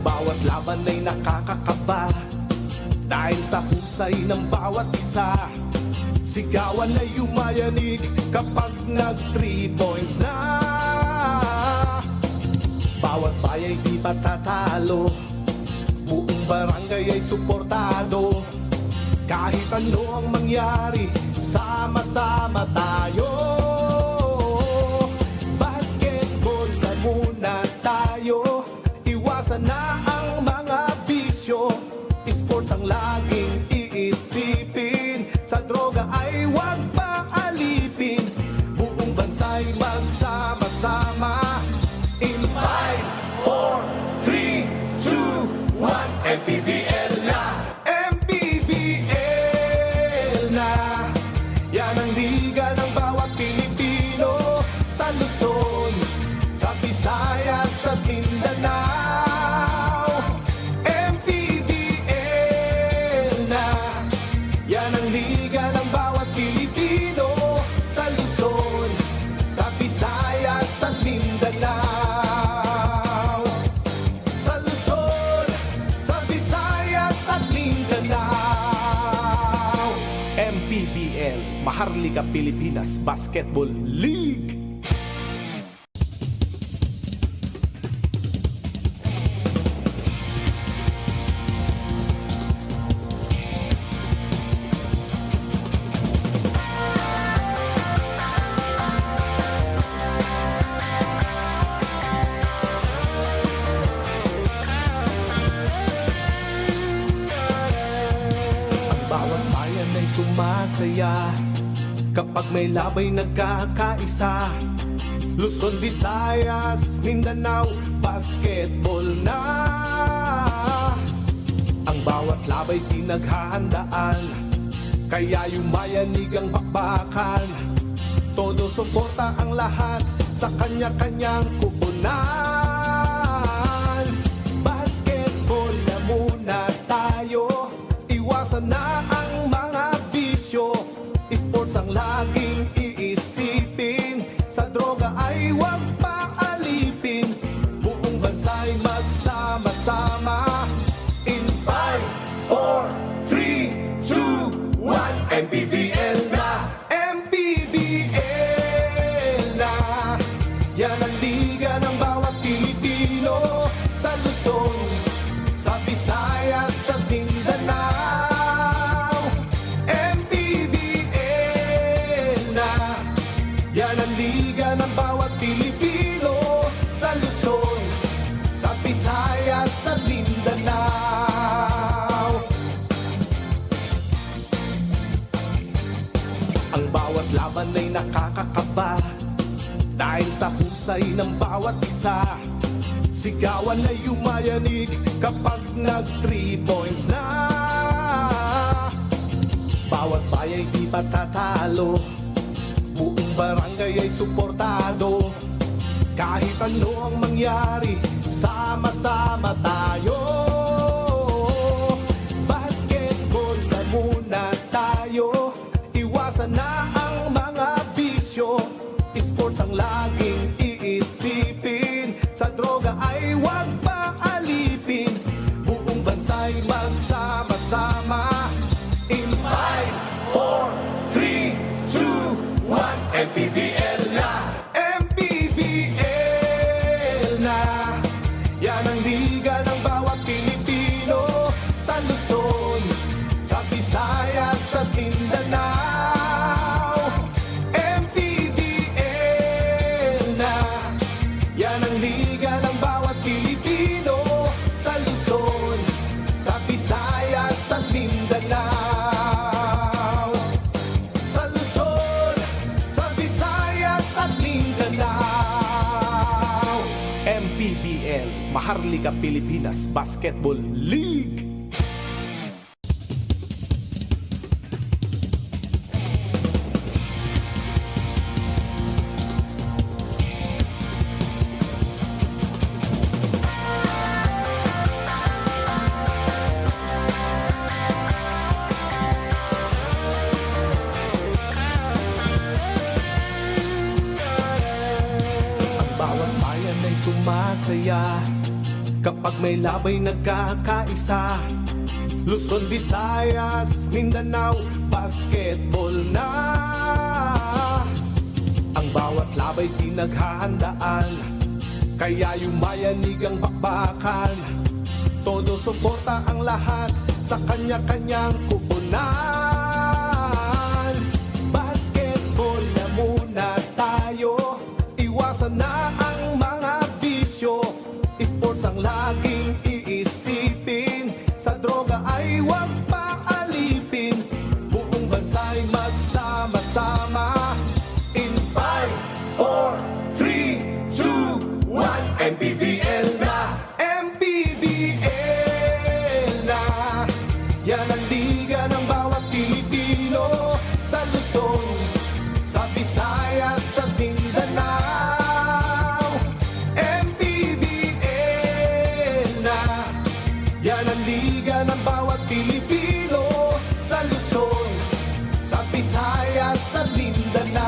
Bawat laban ay nakakakaba dahil sa husay ng bawat isa. Sigawan ay yumayanig kapag nag 3 points na. Bawat bayay di patatalo, buong barangay ay suportado. Kahit ano ang mangyari, sama-sama tayo. Basketball na muna tayo, iwasan na ang mga bisyo. Sports ang laging iisipin, sa droga ay huwag paalipin. Buong bansa'y magsama-sama. In 5, 4, 3, 2, 1, MPBL na! MPBL na! Yan ang liga ng bawat Pilipino, sa Luzon, sa Visayas at Mindanao. MPBL na! Yan ang liga ng bawat Pilipino, sa Luzon, sa Visayas at Mindanao. MPBL, Maharlika Pilipinas Basketball League. Bawat bayan ay sumasaya kapag may labay nagkakaisa. Luzon, Visayas, Mindanao, basketball na. Ang bawat labay pinaghahandaan, kaya yumayanig ang bakbakan. Todo suporta ang lahat sa kanya-kanyang kupunan. Basketball na muna tayo, iwasan na ang mga bisyo. Sports ang laging iisipin, sa droga ay huwag paalipin. Buong bansa'y magsama-sama. In 5, 4, 3, 2, 1, MPBL na! MPBL na! Yan ang liga ng bawat Pilipino, sa Luzon, sa Visayas at Mindanao. MPBL na! Yan ang liga ng bawat Pilipino, sa Luzon, sa Visayas at Mindanao. Ang bawat laban ay nakakakaba dahil sa husay ng bawat isa. Sigawan ay yumayanig kapag nag 3 points na. Bawat bayay di patatalo, buong barangay ay suportado. Kahit ano ang mangyari, sama-sama tayo. Basketball na muna tayo, iwasan na ang mga bisyo. Sports ang laging iisipin, sa droga ay huwag paalipin. Buong bansa'y magsama-sama. In 5, 4, 3, 2, 1, MPBL na! MPBL na! Yan ang liga ng bawat Pilipino, sa Luzon, sa Visayas at Mindanao. MPBL na! Yan ang liga ng bawat Pilipino, sa Luzon, sa Visayas at Mindanao. Sa Luzon, sa Visayas at Mindanao. MPBL, Maharlika Pilipinas Basketball League. sumasaya Kapag may labay nagkakaisa, Luzon, Visayas, Mindanao, basketball na. Ang bawat labay pinaghahandaan, kaya yumayanig ang bakbakan. Todo suporta ang lahat sa kanya-kanyang kupunan. Basketball na muna tayo, iwasan na ang mga bisyo. Sports ang laging iisipin, sa droga ay huwag paalipin. Buong bansa'y magsama-sama. In 5, 4, 3, 2, 1, MPBL na, MPBL na. Yan ang liga ng bawat Pilipino, sa Luzon, sa Visayas at Mindanao. Yan ang liga ng bawat Pilipino, sa Luzon, sa Visayas at Mindanao.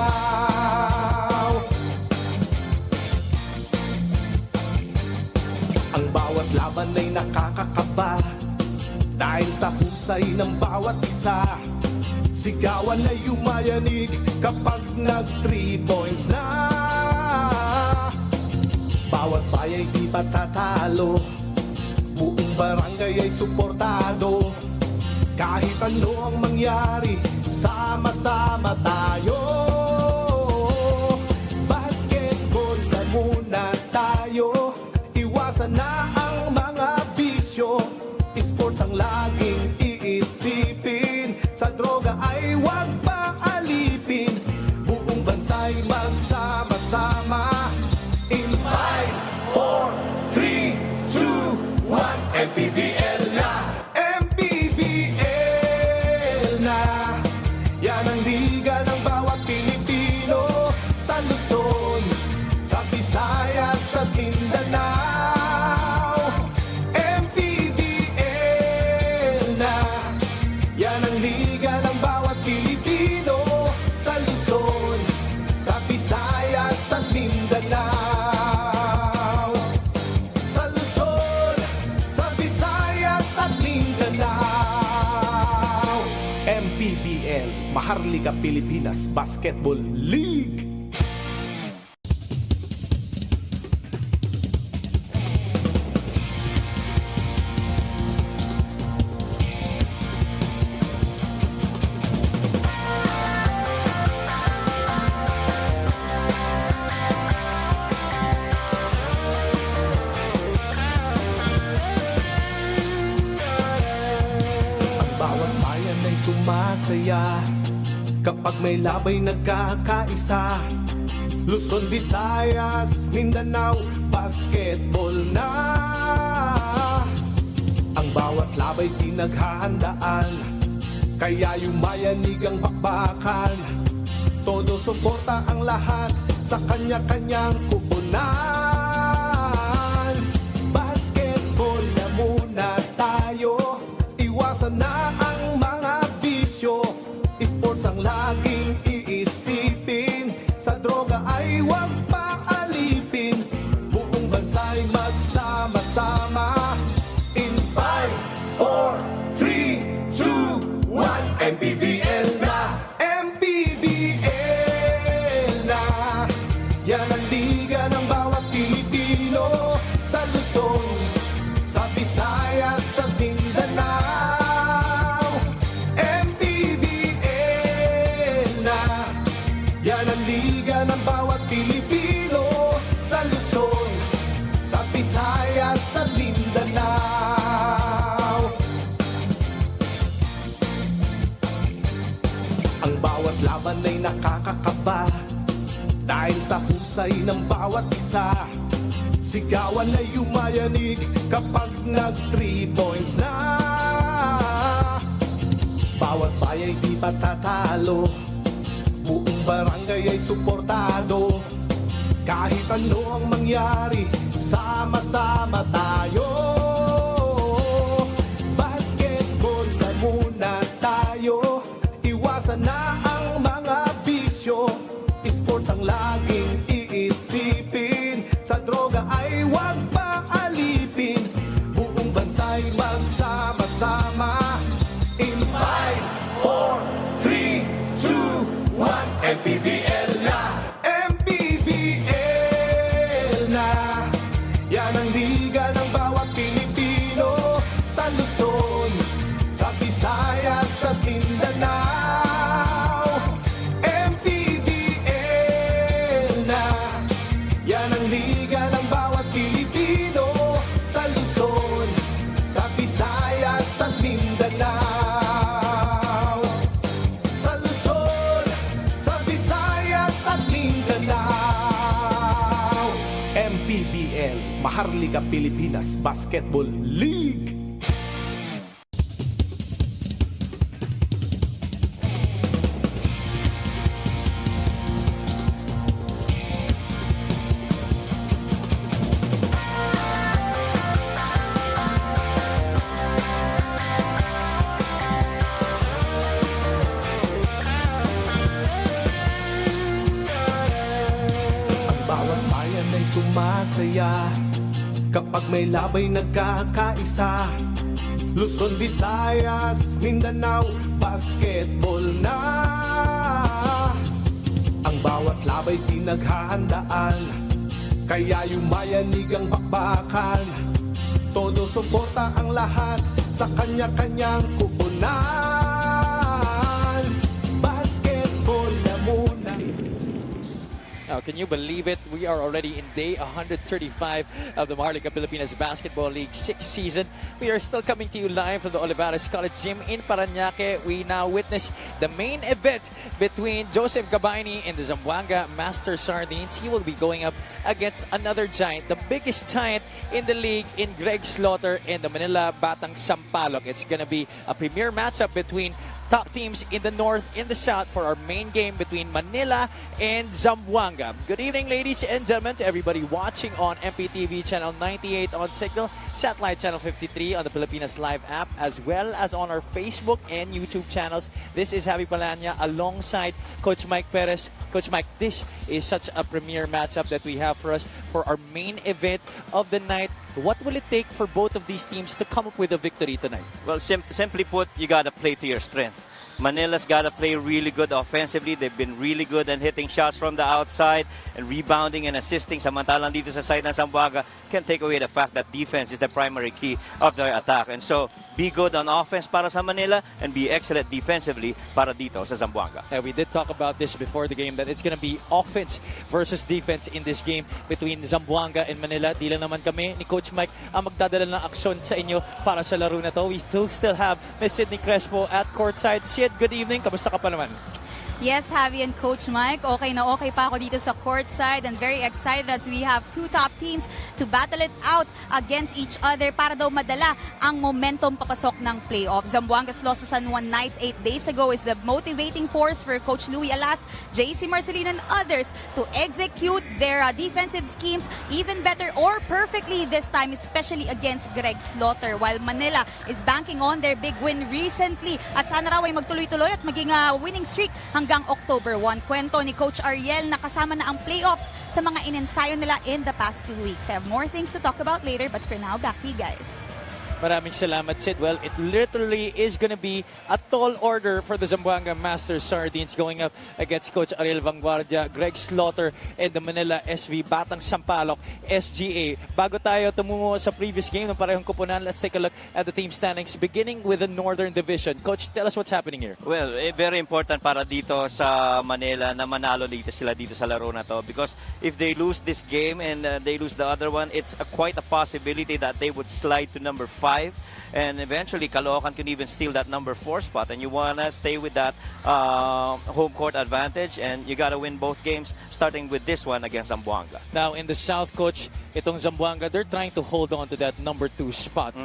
Ang bawat laban ay nakakakaba, dahil sa husay ng bawat isa. Sigawan ay yumayanig kapag nag 3 points na. Bawat bayay di patatalo, buong barangay ay suportado. Kahit ano ang mangyari, sama-sama tayo. Basketball na muna tayo, iwasan na ang mga bisyo. Sports ang laging iisipin, sa droga ay huwag paalipin. Buong bansa'y magsama-sama. In 5, 4, 3, 2, 1, MPBL na, MPBL na. Yan ang liga ng bawat Pilipino, sa Luzon, sa Visayas at Mindanao. MPBL na. Yan ang liga ng bawat Pilipino, sa Luzon, sa Visayas at Mindanao. MPBL, Maharlika Pilipinas Basketball League. Bawat bayan ay sumasaya kapag may labay nagkakaisa. Luzon, Visayas, Mindanao, basketball na. Ang bawat labay pinaghahandaan, kaya yumayanig ang bakbakan. Todo suporta ang lahat sa kanya-kanyang kupunan. Basketball na muna tayo, iwasan na ang mga bisyo. Sports ang laging iisipin, sa droga ay huwag paalipin. Buong bansa'y magsama-sama. In 5, 4, 3, 2, 1, MPBL na, MPBL na. Yan ang liga ng bawat Pilipino, sa Luzon, sa Visayas at Mindanao. MPBL na. Yan ang liga ng bawat Pilipino, sa Luzon, sa Visayas at Mindanao. Ang bawat laban ay nakakakaba, dahil sa husay ng bawat isa. Sigawan ay yumayanig kapag nag 3 points na. Bawat bayay di patatalo, buong barangay ay suportado. Kahit ano ang mangyari, sama-sama tayo. Basketball na muna tayo, iwasan na ang mga bisyo. Sports ang laging iisipin, sa droga ay huwag paalipin. ay magsama-sama. In 5, 4, 3, 2, 1, MPBL na! MPBL na! Yan ang liga ng bawat Pilipino sa Luzon, sa Visayas at Mindanao. MPBL na! Yan ang liga ng bawat Pilipino sa Luzon, sa Visayas at Mindanao. Sa Luzon, sa Visayas at Mindanao. MPBL, Maharlika Pilipinas Basketball League. Bawat bayan ay sumasaya kapag may labay nagkakaisa. Luzon, Visayas, Mindanao, basketball na. Ang bawat labay pinaghahandaan, kaya yumayanig ang bakbakan. Todo suporta ang lahat sa kanya-kanyang kupunan. Basketball na muna. Now, can you believe it? We are already in day 135 of the Maharlika Pilipinas Basketball League 6th season. We are still coming to you live from the Olivares College Gym in Parañaque. We now witness the main event between Joseph Gabaini and the Zamboanga Master Sardines. He will be going up against another giant, the biggest giant in the league, in Greg Slaughter and the Manila Batang Sampaloc. It's going to be a premier matchup between top teams in the north, in the south for our main game between Manila and Zamboanga. Good evening, ladies and gentlemen, to everybody watching on MPTV Channel 98 on Signal, Satellite Channel 53 on the Pilipinas Live app, as well as on our Facebook and YouTube channels. This is Javi Palanya alongside Coach Mike Perez. Coach Mike, this is such a premier matchup that we have for us for our main event of the night. What will it take for both of these teams to come up with a victory tonight? Well, simply put, you got to play to your strength. Manila's got to play really good offensively. They've been really good at hitting shots from the outside and rebounding and assisting. Samantalang dito sa side ng Zamboanga, can't take away the fact that defense is the primary key of their attack. And so, be good on offense para sa Manila and be excellent defensively para dito sa Zamboanga. We did talk about this before the game that it's going to be offense versus defense in this game between Zamboanga and Manila. Di lang naman kami ni Coach Mike ang magdadala ng aksyon sa inyo para sa laro na to. We still have Ms. Sydney Crespo at courtside. Sid, good evening. Kamusta ka pa naman? Yes, Javi and Coach Mike, okay na okay pa ako dito sa courtside and very excited as we have two top teams to battle it out against each other para daw madala ang momentum papasok ng playoffs. Zamboanga's loss to San Juan Knights 8 days ago is the motivating force for Coach Louie Alas, JC Marcelino and others to execute their defensive schemes even better or perfectly this time, especially against Greg Slaughter, while Manila is banking on their big win recently at sana raw ay magtuloy-tuloy at maging winning streak hanggang October 1. Kwento ni Coach Ariel na kasama na ang playoffs sa mga inensayo nila in the past 2 weeks. I have more things to talk about later, but for now, back to you guys. Maraming salamat, Sid. Well, it literally is going to be a tall order for the Zamboanga Master Sardines going up against Coach Ariel Vanguardia, Greg Slaughter, and the Manila SV Batang Sampaloc SGA. Bago tayo tumungo sa previous game ng parehong kupunan, let's take a look at the team standings, beginning with the Northern Division. Coach, tell us what's happening here. Well, very important para dito sa Manila na manalo dito sila dito sa laro na to, because if they lose this game and they lose the other one, it's quite a possibility that they would slide to number 5. And eventually, Caloocan can even steal that number 4 spot. And you want to stay with that home court advantage. And you got to win both games, starting with this one against Zamboanga. Now, in the South, Coach, itong Zamboanga, they're trying to hold on to that number 2 spot.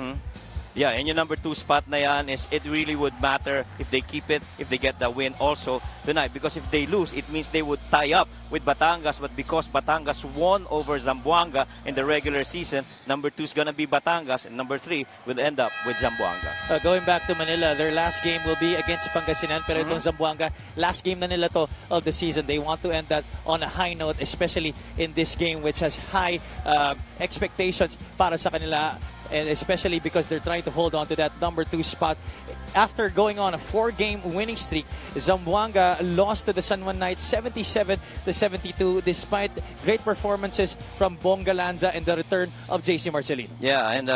Yeah, and your number 2 spot na yan is it really would matter if they keep it, if they get the win also tonight. Because if they lose, it means they would tie up with Batangas. But because Batangas won over Zamboanga in the regular season, number 2 is going to be Batangas, and number 3 will end up with Zamboanga. Going back to Manila, their last game will be against Pangasinan. Pero itong Zamboanga, last game na nila to of the season. They want to end that on a high note, especially in this game which has high expectations para sa kanila. and especially because they're trying to hold on to that number 2 spot. After going on a 4-game winning streak, Zamboanga lost to the San Juan Knights 77-72 despite great performances from Bong Galanza and the return of JC Marcelino. Yeah, and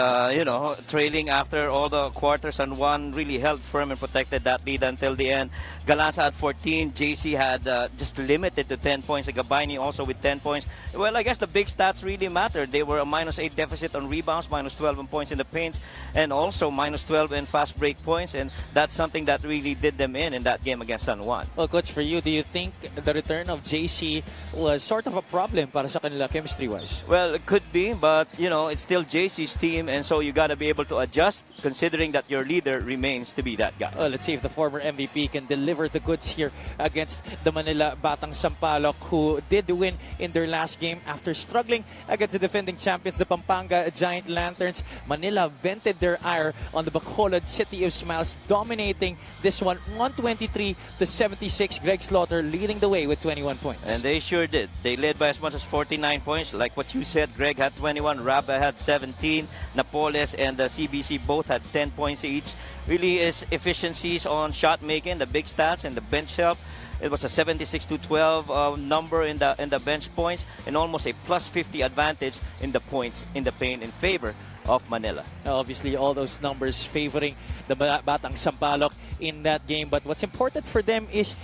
trailing after all the quarters and one really held firm and protected that lead until the end. Galanza had 14, JC had just limited to 10 points, and Gabaini also with 10 points. Well, I guess the big stats really mattered. They were a -8 deficit on rebounds, -12 in points in the paints, and also -12 in fast break points, and that's something that really did them in that game against San Juan. Well, Coach, for you, do you think the return of JC was sort of a problem para sa kanila chemistry-wise? Well, it could be, but, it's still JC's team, and so you got to be able to adjust, considering that your leader remains to be that guy. Well, let's see if the former MVP can deliver the goods here against the Manila Batang Sampaloc, who did win in their last game after struggling against the defending champions, the Pampanga Giant Lanterns. Manila vented their ire on the Bacolod City of Smiles, dominating this one 123-76. Greg Slaughter leading the way with 21 points. And they sure did. They led by as much as 49 points. Like what you said, Greg had 21, Raba had 17, Napoles and the CBC both had 10 points each. Really is efficiencies on shot making, the big stats and the bench help. It was a 76-12 number in the bench points, and almost a +50 advantage in the points in the paint in favor of Manila. Obviously, all those numbers favoring the Batang Sampaloc in that game. But what's important for them is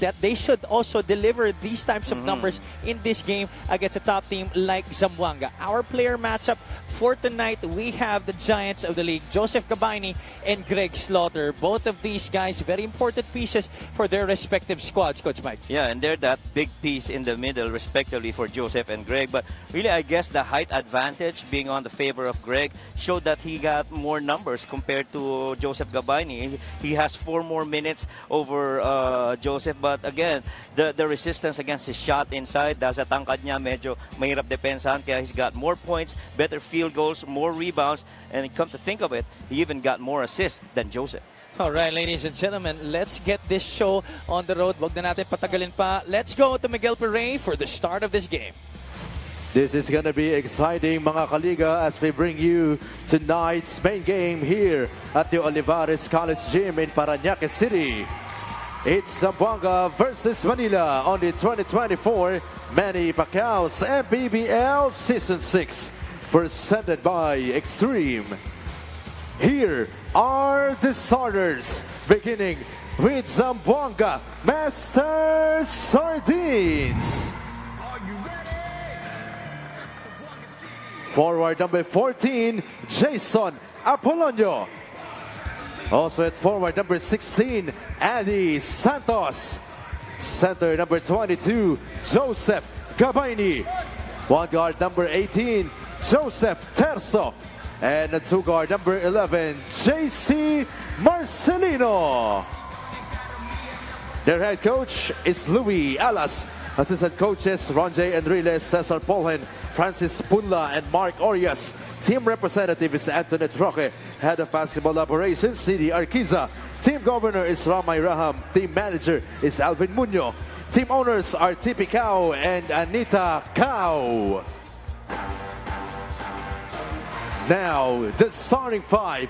that they should also deliver these types of numbers in this game against a top team like Zamboanga. Our player matchup for tonight, we have the giants of the league, Joseph Gabaini and Greg Slaughter. Both of these guys, very important pieces for their respective squads, Coach Mike. Yeah, and they're that big piece in the middle, respectively, for Joseph and Greg. But really, I guess the height advantage being on the favor of Greg showed that he got more numbers compared to Joseph Gabaini. He has 4 more minutes over Joseph. But again, the resistance against his shot inside, dahil sa tangkad niya, medyo mahirap depensahan, kaya he's got more points, better field goals, more rebounds, and come to think of it, he even got more assists than Joseph. All right, ladies and gentlemen, let's get this show on the road. Wag na natin patagalin pa. Let's go to Miguel Perey for the start of this game. This is going to be exciting, mga kaliga, as we bring you tonight's main game here at the Olivares College Gym in Parañaque City. It's Zamboanga versus Manila on the 2024 Manny Pacquiao's MPBL Season 6, presented by Extreme. Here are the starters, beginning with Zamboanga Master Sardines. Forward number 14, Jason Apolonio. Also at forward number 16, Andy Santos. Center number 22, Joseph Gabaini. One guard number 18, Joseph Terzo. And the two guard number 11, JC Marcelino. Their head coach is Louis Alas. Assistant coaches, Ronjay Enriles, Cesar Polhen, Francis Punla, and Mark Orias. Team representative is Antoinette Roque. Head of basketball operations, CD Arquiza. Team governor is Ramay Raham. Team manager is Alvin Muñoz. Team owners are Tipi Cao and Anita Cao. Now, the starting 5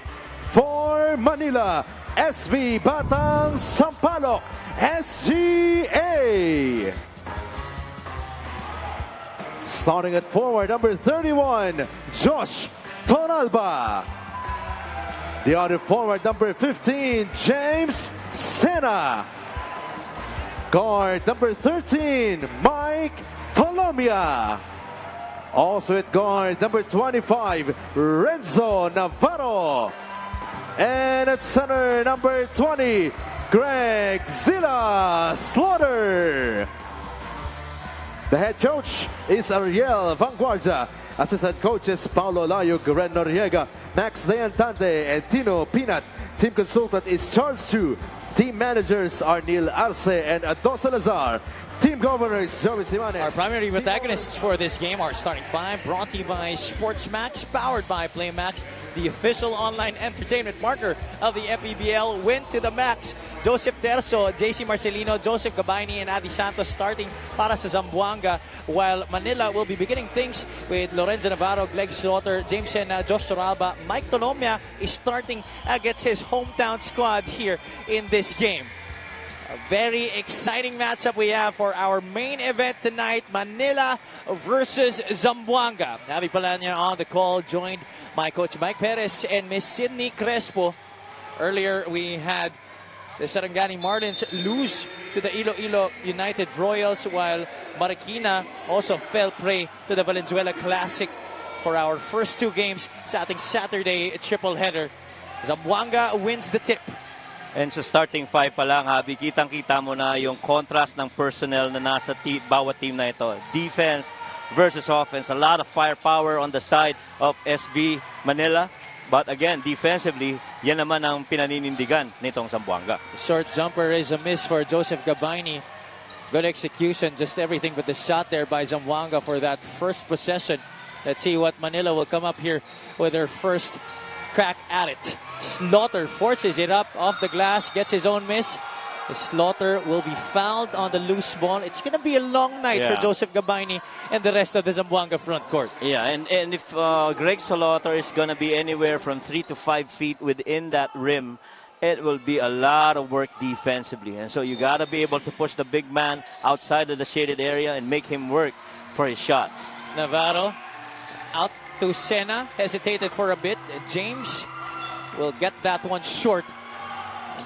for Manila, SV Batang Sampaloc, SGA. Starting at forward, number 31, Josh Toralba. The other forward, number 15, James Sena. Guard, number 13, Mike Tolomia. Also at guard, number 25, Renzo Navarro. And at center, number 20, Greg Zilla Slaughter. The head coach is Ariel Vanguardia. Assistant coaches Paulo Layo, Guren Noriega, Max Leantante, and Tino Pinat. Team consultant is Charles Chu. Team managers are Neil Arce and Ado Salazar. Team governor is Joey Simanes. Our primary protagonists for this game are starting 5, brought to you by Sports Max, powered by Play Max. the official online entertainment partner of the MPBL, went to the max. Joseph Terzo, JC Marcelino, Joseph Gabayni, and Adi Santos starting para sa Zamboanga, while Manila will be beginning things with Lorenzo Navarro, Greg Slaughter, James Sena, Josh Toralba. Mike Tolomia is starting against his hometown squad here in this game. A very exciting matchup we have for our main event tonight, Manila versus Zamboanga. Navi Palanya on the call, joined by Coach Mike Perez and Miss Sydney Crespo. Earlier we had the Sarangani Marlins lose to the Iloilo United Royals, while Marikina also fell prey to the Valenzuela Classic for our first two games sa ating Saturday triple header. Zamboanga wins the tip. And sa starting five pa lang, Habi, kitang-kita mo na yung contrast ng personnel na nasa bawat team na ito. Defense versus offense. A lot of firepower on the side of SB Manila. But again, defensively, yan naman ang pinaninindigan nitong Zamboanga. Short jumper is a miss for Joseph Gabayni. Good execution, just everything but the shot there by Zamboanga for that first possession. Let's see what Manila will come up here with their first crack at it. Slaughter forces it up off the glass, gets his own miss. The Slaughter will be fouled on the loose ball. It's going to be a long night for Joseph Gabayni and the rest of the Zamboanga front court. Yeah, and if Greg Slaughter is going to be anywhere from 3 to 5 feet within that rim, it will be a lot of work defensively. And so you got to be able to push the big man outside of the shaded area and make him work for his shots. Navarro out to Sena, hesitated for a bit. James will get that one short.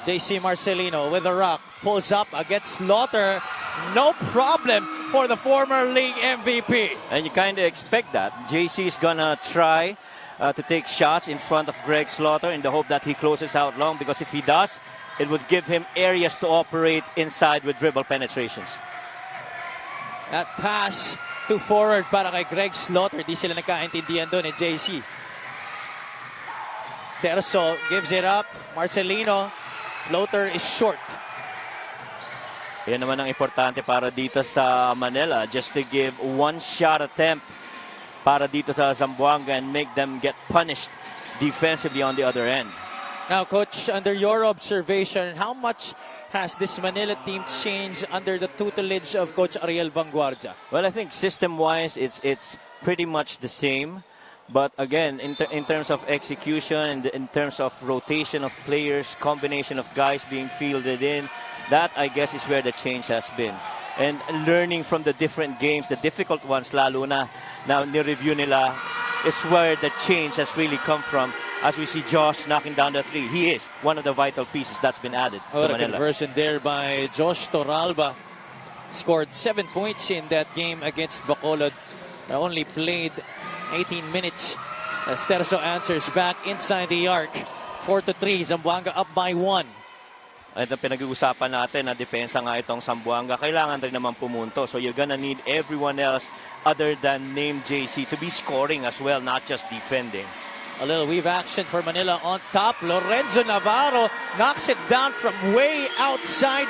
JC Marcelino with a rock, pulls up against Slaughter. No problem for the former league MVP. And you kind of expect that. JC is going to try to take shots in front of Greg Slaughter in the hope that he closes out long, because if he does, it would give him areas to operate inside with dribble penetrations. That pass to forward para kay Greg Slaughter. Di sila nagkaintindihan doon JC. Terzo gives it up. Marcelino. Floater is short. Yan naman ang importante para dito sa Manila, just to give one shot attempt para dito sa Zamboanga and make them get punished defensively on the other end. Now, Coach, under your observation, how much has this Manila team changed under the tutelage of Coach Ariel Vanguardia? Well, I think system-wise, it's pretty much the same. But again, in terms of execution and in terms of rotation of players, combination of guys being fielded in, that I guess is where the change has been. And learning from the different games, the difficult ones lalo na ni-review nila, is where the change has really come from. As we see Josh knocking down the three, he is one of the vital pieces that's been added to What a Manila. conversion there by Josh Toralba. Scored 7 points in that game against Bacolod. Only played 18 minutes as Terzo answers back inside the arc. 4-3, Zamboanga up by 1. At ang pinag-uusapan natin na depensa nga itong Zamboanga, kailangan rin naman pumunto. So you're gonna need everyone else other than named JC to be scoring as well, not just defending. A little weave action for Manila on top. Lorenzo Navarro knocks it down from way outside.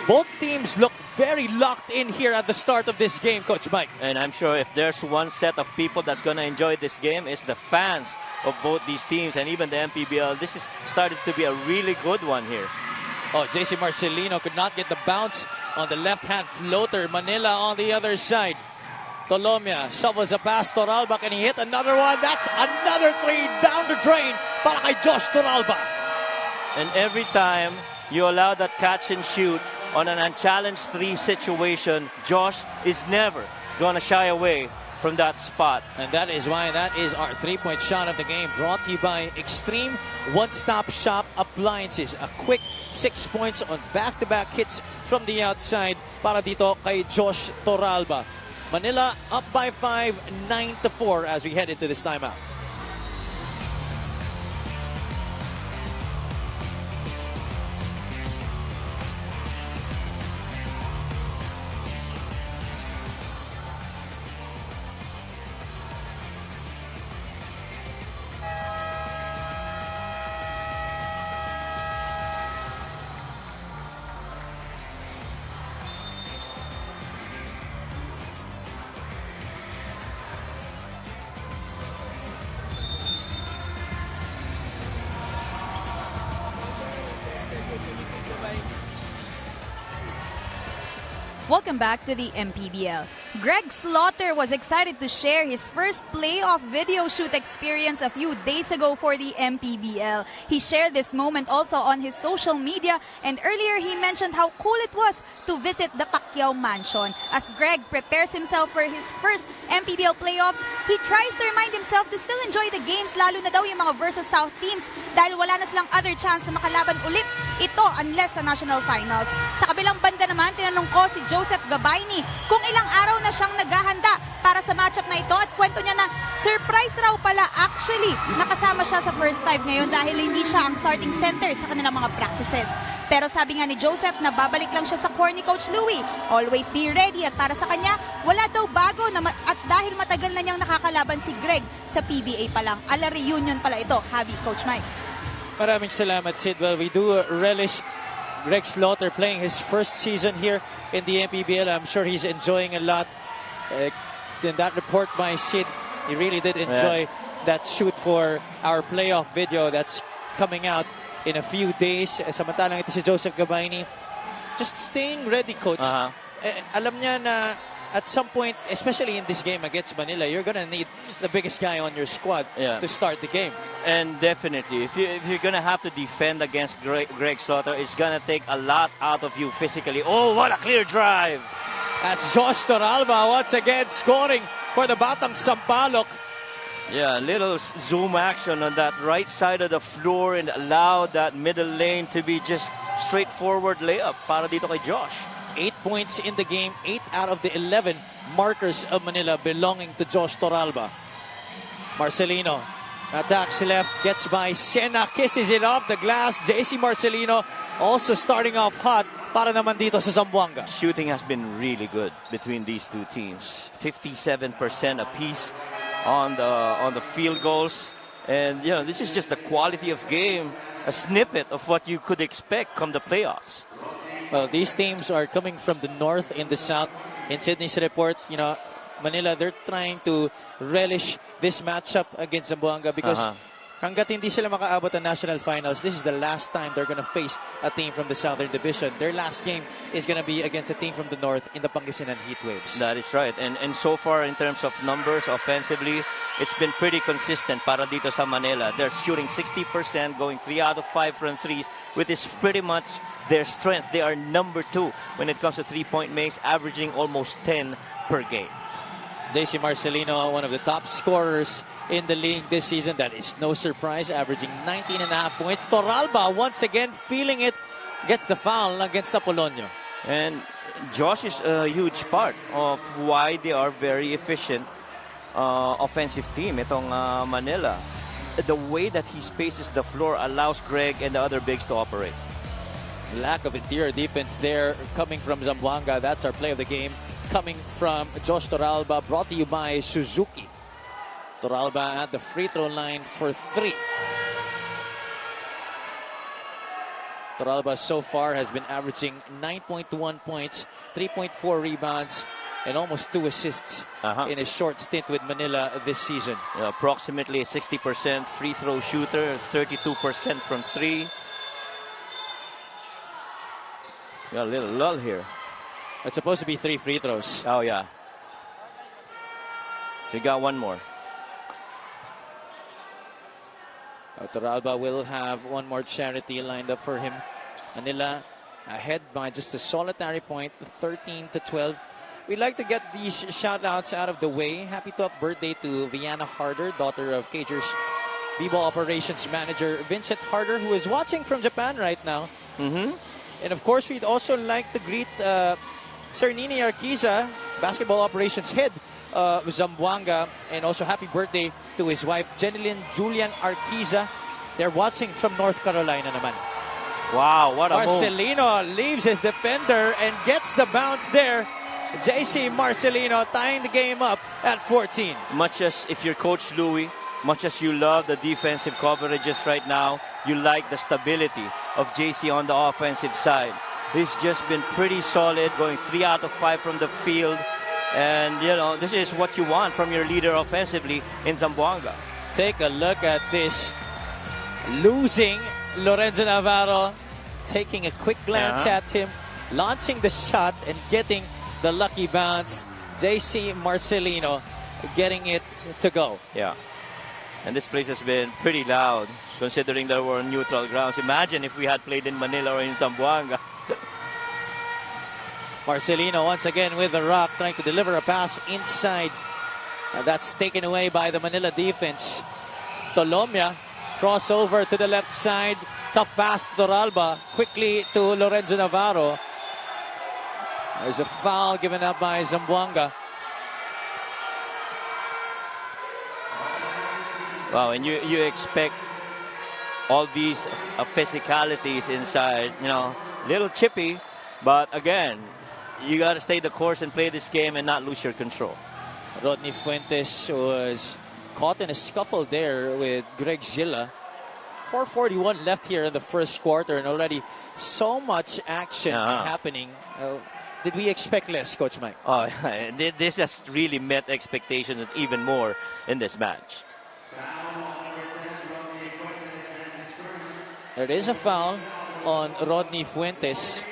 Both teams look very locked in here at the start of this game, Coach Mike. And I'm sure if there's one set of people that's going to enjoy this game, it's the fans of both these teams and even the MPBL. This is started to be a really good one here. Oh, JC Marcelino could not get the bounce on the left-hand floater. Manila on the other side. Tolomia shovels a pass. Toralba, can he hit another one? That's another three down the drain para kay Josh Toralba. And every time you allow that catch and shoot on an unchallenged three situation, Josh is never going to shy away from that spot. And that is why that is our three-point shot of the game, brought to you by Extreme One-Stop Shop Appliances. A quick 6 points on back-to-back hits from the outside para dito kay Josh Toralba. Manila up by 5, 9-4 as we head into this timeout. Welcome back to the MPBL. Greg Slaughter was excited to share his first playoff video shoot experience a few days ago for the MPBL. He shared this moment also on his social media, and earlier he mentioned how cool it was to visit the Pacquiao mansion. As Greg prepares himself for his first MPBL playoffs, he tries to remind himself to still enjoy the games, lalo na daw yung mga versus South teams dahil wala na silang other chance na makalaban ulit ito unless sa national finals. Sa kabilang banda naman, tinanong ko si Joseph Gabayni kung ilang araw na siyang naghahanda para sa matchup na ito, at kwento niya na surprise raw pala actually nakasama siya sa first time ngayon dahil hindi siya ang starting center sa kanilang mga practices. Pero sabi nga ni Joseph na babalik lang siya sa core ni Coach Louie. Always be ready, at para sa kanya, wala daw bago at dahil matagal na niyang nakakalaban si Greg sa PBA pa lang. Ala reunion pala ito. Happy Coach Mike. Maraming salamat, Sid. Well, we do relish Greg Slaughter playing his first season here in the MPBL. I'm sure he's enjoying a lot. In that report by Sid, he really did enjoy that shoot for our playoff video that's coming out in a few days. Samantalang ito si Joseph Gabayni, just staying ready, Coach. Alam niya na at some point, especially in this game against Manila, you're gonna need the biggest guy on your squad to start the game. And definitely, if you're gonna have to defend against Greg Slaughter, it's gonna take a lot out of you physically. Oh, what a clear drive! That's Josh Toralba once again scoring for the Batang Sampaloc. Yeah, a little zoom action on that right side of the floor and allow that middle lane to be just straightforward layup para dito kay Josh. 8 points in the game, 8 out of the 11 markers of Manila belonging to Josh Toralba. Marcelino attacks left, gets by Sena, kisses it off the glass. JC Marcelino also starting off hot para naman dito sa Zamboanga. Shooting has been really good between these two teams. 57% apiece on the field goals. And, you know, this is just the quality of game, a snippet of what you could expect come the playoffs. Well, these teams are coming from the north and the south. In Sydney's report, you know, Manila, they're trying to relish this matchup against Zamboanga because hanggat hindi sila makaabot ng national finals, this is the last time they're going to face a team from the Southern Division. Their last game is going to be against a team from the north in the Pangasinan Heatwaves. That is right. And so far, in terms of numbers offensively, it's been pretty consistent para dito sa Manila. They're shooting 60%, going 3 out of 5 from threes, which is pretty much their strength. They are number 2 when it comes to three-point makes, averaging almost 10 per game. JC Marcelino, one of the top scorers in the league this season. That is no surprise, averaging 19.5 points. Toralba, once again, feeling it, gets the foul against Apolonio. And Josh is a huge part of why they are very efficient offensive team, itong Manila. The way that he spaces the floor allows Greg and the other bigs to operate. Lack of interior defense there coming from Zamboanga. That's our play of the game. Coming from Josh Toralba, brought to you by Suzuki. Toralba at the free throw line for 3. Toralba so far has been averaging 9.1 points, 3.4 rebounds, and almost 2 assists in a short stint with Manila this season. Approximately a 60% free throw shooter, 32% from 3. Got a little lull here. It's supposed to be 3 free throws. Oh, yeah. We got one more. Toralba will have one more charity lined up for him. Manila ahead by just a solitary point, 13-12. We'd like to get these shout-outs out of the way. Happy top birthday to Vianna Harder, daughter of Cagers B-ball operations manager Vincent Harder, who is watching from Japan right now. And of course, we'd also like to greet Sir Nini Arquiza, basketball operations head of Zamboanga, and also happy birthday to his wife, Jeneline Julian Arquiza. They're watching from North Carolina naman. Wow, what a move. Marcelino leaves his defender and gets the bounce there. JC Marcelino tying the game up at 14. Much as if you're Coach Louie, much as you love the defensive coverages right now, you like the stability of JC on the offensive side. He's just been pretty solid, going 3 out of 5 from the field. And, you know, this is what you want from your leader offensively in Zamboanga. Take a look at this. Losing Lorenzo Navarro, taking a quick glance at him, launching the shot and getting the lucky bounce. JC Marcelino getting it to go. Yeah. And this place has been pretty loud, considering there were neutral grounds. Imagine if we had played in Manila or in Zamboanga. Marcelino once again with the rock, trying to deliver a pass inside. That's taken away by the Manila defense. Tolomia, crossover to the left side. Tough pass to Toralba. Quickly to Lorenzo Navarro. There's a foul given up by Zamboanga. Wow, and you expect all these physicalities inside, little chippy, but again, you got to stay the course and play this game and not lose your control. Rodney Fuentes was caught in a scuffle there with Greg Zilla. 4:41 left here in the first quarter, and already so much action happening. Did we expect less, Coach Mike? Oh, this has really met expectations and even more in this match. There is a foul on Rodney Fuentes.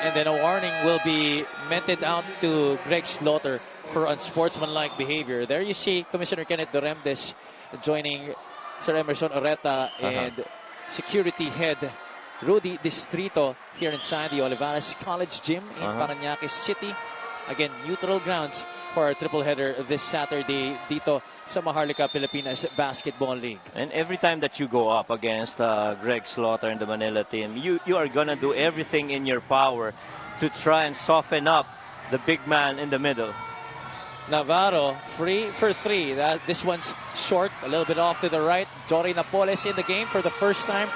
And then a warning will be meted out to Greg Slaughter for unsportsmanlike behavior. There you see Commissioner Kenneth Doremdes joining Sir Emerson Oreta and security head Rudy Distrito here inside the Olivares College Gym in Parañaque City. Again, neutral grounds for our triple header this Saturday dito sa Maharlika Pilipinas Basketball League. And every time that you go up against Greg Slaughter and the Manila team, you are going to do everything in your power to try and soften up the big man in the middle. Navarro free for three. This one's short, a little bit off to the right. Jory Napoles in the game for the first time.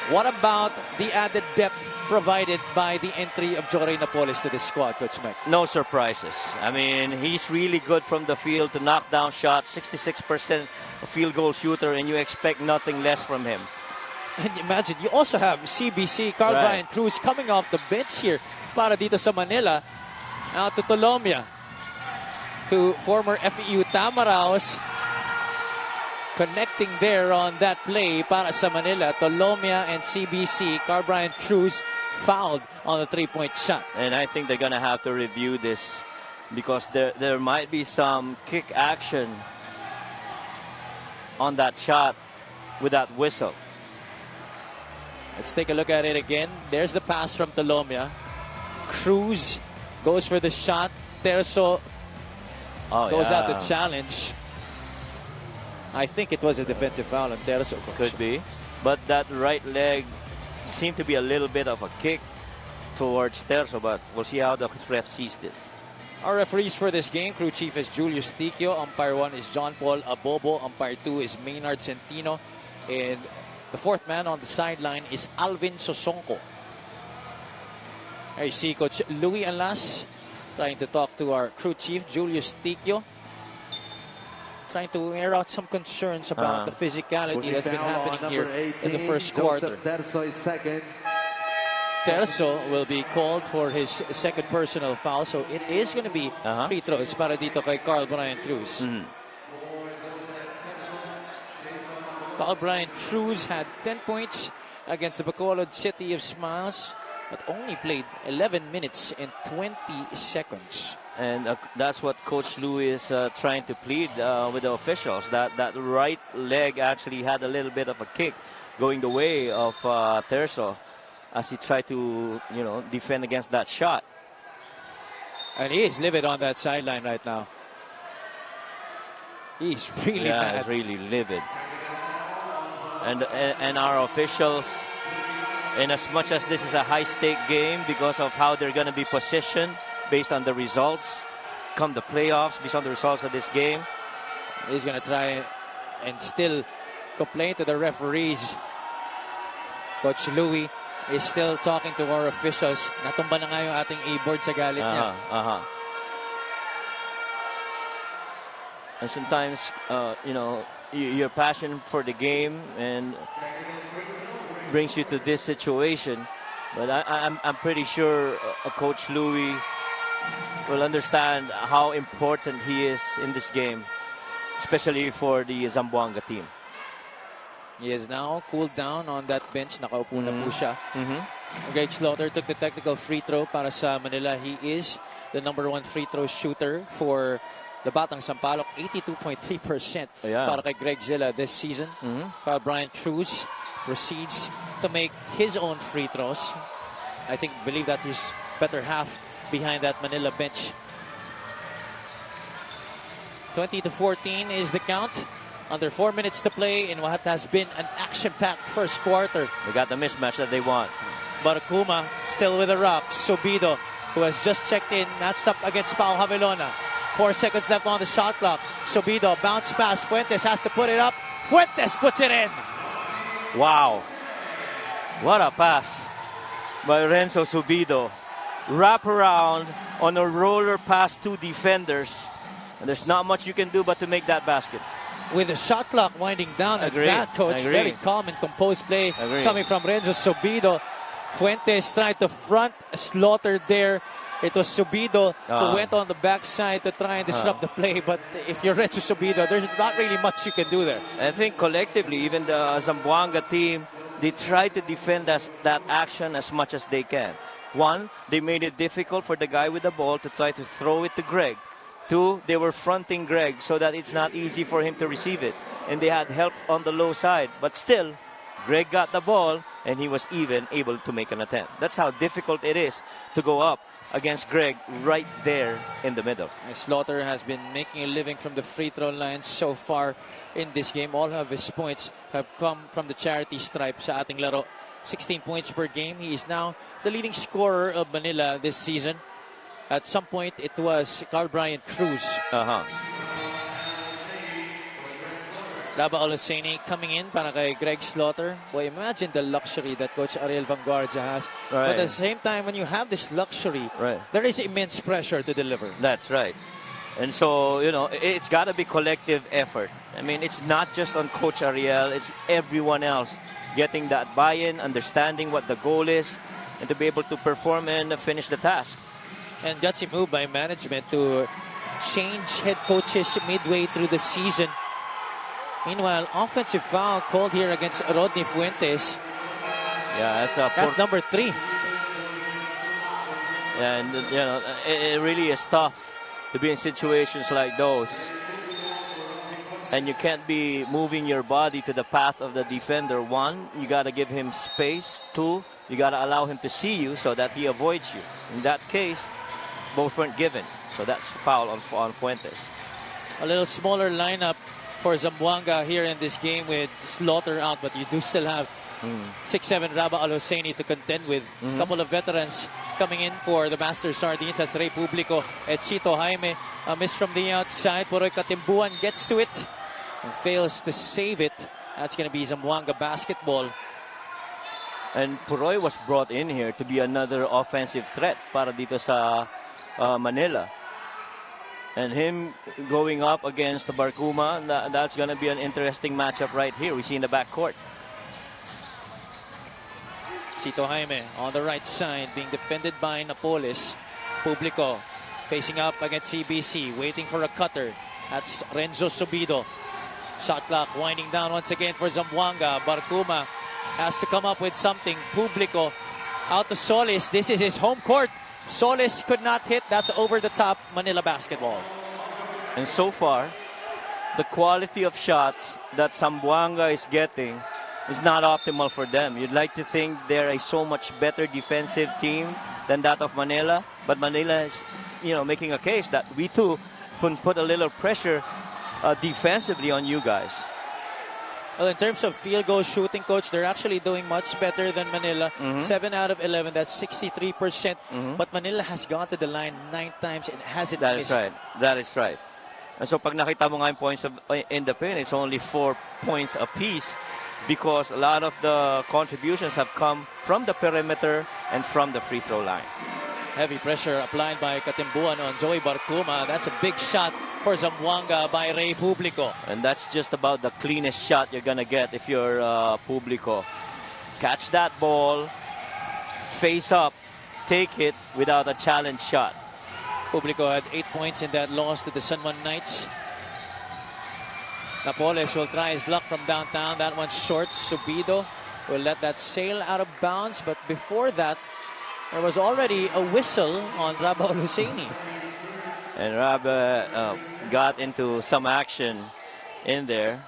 What about the added depth provided by the entry of Jory Napoles to the squad, Coach Mike? No surprises. I mean, he's really good from the field to knock down shots, 66% field goal shooter, and you expect nothing less from him. And imagine, you also have CBC, Carl Brian Cruz, coming off the bench here para dito sa Manila. Out to Tolomia, to former FEU Tamaraos. Connecting there on that play para sa Manila. Tolomia and CBC, Carl Brian Cruz, fouled on the three-point shot. And I think they're going to have to review this because there might be some kick action on that shot with that whistle. Let's take a look at it again. There's the pass from Tolomia. Cruz goes for the shot. Terzo goes out to challenge. I think it was a defensive foul on Terzo. Could be. But that right leg seemed to be a little bit of a kick towards Terzo, but we'll see how the ref sees this. Our referees for this game, crew chief is Julius Tikio. Umpire 1 is John Paul Abobo. Umpire 2 is Maynard Centino. And the fourth man on the sideline is Alvin Sosonko. There you see Coach Louis Alas trying to talk to our crew chief, Julius Tikio. Trying to air out some concerns about the physicality that's been happening here in the first quarter. Terzo is second. Terzo will be called for his second personal foul, so it is going to be free throws para dito kay Carl Brian Cruz. Carl Brian Cruz had 10 points against the Bacolod City of Smiles, but only played 11 minutes and 20 seconds. And that's what Coach Louis is trying to plead with the officials. That right leg actually had a little bit of a kick going the way of Terzo as he tried to, defend against that shot. And he is livid on that sideline right now. He's really mad. He's really livid. And our officials, in as much as this is a high-stake game because of how they're going to be positioned, based on the results, come the playoffs, based on the results of this game. He's going to try and still complain to the referees. Coach Louis is still talking to our officials. Natumba na nga yung ating e-board sa galit niya. And sometimes, your passion for the game and brings you to this situation. But I'm pretty sure Coach Louis will understand how important he is in this game, especially for the Zamboanga team. He is now cooled down on that bench. Nakaupo na po siya. Greg Slaughter took the technical free throw para sa Manila. He is the #1 free throw shooter for the Batang Sampaloc. 82.3% para kay Greg Zilla this season. While Brian Cruz proceeds to make his own free throws. I believe that he's better half behind that Manila bench. 20-14 is the count. Under 4 minutes to play in what has been an action-packed first quarter. They got the mismatch that they want. Barcuma still with the rock. Subido, who has just checked in, matched up against Pao Javelona. 4 seconds left on the shot clock. Subido, bounce pass. Fuentes has to put it up. Fuentes puts it in. Wow. What a pass by Renzo Subido. Wrap around on a roller past 2 defenders. And there's not much you can do but to make that basket. With the shot clock winding down, Agree. that coach, Agree. very calm and composed play Agree. coming from Renzo Subido. Fuentes tried to front Slaughter there. It was Subido who went on the backside to try and disrupt the play. But if you're Renzo Subido, there's not really much you can do there. I think collectively, even the Zamboanga team, they try to defend that action as much as they can. 1, they made it difficult for the guy with the ball to try to throw it to Greg. 2, they were fronting Greg so that it's not easy for him to receive it. And they had help on the low side. But still, Greg got the ball and he was even able to make an attempt. That's how difficult it is to go up against Greg right there in the middle. Slaughter has been making a living from the free throw line so far in this game. All of his points have come from the charity stripe sa ating laro. 16 points per game. He is now the leading scorer of Manila this season. At some point, it was Carl Brian Cruz. Raba Olaseni coming in para kay Greg Slaughter. Boy, imagine the luxury that Coach Ariel Vanguardia has. Right. But at the same time, when you have this luxury, there is immense pressure to deliver. That's right. And so, it's got to be collective effort. I mean, it's not just on Coach Ariel. It's everyone else getting that buy-in, understanding what the goal is, and to be able to perform and finish the task. And gutsy move by management to change head coaches midway through the season. Meanwhile, offensive foul called here against Rodney Fuentes. Yeah, that's number 3. And, it really is tough to be in situations like those. And you can't be moving your body to the path of the defender. 1, you got to give him space. 2, you got to allow him to see you so that he avoids you. In that case, both weren't given. So that's foul on Fuentes. A little smaller lineup for Zamboanga here in this game with Slaughter out, but you do still have 6'7" Raba Aloseni to contend with. A couple of veterans coming in for the Master Sardines. That's Ray Publico and Chito Jaime. A miss from the outside. Poroy Katimbuan gets to it and fails to save it. That's going to be Zamboanga basketball. And Poroy was brought in here to be another offensive threat para dito sa Manila. And him going up against the Barcuma, that's going to be an interesting matchup right here. We see in the backcourt. Chito Jaime on the right side being defended by Napoles. Publico facing up against CBC, waiting for a cutter. That's Renzo Subido. Shot clock winding down once again for Zamboanga. Barcuma has to come up with something. Publico out to Solis. This is his home court. Solis could not hit. That's over the top Manila basketball. And so far, the quality of shots that Zamboanga is getting is not optimal for them. You'd like to think they're a so much better defensive team than that of Manila. But Manila is, making a case that we too can put a little pressure defensively on you guys. Well, in terms of field goal shooting, Coach, they're actually doing much better than Manila. 7 out of 11, that's 63%. But Manila has gone to the line 9 times and hasn't missed. That is right. And so pag nakita mo nga yung points in the paint, it's only 4 points apiece because a lot of the contributions have come from the perimeter and from the free throw line. Heavy pressure applied by Katimbuan on Joey Barcuma. That's a big shot for Zamboanga by Ray Publico. And that's just about the cleanest shot you're going to get if you're Publico. Catch that ball, face up, take it without a challenge shot. Publico had 8 points in that loss to the San Juan Knights. Napoles will try his luck from downtown. That one's short. Subido will let that sail out of bounds. But before that, there was already a whistle on Raba Husseini. And Raba got into some action in there.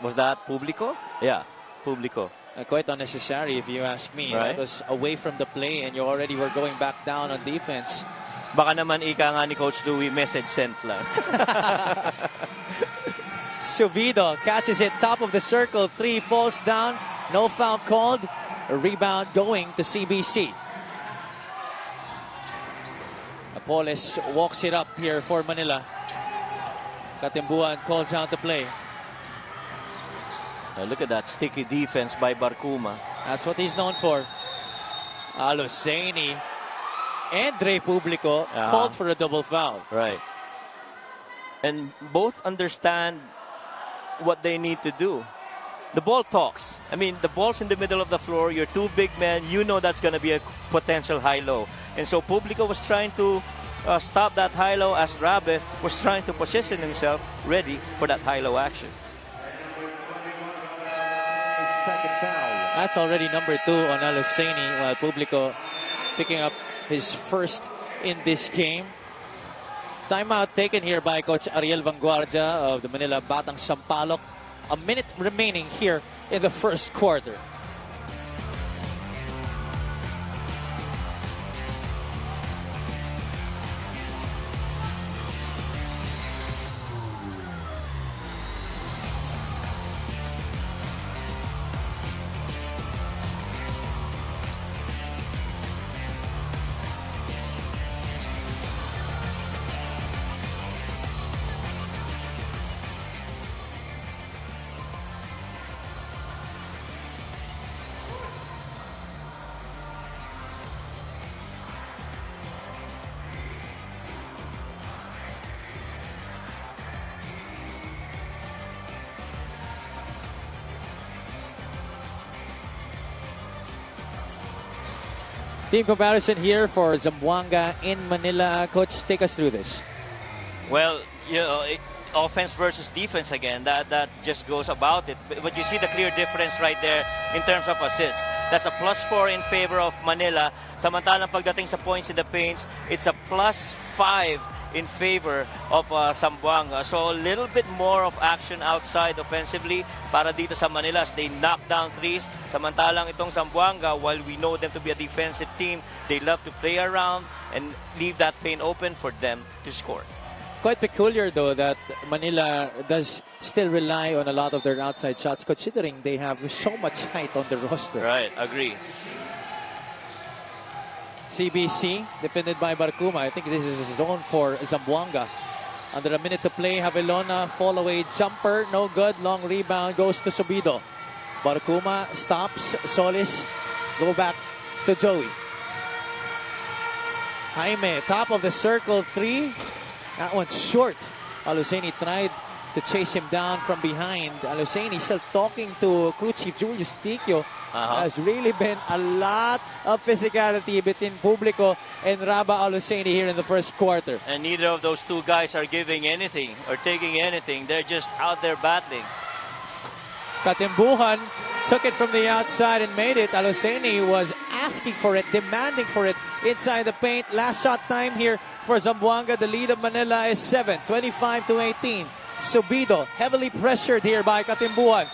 Was that Publico? Yeah, Publico. Quite unnecessary if you ask me. Right. That was away from the play and you already were going back down on defense. Baka naman ika nga ni Coach Louie, message sent lang. Subido catches it top of the circle. 3 falls down. No foul called. A rebound going to CBC. Apoles walks it up here for Manila. Katimbuan calls out the play. Now look at that sticky defense by Barcuma. That's what he's known for. Husseini and Dre Publico called for a double foul. Right. And both understand what they need to do. The ball talks. I mean, the ball's in the middle of the floor. You're 2 big men. You know that's going to be a potential high-low. And so Publico was trying to stop that high-low as Rabe was trying to position himself ready for that high-low action. Second foul. That's already number 2 on Husseini, while Publico picking up his first in this game. Timeout taken here by Coach Ariel Vanguardia of the Manila Batang Sampaloc. A minute remaining here in the first quarter. Team comparison here for Zamboanga in Manila. Coach, take us through this. Well, you know, offense versus defense again. That just goes about it. But you see the clear difference right there in terms of assists. That's a +4 in favor of Manila. Samantalang pagdating sa points in the paints, it's a +5 in favor of Zamboanga. So a little bit more of action outside offensively para dito sa Manila as they knock down threes. Samantalang itong Zamboanga, while we know them to be a defensive team, they love to play around and leave that paint open for them to score. Quite peculiar though that Manila does still rely on a lot of their outside shots considering they have so much height on the roster. Right, agree. CBC defended by Barcuma. I think this is a zone for Zamboanga. Under a minute to play, Javelona fall away jumper, no good. Long rebound goes to Subido. Barcuma stops. Solis go back to Joey. Jaime, top of the circle, 3. That one's short. Husseini tried to chase him down from behind. Husseini still talking to crew chief Julius Tikio. Has really been a lot of physicality between Publico and Raba Husseini here in the first quarter. And neither of those 2 guys are giving anything or taking anything. They're just out there battling. Katimbuhan took it from the outside and made it. Husseini was asking for it, demanding for it inside the paint. Last shot time here for Zamboanga. The lead of Manila is 7, 25-18. Subido heavily pressured here by Katimbuhan.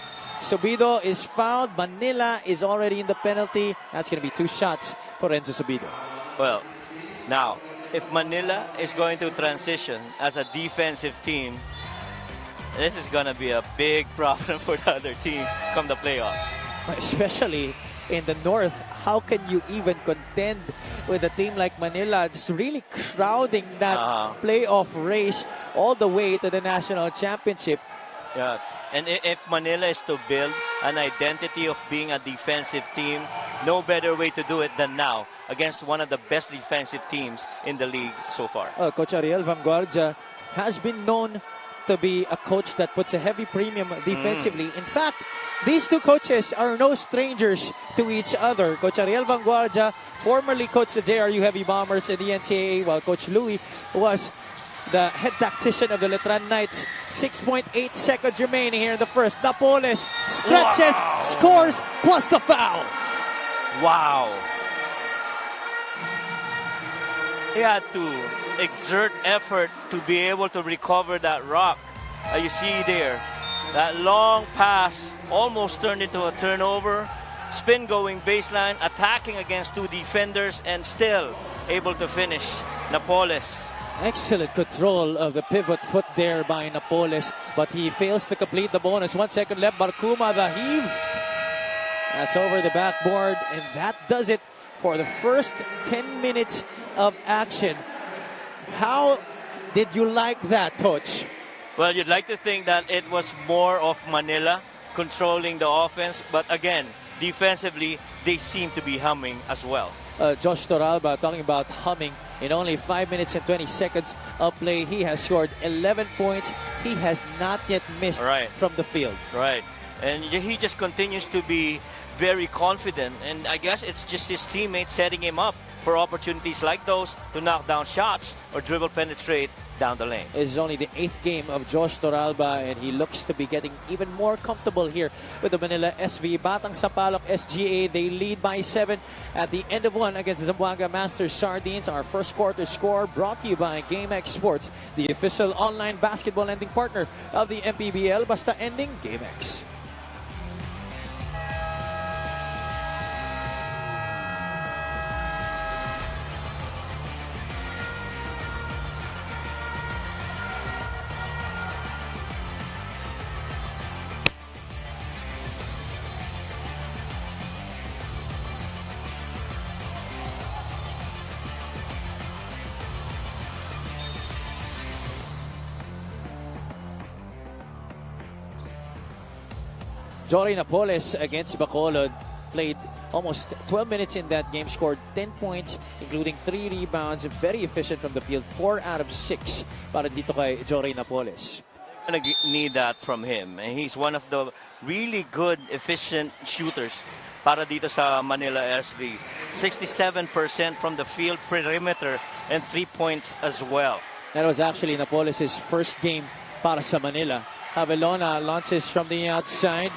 Subido is fouled. Manila is already in the penalty. That's going to be 2 shots for Renzo Subido. Well, now, if Manila is going to transition as a defensive team, this is going to be a big problem for the other teams come the playoffs. Especially in the north, how can you even contend with a team like Manila? It's really crowding that playoff race all the way to the national championship. Yeah, and if Manila is to build an identity of being a defensive team, no better way to do it than now against one of the best defensive teams in the league so far. Coach Ariel Vanguardia has been known to be a coach that puts a heavy premium defensively. In fact, these 2 coaches are no strangers to each other. Coach Ariel Vanguardia formerly coached the JRU Heavy Bombers in the NCAA, while Coach Louie was the head tactician of the Letran Knights. 6.8 seconds remaining here in the first. Napoles stretches, scores, plus the foul. Wow. He had to exert effort to be able to recover that rock. You see there, that long pass almost turned into a turnover. Spin going baseline, attacking against two defenders, and still able to finish. Napoles. Excellent control of the pivot foot there by Napoles, but he fails to complete the bonus. 1 second left. Barcuma, the heave. That's over the backboard, and that does it for the first 10 minutes of action. How did you like that, Coach? Well, you'd like to think that it was more of Manila controlling the offense, but again, defensively, they seem to be humming as well. Josh Toralba talking about humming. In only 5 minutes and 20 seconds of play, he has scored 11 points. He has not yet missed from the field. Right. And he just continues to be very confident. And I guess it's just his teammates setting him up for opportunities like those to knock down shots or dribble penetrate down the lane. It's only the 8th game of Josh Toralba, and he looks to be getting even more comfortable here with the Manila SV. Batang Sampaloc SGA, they lead by 7 at the end of 1 against the Zamboanga Masters Sardines. Our first quarter score brought to you by GameX Sports, the official online basketball lending partner of the MPBL. Basta ending, GameX. Jory Napoles against Bacolod played almost 12 minutes in that game, scored 10 points, including 3 rebounds, very efficient from the field, 4 out of 6 para dito kay Jory Napoles. Gonna need that from him, and he's one of the really good, efficient shooters para dito sa Manila SV. 67% from the field, perimeter, and 3 points as well. That was actually Napoles' first game para sa Manila. Javelona launches from the outside.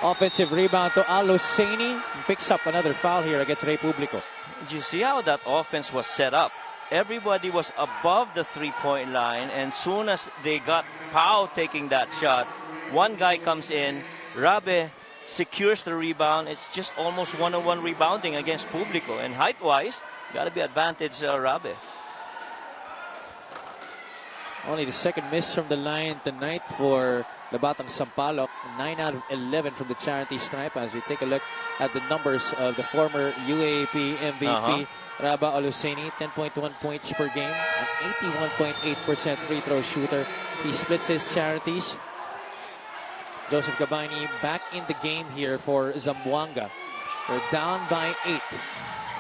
Offensive rebound to Aluseni. Picks up another foul here against Republico. Did you see how that offense was set up? Everybody was above the three-point line, and soon as they got Pau taking that shot, one guy comes in, Rabe secures the rebound. It's just almost one-on-one rebounding against Publico, and height-wise, got to be advantage Rabe. Only the second miss from the line tonight for the Batang Sampaloc. 9 out of 11 from the charity stripe. As we take a look at the numbers of the former UAAP MVP, Raba Aluseni, 10.1 points per game, an 81.8% free throw shooter. He splits his charities. Joseph Gabayni back in the game here for Zamboanga. They're down by 8.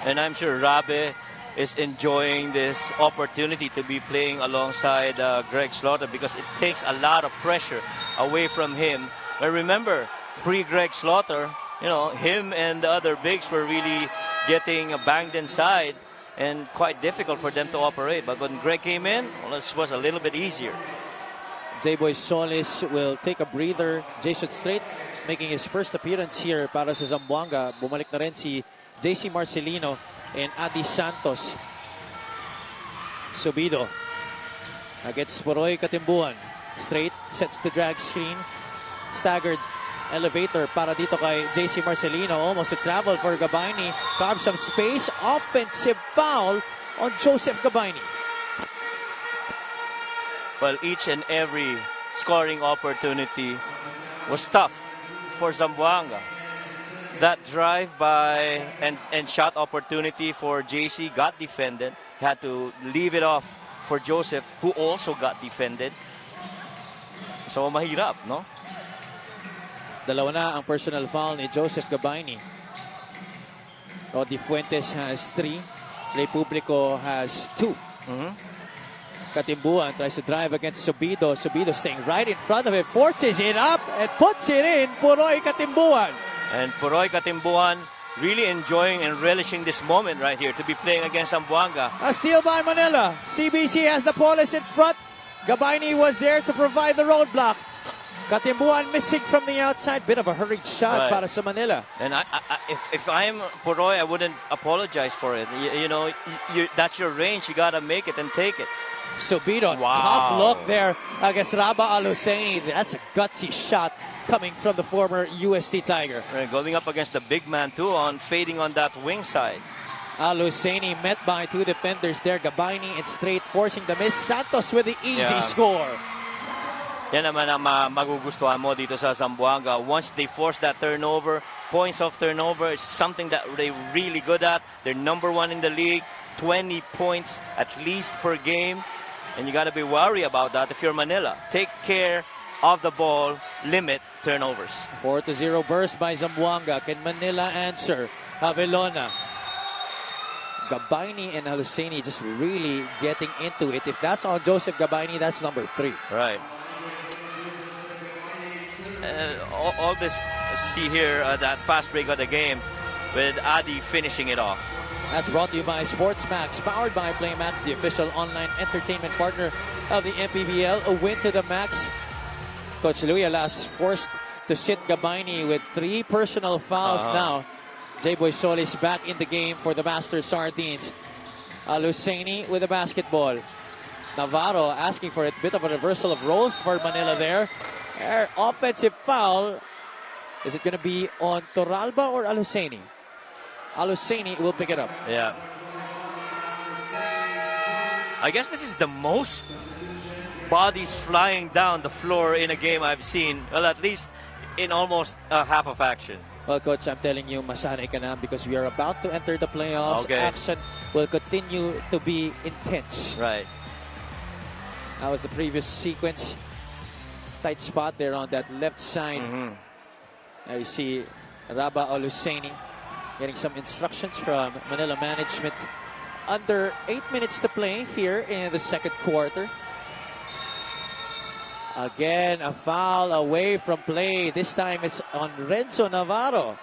And I'm sure Rabe is enjoying this opportunity to be playing alongside Greg Slaughter, because it takes a lot of pressure away from him. But remember, pre-Greg Slaughter, you know, him and the other bigs were really getting banged inside and quite difficult for them to operate. But when Greg came in, well, this was a little bit easier. J-Boy Solis will take a breather. Jason Strait making his first appearance here para sa Zamboanga. Bumalik na rin si JC Marcelino and Adi Santos. Subido against Poroy Katimbuan. Straight sets the drag screen. Staggered elevator para dito kay JC Marcelino. Almost a travel for Gabayni. Carves some space. Offensive foul on Joseph Gabayni. Well, each and every scoring opportunity was tough for Zamboanga. That drive by and shot opportunity for JC got defended. Had to leave it off for Joseph, who also got defended. So mahirap, no? Dalawa na ang personal foul ni Joseph Gabayni. Rodi Fuentes has 3. Republico has 2. Katimbuan tries to drive against Subido. Subido staying right in front of it, forces it up and puts it in. Poroy Katimbuan. And Poroy Katimbuan really enjoying and relishing this moment right here to be playing against Zamboanga. A steal by Manila. CBC has the Police in front. Gabaini was there to provide the roadblock. Katimbuan missing from the outside. Bit of a hurried shot para sa Manila. And if I'm Poroy, I wouldn't apologize for it. You know, that's your range. You got to make it and take it. Subito, tough look there against Raba Al-Husseini. That's a gutsy shot coming from the former UST Tiger. Right, going up against the big man too, fading on that wing side. Al-Husseini met by two defenders there. Gabaini and Straight forcing the miss. Santos with the easy score. Yan naman ang magugustuhan mo dito sa Zamboanga. Once they force that turnover, points of turnover is something that they're really good at. They're #1 in the league, 20 points at least per game. And you got to be worried about that if you're Manila. Take care of the ball, limit turnovers. 4-0 burst by Zamboanga. Can Manila answer? Javelona. Gabaini and Al-Husseini just really getting into it. If that's on Joseph Gabaini, that's number 3. Right. All this, see here, that fast break of the game with Adi finishing it off. That's brought to you by SportsMax, powered by PlayMax, the official online entertainment partner of the MPBL. A win to the max. Coach Louis Alas forced to sit Gabaini with 3 personal fouls now. J-Boy Solis back in the game for the Master Sardines. Al-Husseini with the basketball. Navarro asking for a bit of a reversal of roles for Manila there. Offensive foul. Is it going to be on Torralba or Al-Husseini? Al-Husseini will pick it up. Yeah. I guess this is the most bodies flying down the floor in a game I've seen. Well, at least in almost half of action. Well, Coach, I'm telling you, masanay ka na because we are about to enter the playoffs. Okay. Action will continue to be intense. Right. That was the previous sequence. Tight spot there on that left side. Now you see Raba Al-Husseini getting some instructions from Manila management. Under 8 minutes to play here in the second quarter. Again, a foul away from play. This time it's on Renzo Navarro.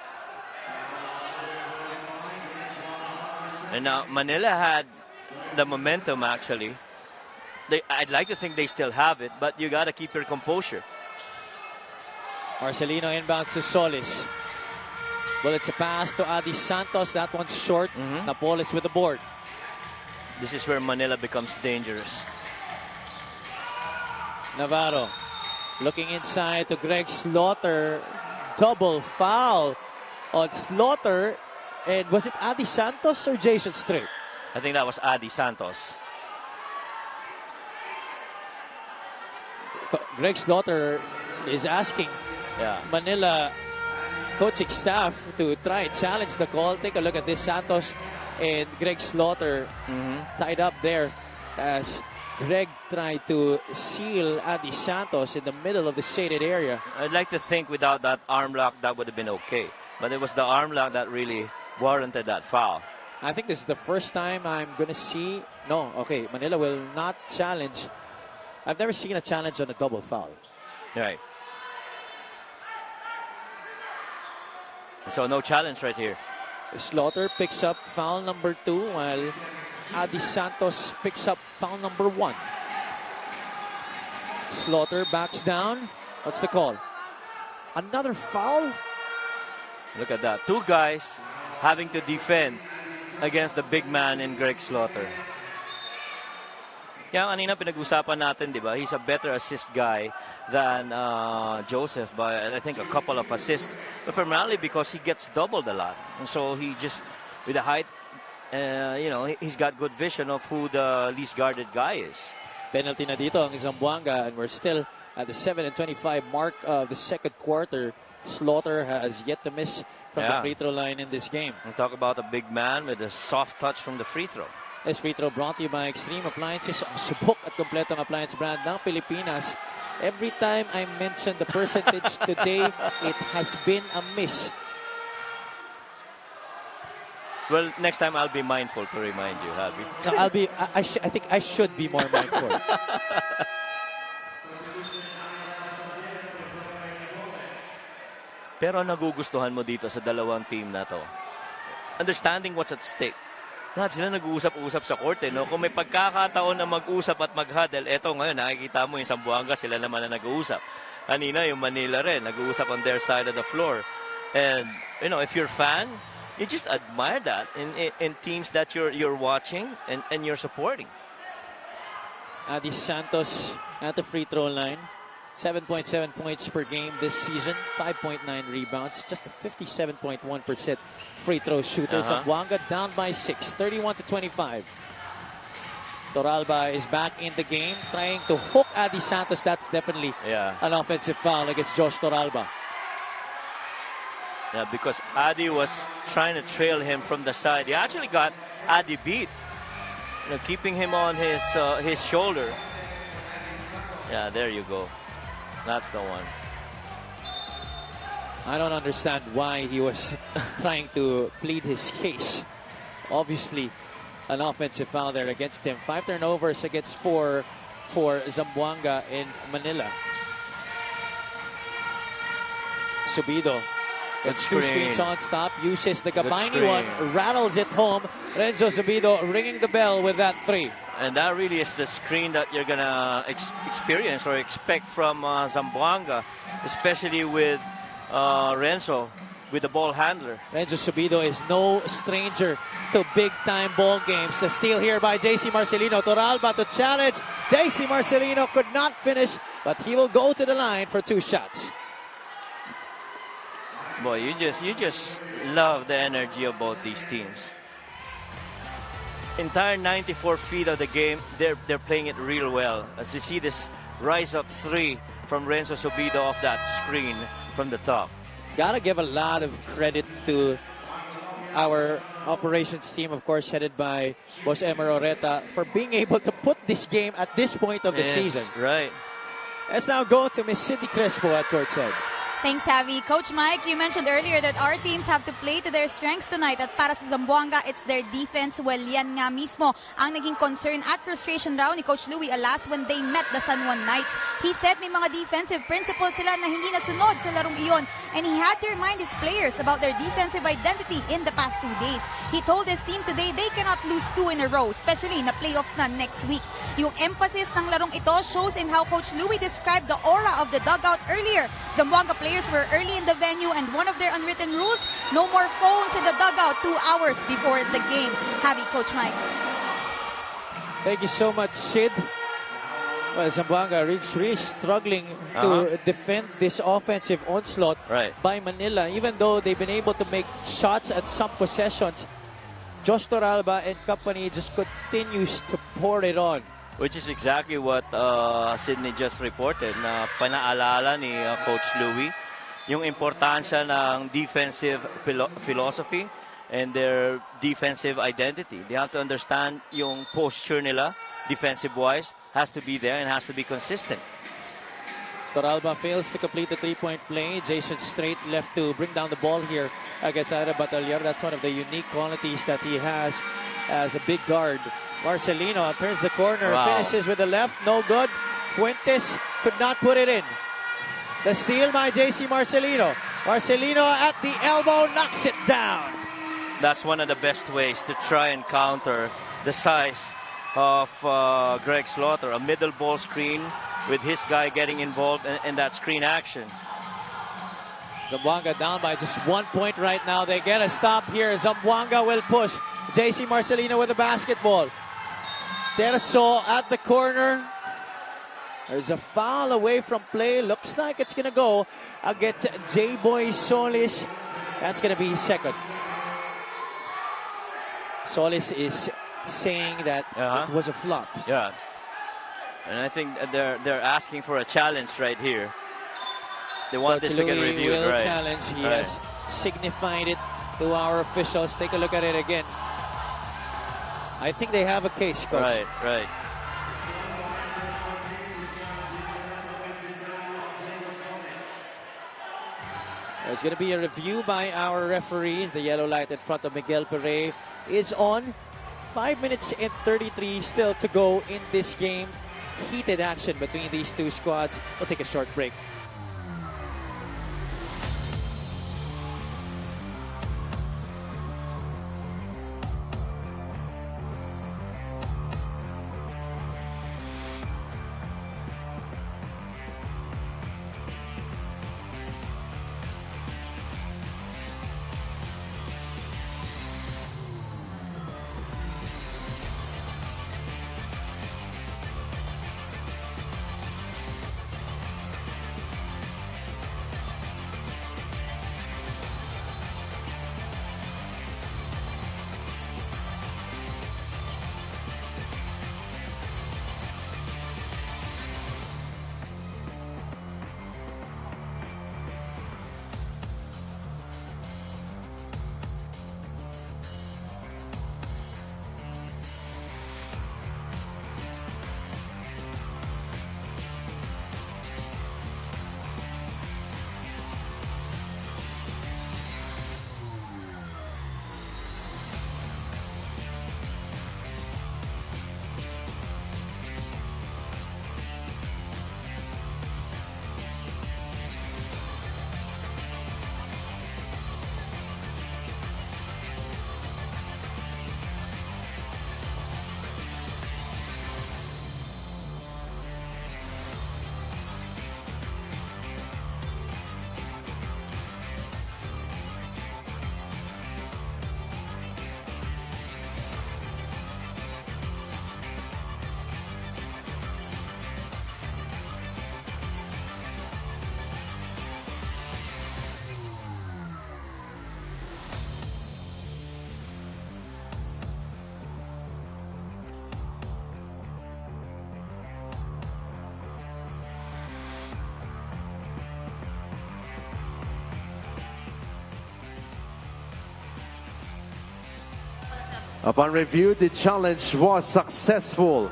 And now Manila had the momentum actually. I'd like to think they still have it, but you got to keep your composure. Marcelino inbounds to Solis. Well, it's a pass to Adi Santos. That one's short. Napoles with the board. This is where Manila becomes dangerous. Navarro looking inside to Greg Slaughter. Double foul on Slaughter. And was it Adi Santos or Jason Straight? I think that was Adi Santos. Greg Slaughter is asking Manila coaching staff to try and challenge the call. Take a look at this. Santos and Greg Slaughter tied up there as Greg tried to seal Adi Santos in the middle of the shaded area. I'd like to think without that arm lock, that would have been okay. But it was the arm lock that really warranted that foul. I think this is the first time I'm going to see... No, okay, Manila will not challenge. I've never seen a challenge on a double foul. Right. So no challenge right here. Slaughter picks up foul number 2 while Adi Santos picks up foul number 1. Slaughter backs down. What's the call? Another foul? Look at that. 2 guys having to defend against the big man in Greg Slaughter. Kaya kanina pinag-usapan natin, di ba? He's a better assist guy than Joseph by, I think, a couple of assists. But primarily because he gets doubled a lot. And so he just, with the height, you know, he's got good vision of who the least guarded guy is. Penalty na dito ang Zamboanga, and we're still at the 7:25 mark of the second quarter. Slaughter has yet to miss from the free throw line in this game. And talk about a big man with a soft touch from the free throw. This free throw brought to you by Extreme Appliances, ang subok at kompletong appliance brand ng Pilipinas. Every time I mention the percentage today, it has been a miss. Well, next time I'll be mindful to remind you, Javi. No, I think I should be more mindful. Pero nagugustuhan mo dito sa dalawang team na to. Understanding what's at stake. lahat sila nag-uusap-usap sa court. No? Kung may pagkakataon na mag-usap at mag-huddle, eto ngayon, nakikita mo yung Zamboanga, sila naman na nag-uusap. Kanina, yung Manila rin, nag-uusap on their side of the floor. And, if you're a fan, you just admire that in teams that you're watching and you're supporting. Adi Santos at the free throw line. 7.7 points per game this season, 5.9 rebounds, just a 57.1% free throw shooter. Zamboanga down by 6, 31-25. Toralba is back in the game, trying to hook Adi Santos. That's definitely an offensive foul against Josh Toralba. Yeah, because Adi was trying to trail him from the side. He actually got Adi beat, keeping him on his shoulder. Yeah, there you go. That's the one. I don't understand why he was trying to plead his case. Obviously, an offensive foul there against him. 5 turnovers against 4 for Zamboanga in Manila. Subido gets 2 screens on stop, uses the Gabaini one, rattles it home. Renzo Subido ringing the bell with that 3. And that really is the screen that you're going to experience or expect from Zamboanga, especially with Renzo, with the ball handler. Renzo Subido is no stranger to big-time ball games. The steal here by JC Marcelino. Toralba to challenge. JC Marcelino could not finish, but he will go to the line for 2 shots. Boy, you just love the energy of both these teams. Entire 94 feet of the game, they're playing it real well. As you see this rise up 3 from Renzo Subido off that screen from the top. Gotta give a lot of credit to our operations team, of course, headed by Boss Emer Oreta, for being able to put this game at this point of the season. Right. Let's now go to Miss Cindy Crespo at courtside. Thanks, Javi. Coach Mike, you mentioned earlier that our teams have to play to their strengths tonight. At para sa Zamboanga, it's their defense. Well, yan nga mismo ang naging concern at frustration raw ni Coach Louie Alas when they met the San Juan Knights. He said may mga defensive principles sila na hindi nasunod sa larong iyon, and he had to remind his players about their defensive identity in the past 2 days. He told his team today they cannot lose 2 in a row, especially na playoffs na next week. Yung emphasis ng larong ito shows in how Coach Louie described the aura of the dugout earlier. Zamboanga players were early in the venue, and one of their unwritten rules, no more phones in the dugout 2 hours before the game. Happy Coach Mike. Thank you so much, Sid. Well, Zamboanga really struggling to defend this offensive onslaught by Manila. Even though they've been able to make shots at some possessions, Josh Toralba and company just continues to pour it on. Which is exactly what Sydney just reported, na panaalala ni Coach Louie, yung importansya ng defensive philosophy and their defensive identity. They have to understand yung posture nila, defensive-wise, has to be there and has to be consistent. Toralba fails to complete the 3-point play. Jason Strait left to bring down the ball here against Aira Batallar. That's one of the unique qualities that he has as a big guard. Marcelino turns the corner, finishes with the left, no good. Fuentes could not put it in. The steal by JC Marcelino. Marcelino at the elbow knocks it down. That's one of the best ways to try and counter the size of Greg Slaughter. A middle ball screen with his guy getting involved in that screen action. Zamboanga down by just 1 point right now. They get a stop here. Zamboanga will push. JC Marcelino with the basketball. Terzo at the corner. There's a foul away from play. Looks like it's going to go against J-Boy Solis. That's going to be second. Solis is saying that it was a flop. Yeah. And I think they're asking for a challenge right here. They want this to get reviewed. Will challenge. He has signified it to our officials. Take a look at it again. I think they have a case, Coach. Right. There's going to be a review by our referees. The yellow light in front of Miguel Pere is on. 5 minutes and 33 still to go in this game. Heated action between these two squads. We'll take a short break. Upon review, the challenge was successful.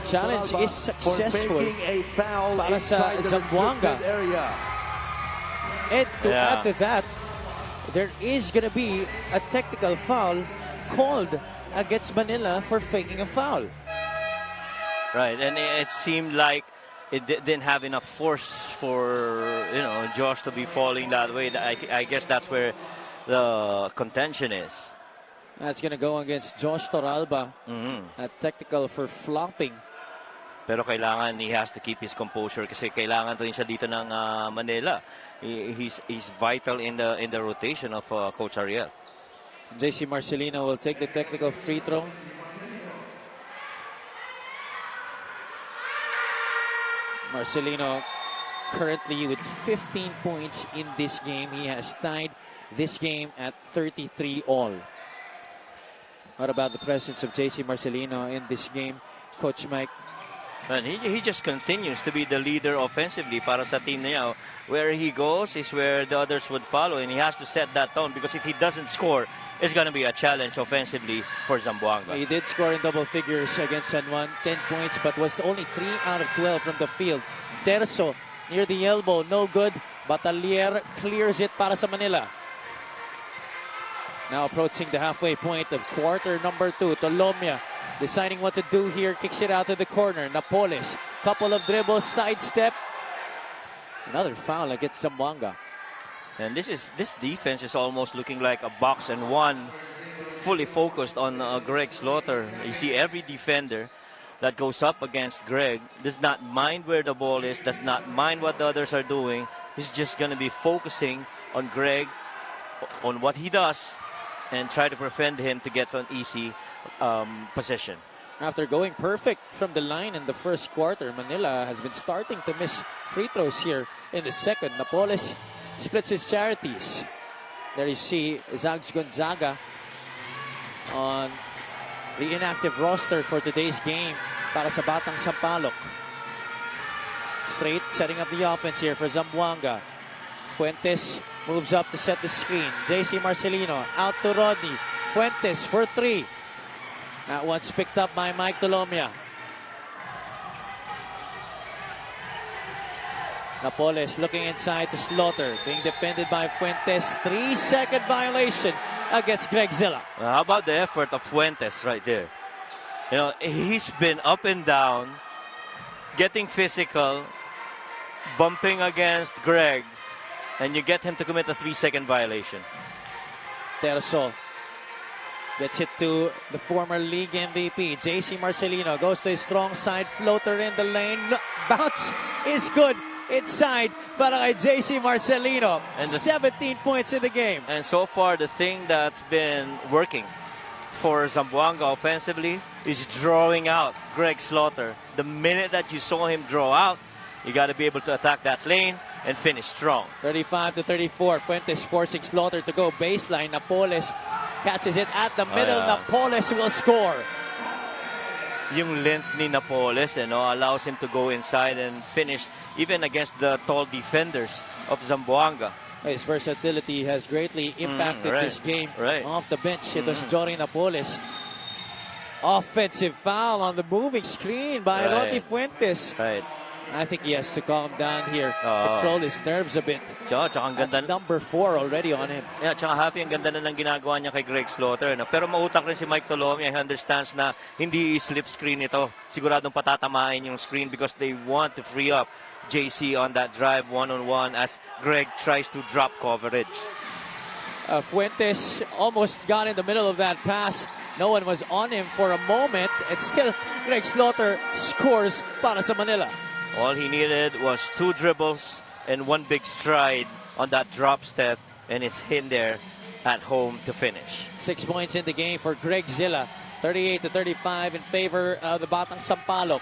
Challenge is successful For making a foul para sa inside the Zamboanga. restricted area. And to Yeah. add to that, there is going to be a technical foul called against Manila for faking a foul. Right, and it seemed like it didn't have enough force for Josh to be falling that way. I guess that's where the contention is. That's going to go against Josh Toralba. A technical for flopping. Pero kailangan he has to keep his composure kasi kailangan rin siya dito ng Manila. He's vital in the rotation of Coach Ariel. JC Marcelino will take the technical free throw. Marcelino currently with 15 points in this game. He has tied this game at 33 all. What about the presence of JC Marcelino in this game, Coach Mike? And he just continues to be the leader offensively para sa team niya. Where he goes is where the others would follow, and he has to set that tone because if he doesn't score, it's going to be a challenge offensively for Zamboanga. He did score in double figures against San Juan, 10 points, but was only 3 out of 12 from the field. Terzo near the elbow, no good. Batalier clears it para sa Manila. Now approaching the halfway point of quarter number 2. Tolomia deciding what to do here, kicks it out to the corner. Napoles, couple of dribbles, sidestep. Another foul against Zamboanga. And this defense is almost looking like a box and one, fully focused on Greg Slaughter. You see every defender that goes up against Greg does not mind where the ball is, does not mind what the others are doing. He's just going to be focusing on Greg, on what he does, and try to prevent him to get an easy possession. After going perfect from the line in the first quarter, Manila has been starting to miss free throws here in the second. Napoles splits his charities. There you see Zags Gonzaga on the inactive roster for today's game para sa Batang Sampaloc. Straight setting up the offense here for Zamboanga. Fuentes moves up to set the screen. JC Marcelino out to Rodney. Fuentes for 3. That one's picked up by Mike Tolomia. Napoles looking inside to Slaughter, being defended by Fuentes. 3-second violation against Greg Zilla. How about the effort of Fuentes right there? You know, he's been up and down, getting physical, bumping against Greg, and you get him to commit a 3-second violation. Terzo gets it to the former league MVP. JC Marcelino goes to his strong side, floater in the lane. Bounce is good inside para kay JC Marcelino. And 17 points in the game. And so far, the thing that's been working for Zamboanga offensively is drawing out Greg Slaughter. The minute that you saw him draw out, you got to be able to attack that lane and finish strong. 35-34. Fuentes forcing Slaughter to go baseline. Napoles catches it at the middle. Napoles will score. Yung length ni Napoles, allows him to go inside and finish even against the tall defenders of Zamboanga. His versatility has greatly impacted this game. Off the bench, it was Jory Napoles. Offensive foul on the moving screen by Rodney Fuentes. I think he has to calm down here. Control his nerves a bit. That's number 4 already on him. Yeah, tsaka happy ang ganda na ng ginagawa niya kay Greg Slaughter. Pero mautak rin si Mike Tolomia. He understands na hindi slip screen ito. Siguradong patatamain yung screen because they want to free up JC on that drive one-on-one as Greg tries to drop coverage. Fuentes almost got in the middle of that pass. No one was on him for a moment. And still, Greg Slaughter scores para sa Manila. All he needed was 2 dribbles and 1 big stride on that drop step, and it's in there at home to finish. 6 points in the game for Greg Zilla. 38-35 in favor of the Batang Sampaloc.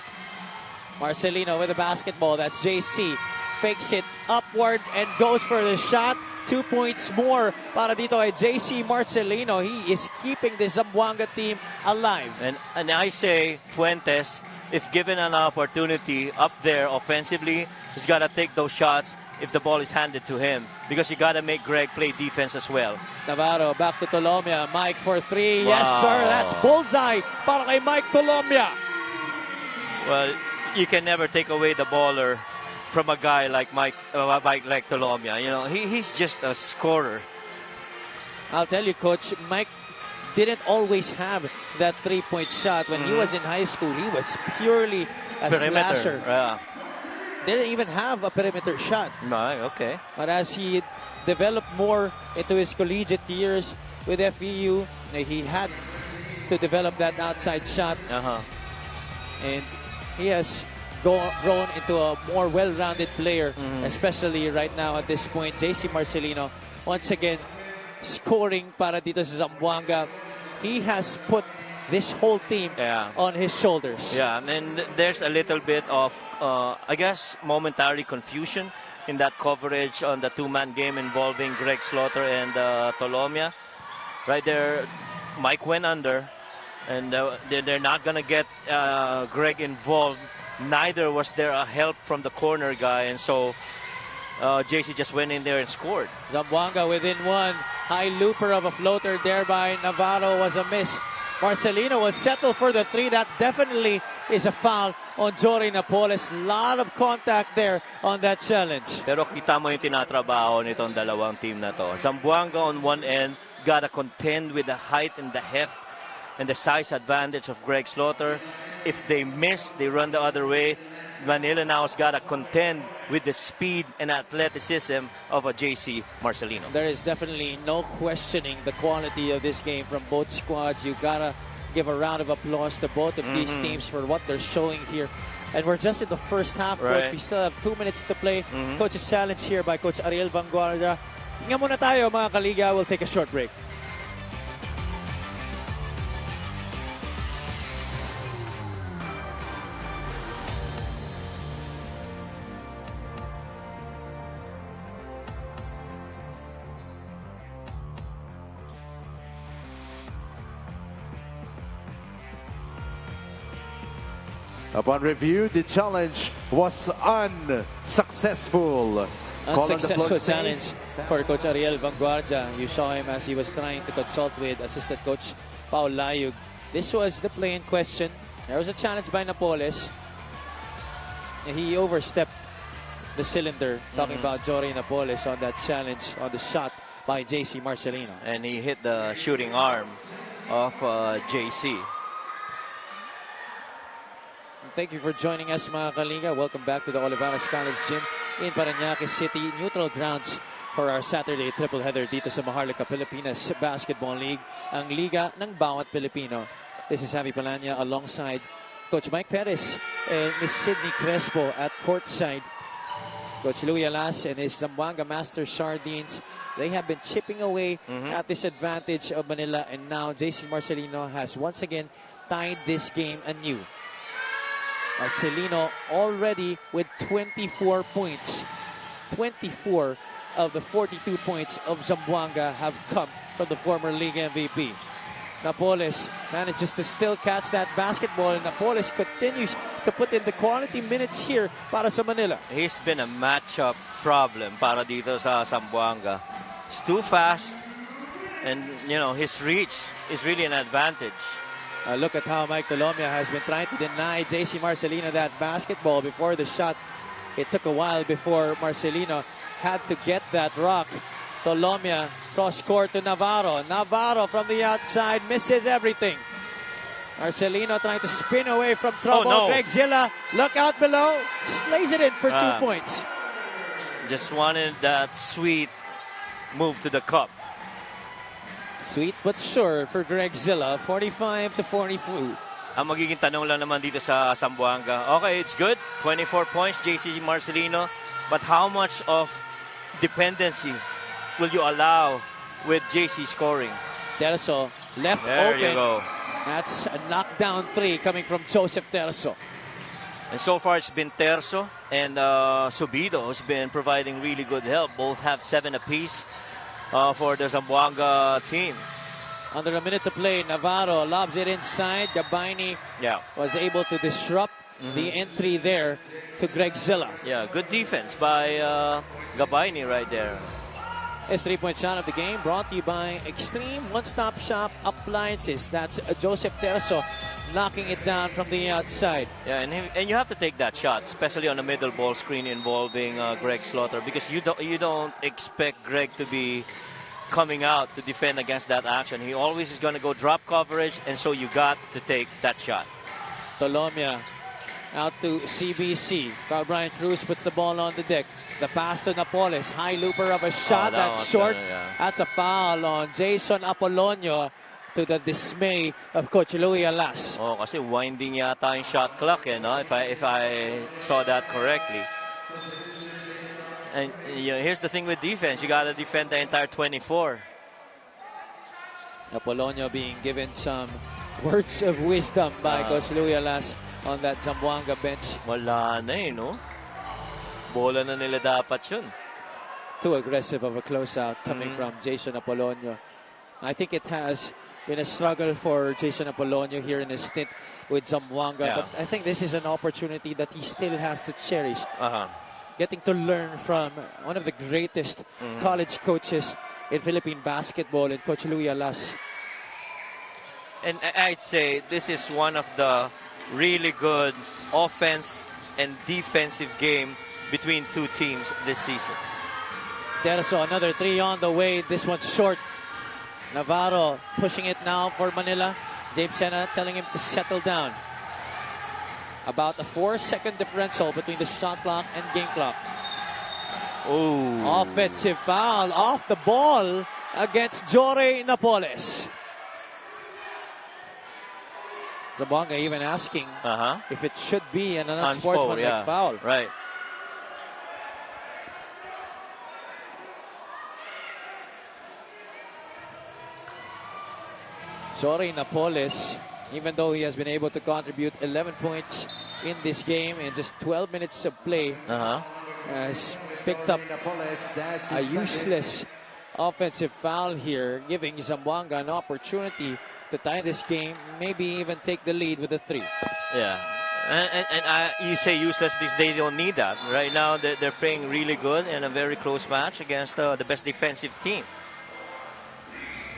Marcelino with the basketball. That's JC. Fakes it upward and goes for the shot. 2 points more para dito kay JC Marcelino. He is keeping the Zamboanga team alive. And I say Fuentes, if given an opportunity up there offensively, he's got to take those shots if the ball is handed to him, because you got to make Greg play defense as well. Navarro back to Tolomia. Mike for 3. Wow. Yes, sir. That's bullseye para kay Mike Tolomia. Well, you can never take away the baller from a guy like Mike like Tolomia. You know, he's just a scorer. I'll tell you, Coach, Mike didn't always have that 3-point shot. When he was in high school, he was purely a slasher. Yeah. Didn't even have a perimeter shot. Right, okay. But as he developed more into his collegiate years with FEU, he had to develop that outside shot. And he has grown into a more well-rounded player, especially right now at this point. JC Marcelino, once again, scoring para dito sa Zamboanga. He has put this whole team on his shoulders. Yeah, and there's a little bit of, I guess, momentary confusion in that coverage on the two-man game involving Greg Slaughter and Tolomia. Right there, Mike went under, and they're not going to get Greg involved. Neither was there a help from the corner guy, and so JC just went in there and scored. Zamboanga within one. High looper of a floater there by Navarro was a miss. Marcelino will settle for the 3. That definitely is a foul on Jory Napoles. Lot of contact there on that challenge. Pero kita mo yung tinatrabaho nitong dalawang team na to. Zamboanga on one end gotta contend with the height and the heft and the size advantage of Greg Slaughter. If they miss, they run the other way. Manila now has got to contend with the speed and athleticism of a JC Marcelino. There is definitely no questioning the quality of this game from both squads. You got to give a round of applause to both of these teams for what they're showing here. And we're just in the first half, Coach. We still have 2 minutes to play. Coach's challenge here by Coach Ariel Vanguardia. Hinga muna tayo, mga kaliga. We'll take a short break. Upon review, the challenge was unsuccessful. Unsuccessful challenge for Coach Ariel Vanguardia. You saw him as he was trying to consult with assistant coach Paul Layug. This was the play in question. There was a challenge by Napoles. He overstepped the cylinder, talking about Jory Napoles on that challenge on the shot by JC Marcelino. And he hit the shooting arm of JC. Thank you for joining us, mga kaliga. Welcome back to the Olivares College Gym in Parañaque City. Neutral grounds for our Saturday triple header dito sa Maharlika Pilipinas Basketball League, ang liga ng bawat Pilipino. This is Javi Palanya alongside Coach Mike Perez and Miss Sydney Crespo at courtside. Coach Louis Alas and his Zamboanga Master Sardines, they have been chipping away at this advantage of Manila, and now JC Marcelino has once again tied this game anew. Marcelino already with 24 points. 24 of the 42 points of Zamboanga have come from the former league MVP. Napoles manages to still catch that basketball, and Napoles continues to put in the quality minutes here para sa Manila. He's been a matchup problem para dito sa Zamboanga. He's too fast, and you know his reach is really an advantage. Look at how Mike Tolomia has been trying to deny JC Marcelino that basketball before the shot. It took a while before Marcelino had to get that rock. Tolomia cross court to Navarro. Navarro from the outside misses everything. Marcelino trying to spin away from trouble. Oh, no. Greg Zilla, look out below. Just lays it in for 2 points. Just wanted that sweet move to the cup. Sweet but sure for Greg Zilla, 45-42. Ang magiging tanong lang naman dito sa Zamboanga, okay, it's good, 24 points, JC Marcelino, but how much of dependency will you allow with JC scoring? Terzo left There open. you go. That's a knockdown 3 coming from Joseph Terzo. And so far, it's been Terzo and Subido who's been providing really good help. Both have 7 apiece for the Zamboanga team. Under a minute to play, Navarro lobs it inside. Gabaini was able to disrupt the entry there to Greg Zilla. Yeah, good defense by Gabaini right there. His three-point shot of the game brought to you by Extreme One-Stop Shop Appliances. That's Joseph Terzo knocking it down from the outside. Yeah, and you have to take that shot, especially on a middle ball screen involving Greg Slaughter, because you don't expect Greg to be coming out to defend against that action. He always is going to go drop coverage, and so you got to take that shot. Tolomia out to CBC. Carl Brian Cruz puts the ball on the deck. The pass to Napoles. High looper of a shot. That's short. That's a foul on Jason Apolonio, to the dismay of Coach Louie Alas. Oh, kasi winding yata yung shot clock, no? If I saw that correctly. And here's the thing with defense. You got to defend the entire 24. Apolonio being given some words of wisdom by Coach Louie Alas on that Zamboanga bench. Wala na no? Bola na nila dapat yun. Too aggressive of a closeout coming from Jason Apolonio. I think it has been a struggle for Jason Apolonio here in his stint with Zamboanga. But I think this is an opportunity that he still has to cherish. Getting to learn from one of the greatest college coaches in Philippine basketball, in Coach Louie Alas. And I'd say this is one of the really good offense and defensive game between two teams this season. Terzo, another three on the way. This one's short. Navarro pushing it now for Manila. James Sena telling him to settle down. About a 4-second differential between the shot clock and game clock. Oh, offensive foul off the ball against Jory Napoles. Zamboanga even asking if it should be an unsportsmanlike foul. Right. Jory Napoles, even though he has been able to contribute 11 points in this game in just 12 minutes of play, has picked up a useless offensive foul here, giving Zamboanga an opportunity to tie this game, maybe even take the lead with a 3. Yeah. And you say useless because they don't need that. Right now, they're playing really good in a very close match against the best defensive team.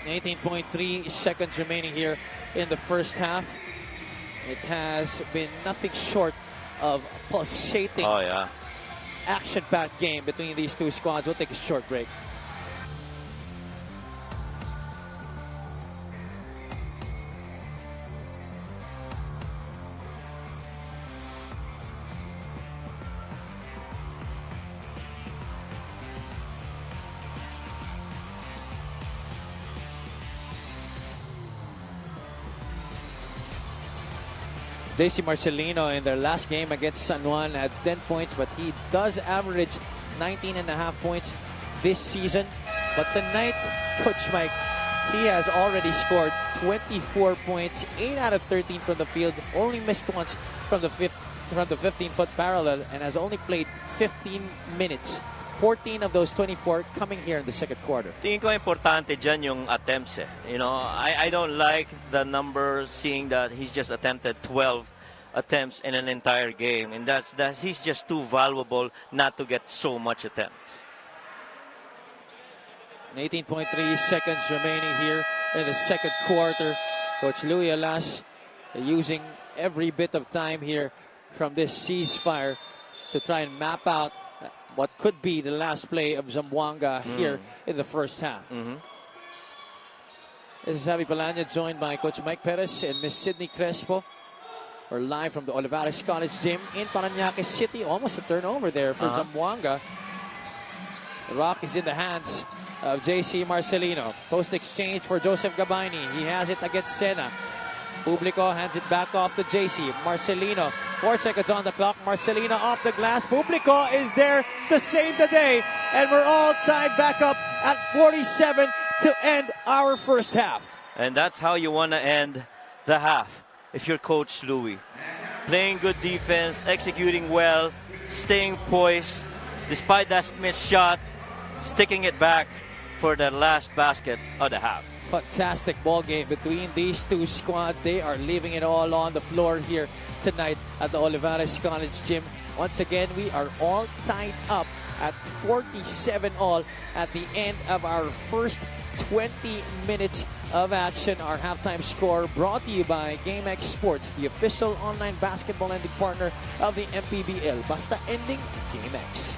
18.3 seconds remaining here in the first half. It has been nothing short of a pulsating, action-packed game between these two squads. We'll take a short break. JC Marcelino in their last game against San Juan had 10 points, but he does average 19.5 points this season. But tonight, Coach Mike, he has already scored 24 points, 8 out of 13 from the field, only missed once from the 15-foot parallel, and has only played 15 minutes. 14 of those 24 coming here in the second quarter. Tingin ko importante dyan yung attempts. I don't like the number, seeing that he's just attempted 12 attempts in an entire game, and that's he's just too valuable not to get so much attempts. 18.3 seconds remaining here in the second quarter. Coach Louie Alas using every bit of time here from this ceasefire to try and map out what could be the last play of Zamboanga here in the first half. This is Javi Palanya, joined by Coach Mike Perez and Miss Sydney Crespo. We're live from the Olivares College Gym in Parañaque City. Almost a turnover there for Zamboanga. The rock is in the hands of JC Marcelino. Post exchange for Joseph Gabaini. He has it against Sena. Publico hands it back off to JC. Marcelino, 4 seconds on the clock. Marcelino off the glass. Publico is there to save the day. And we're all tied back up at 47 to end our first half. And that's how you want to end the half if you're Coach Louie. playing good defense, executing well, staying poised, despite that missed shot, sticking it back for the last basket of the half. Fantastic ball game between these two squads. They are leaving it all on the floor here tonight at the Olivares College Gym. Once again, we are all tied up at 47 all at the end of our first 20 minutes of action. Our halftime score brought to you by GameX Sports, the official online basketball lending partner of the MPBL. Basta ending, GameX.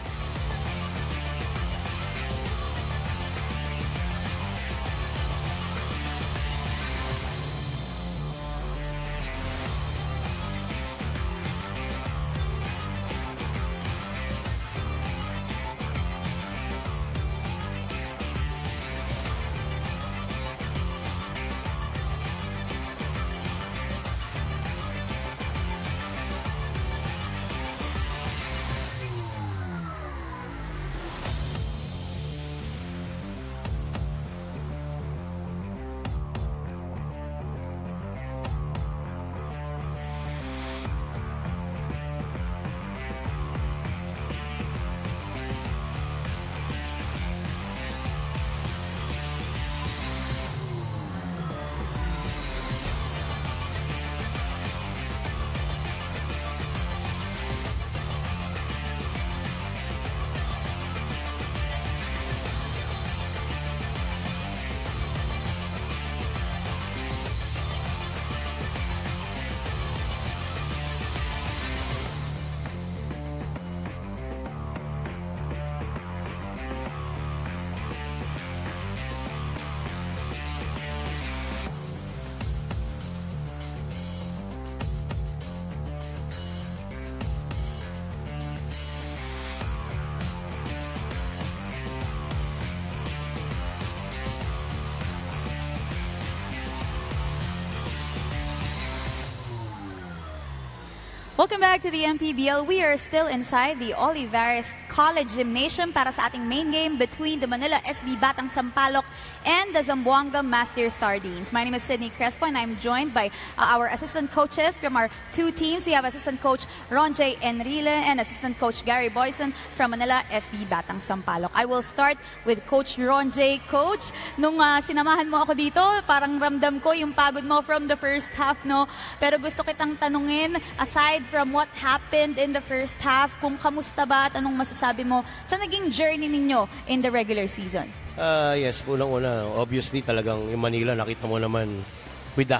Welcome back to the MPBL. We are still inside the Olivares College Gymnasium para sa ating main game between the Manila SB Batang Sampaloc and the Zamboanga Master Sardines. My name is Sydney Crespo and I'm joined by our assistant coaches from our two teams. We have assistant coach Ron J. Enrile and assistant coach Gary Boyson from Manila SB Batang Sampaloc. I will start with Coach Ron J. Coach, nung sinamahan mo ako dito, parang ramdam ko yung pagod mo from the first half, no? Pero gusto kitang tanungin, aside from what happened in the first half, kung kamusta ba at anong masasabi mo sa naging journey ninyo in the regular season? Yes, unang-una, obviously talagang yung Manila, nakita mo naman with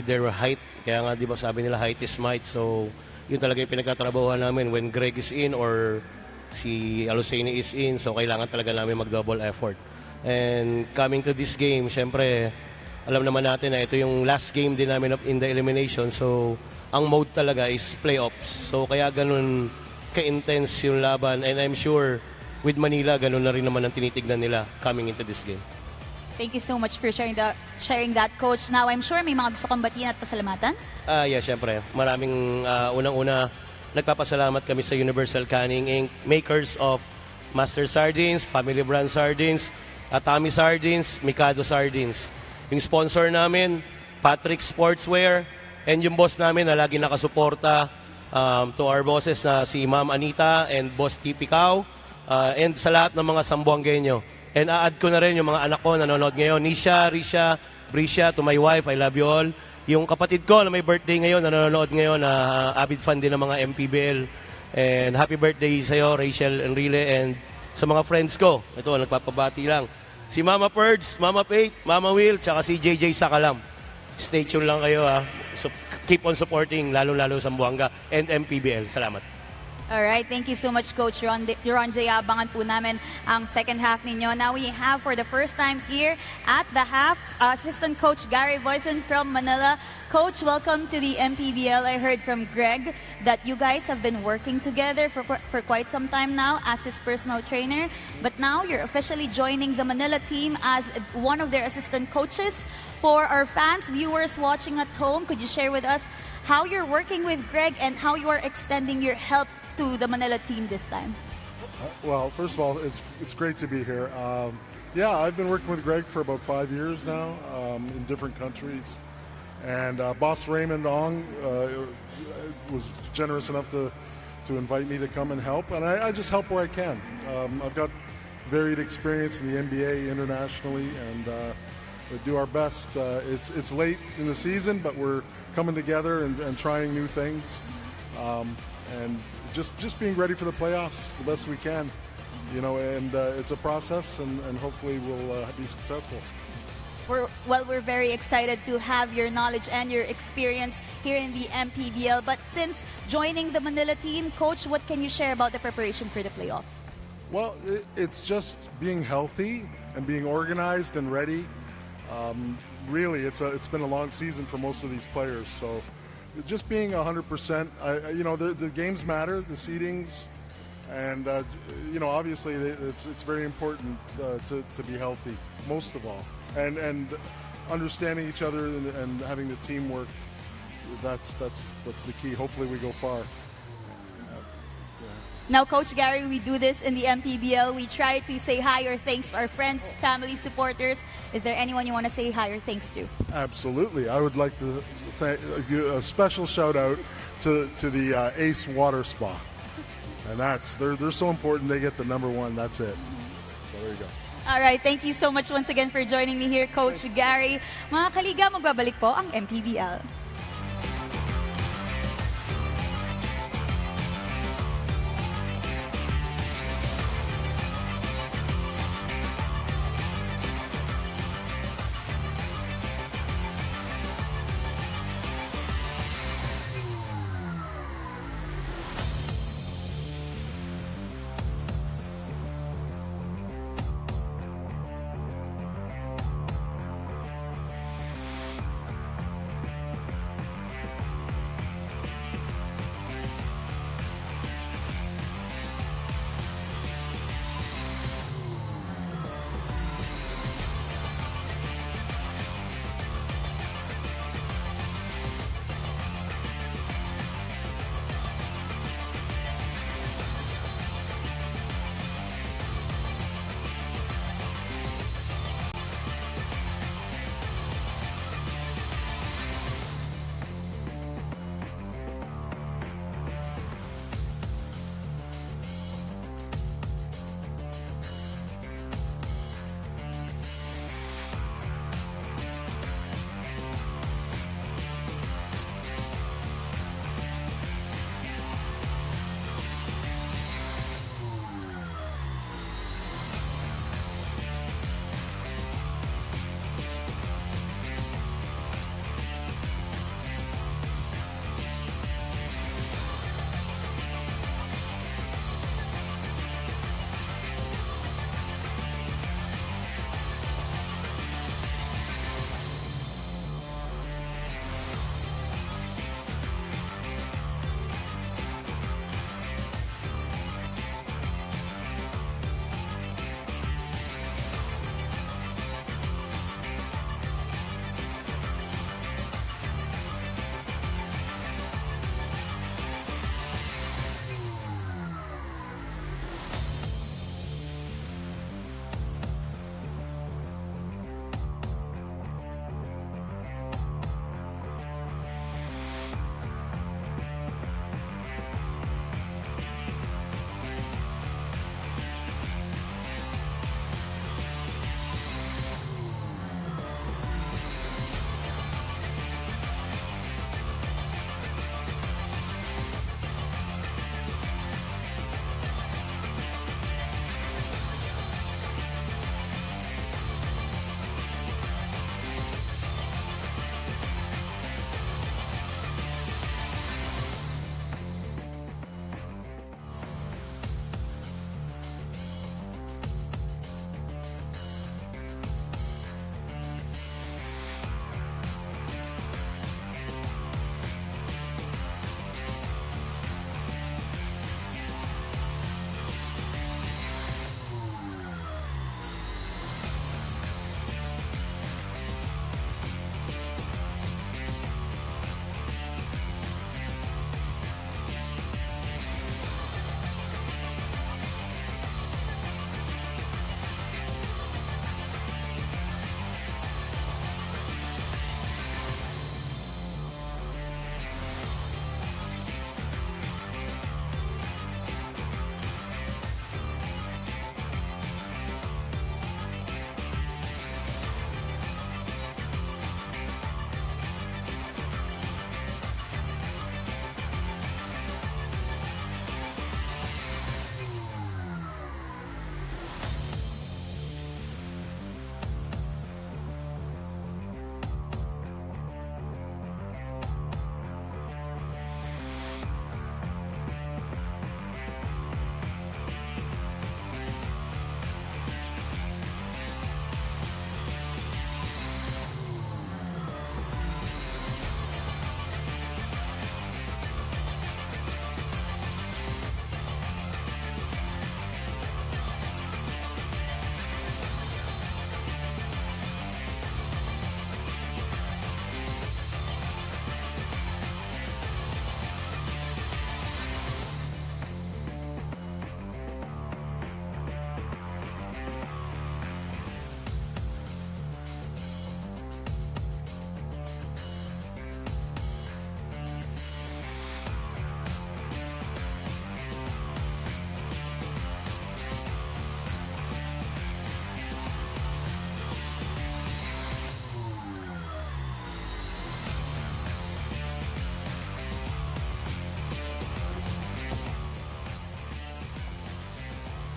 their height. Kaya nga, di ba sabi nila, height is might. So, yun talaga yung pinagkatrabahuhan namin when Greg is in or si Aluseni is in. So, kailangan talaga namin mag-double effort. And coming to this game, syempre, alam naman natin na ito yung last game din namin in the elimination. So, ang mode talaga is playoffs. So, kaya ganun ka-intense yung laban. And I'm sure with Manila, ganun na rin naman ang tinitignan nila coming into this game. Thank you so much for sharing that, Coach. Now, I'm sure may mga gusto kang batiin at pasalamatan? Yeah, syempre. Maraming unang-una, nagpapasalamat kami sa Universal Canning Inc., makers of Master Sardines, Family Brand Sardines, Atami Sardines, Mikado Sardines. Yung sponsor namin, Patrick Sportswear, and yung boss namin na lagi nakasuporta to our bosses na si Ma'am Anita and Boss T.P. Cao, and sa lahat ng mga Sambuangueño. And a-add ko na rin yung mga anak ko nanonood ngayon, Nisha, Risha, Brisha, to my wife, I love you all. Yung kapatid ko na may birthday ngayon, nanonood ngayon, avid fan din ng mga MPBL. And happy birthday sa'yo, Rachel Enrile, and sa mga friends ko. Ito, nagpapabati lang. Si Mama Purds, Mama Faith, Mama Will, tsaka si JJ Sakalam. Stay tuned lang kayo, ha. So, keep on supporting, lalo-lalo Zamboanga and MPBL. Salamat. Alright, thank you so much, Coach Ron J. Abangan po namin ang second half ninyo. Now we have for the first time here at the half, Assistant Coach Gary Boyson from Manila. Coach, welcome to the MPBL. I heard from Greg that you guys have been working together for quite some time now as his personal trainer. But now you're officially joining the Manila team as one of their assistant coaches. For our fans, viewers watching at home, could you share with us how you're working with Greg and how you are extending your help to the Manila team this time? Well, first of all, it's great to be here. Yeah, I've been working with Greg for about 5 years now in different countries. And Boss Raymond Ong was generous enough to invite me to come and help, and I just help where I can. I've got varied experience in the NBA internationally, and we do our best. It's late in the season, but we're coming together and trying new things, and just being ready for the playoffs the best we can. And it's a process, and hopefully we'll be successful. We're very excited to have your knowledge and your experience here in the MPBL. But since joining the Manila team, Coach, what can you share about the preparation for the playoffs? Well, it's just being healthy and being organized and ready. Really, it's been a long season for most of these players, so just being 100%. The games matter, the seedings, and obviously it's very important to be healthy, most of all, and understanding each other and having the teamwork. That's the key. Hopefully, we go far. Now, Coach Gary, we do this in the MPBL. We try to say hi or thanks to our friends, family, supporters. Is there anyone you want to say hi or thanks to? Absolutely. I would like to give a special shout out to the Ace Water Spa. And they're so important. They get the #1. That's it. So there you go. All right. Thank you so much once again for joining me here, Coach Gary. Mga kaliga, magbabalik po ang MPBL.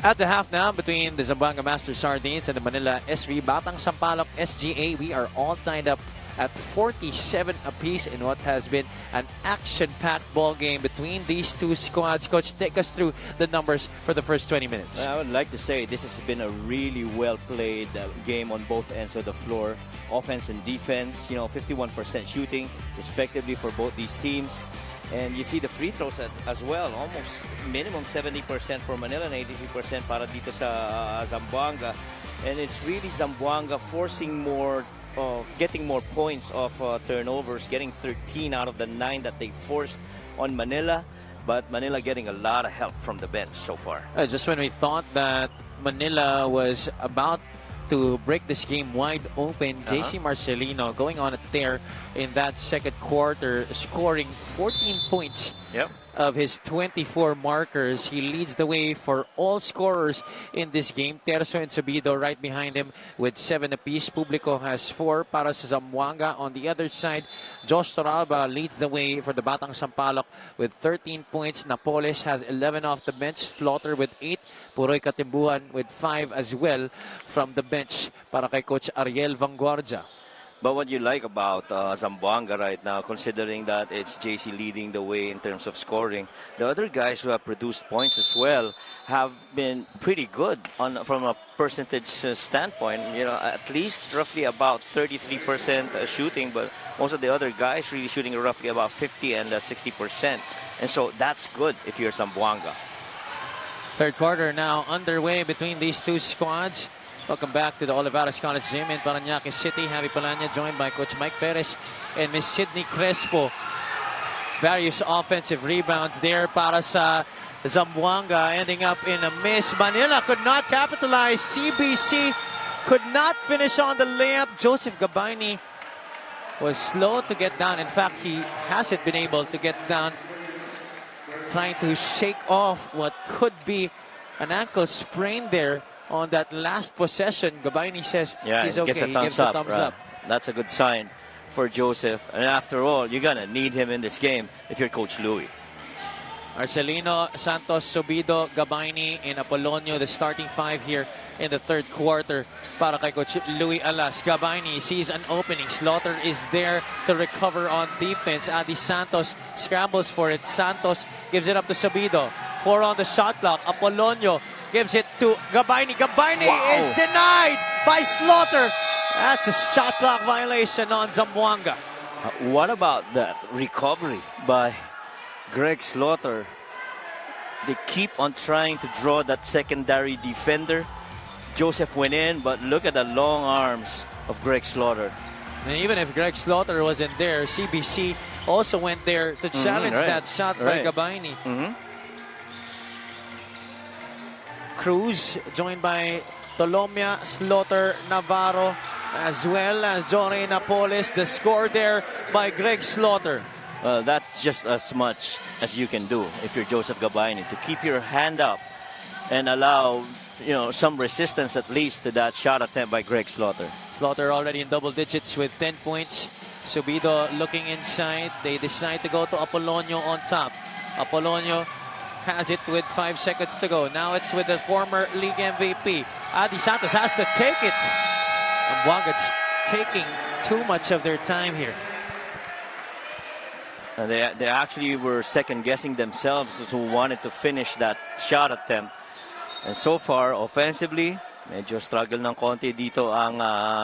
At the half now between the Zamboanga Master Sardines and the Manila SV Batang Sampaloc SGA, we are all tied up at 47 apiece in what has been an action-packed ball game between these two squads. Coach, take us through the numbers for the first 20 minutes. I would like to say this has been a really well-played game on both ends of the floor. Offense and defense, 51% shooting respectively for both these teams. And you see the free throws as well, almost minimum 70% for Manila and 83% para dito sa Zamboanga. And it's really Zamboanga forcing more, getting more points off turnovers, getting 13 out of the 9 that they forced on Manila. But Manila getting a lot of help from the bench so far. Just when we thought that Manila was about to break this game wide open, JC Marcelino going on a tear in that second quarter, scoring 14 points of his 24 markers. He leads the way for all scorers in this game. Terzo and Subido right behind him with 7 apiece. Publico has 4 para sa Zamboanga. On the other side, Josh Toralba leads the way for the Batang Sampaloc with 13 points. Napoles has 11 off the bench. Slaughter with 8. Puroy Katimbuhan with 5 as well from the bench para kay Coach Ariel Vanguardia. But what you like about Zamboanga right now, considering that it's JC leading the way in terms of scoring, the other guys who have produced points as well have been pretty good from a percentage standpoint. At least roughly about 33% shooting, but most of the other guys really shooting roughly about 50 and 60%. And so that's good if you're Zamboanga. Third quarter now underway between these two squads. Welcome back to the Olivares College Gym in Parañaque City. Javi Palanya joined by Coach Mike Perez and Miss Sydney Crespo. Various offensive rebounds there para sa Zamboanga, ending up in a miss. Manila could not capitalize. CBC could not finish on the layup. Joseph Gabayni was slow to get down. In fact, he hasn't been able to get down, trying to shake off what could be an ankle sprain there. On that last possession, Gabayni says he's okay. He gives a thumbs up. That's a good sign for Joseph. And after all, you're going to need him in this game if you're Coach Louie. Marcelino, Santos, Subido, Gabayni, and Apolonio, the starting 5 here in the third quarter para kay Coach Louie Alas. Gabayni sees an opening. Slaughter is there to recover on defense. Adi Santos scrambles for it. Santos gives it up to Subido. 4 on the shot clock. Apolonio gives it to Gabayni. Gabayni is denied by Slaughter. That's a shot clock violation on Zamboanga. What about that recovery by Greg Slaughter? They keep on trying to draw that secondary defender. Joseph went in, but look at the long arms of Greg Slaughter. And even if Greg Slaughter wasn't there, CBC also went there to challenge that shot by Gabayni. Cruz joined by Tolomia, Slaughter, Navarro, as well as Johnny Napoles. The score there by Greg Slaughter. That's just as much as you can do if you're Joseph Gabayni, to keep your hand up and allow some resistance at least to that shot attempt by Greg Slaughter. Slaughter already in double digits with 10 points. Subido looking inside. They decide to go to Apolonio on top. Apolonio has it with 5 seconds to go. Now it's with the former league MVP. Adi Santos has to take it. Zamboanga's taking too much of their time here. They actually were second-guessing themselves who wanted to finish that shot attempt. And so far, offensively, medyo struggle ng konti dito ang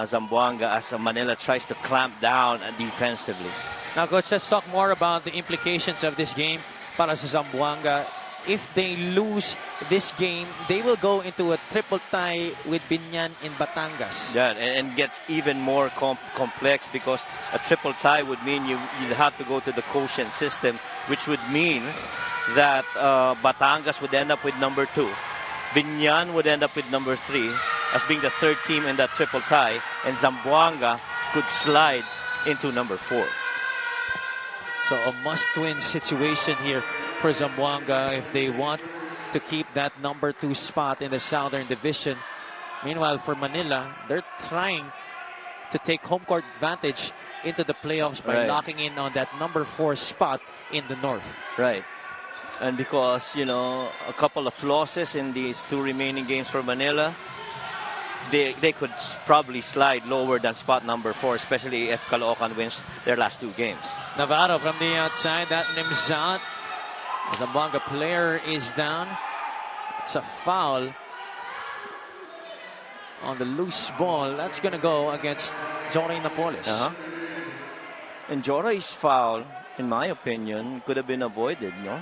Zamboanga as Manila tries to clamp down defensively. Now, Coach, let's talk more about the implications of this game para sa Zamboanga. If they lose this game, they will go into a triple tie with Binyan in Batangas. Yeah, and gets even more complex because a triple tie would mean you'd have to go to the quotient system, which would mean that Batangas would end up with number 2. Binyan would end up with number 3 as being the third team in that triple tie, and Zamboanga could slide into number 4. So a must-win situation here for Zamboanga if they want to keep that number 2 spot in the Southern Division. Meanwhile, for Manila, they're trying to take home court advantage into the playoffs by locking in on that number 4 spot in the North. Right. And because, you know, a couple of losses in these 2 remaining games for Manila, they could probably slide lower than spot number 4, especially if Caloocan wins their last 2 games. Navarro from the outside, that Nimzat. The Zamboanga player is down. It's a foul on the loose ball. That's going to go against Jory Napoles. And Jory's foul, in my opinion, could have been avoided, no?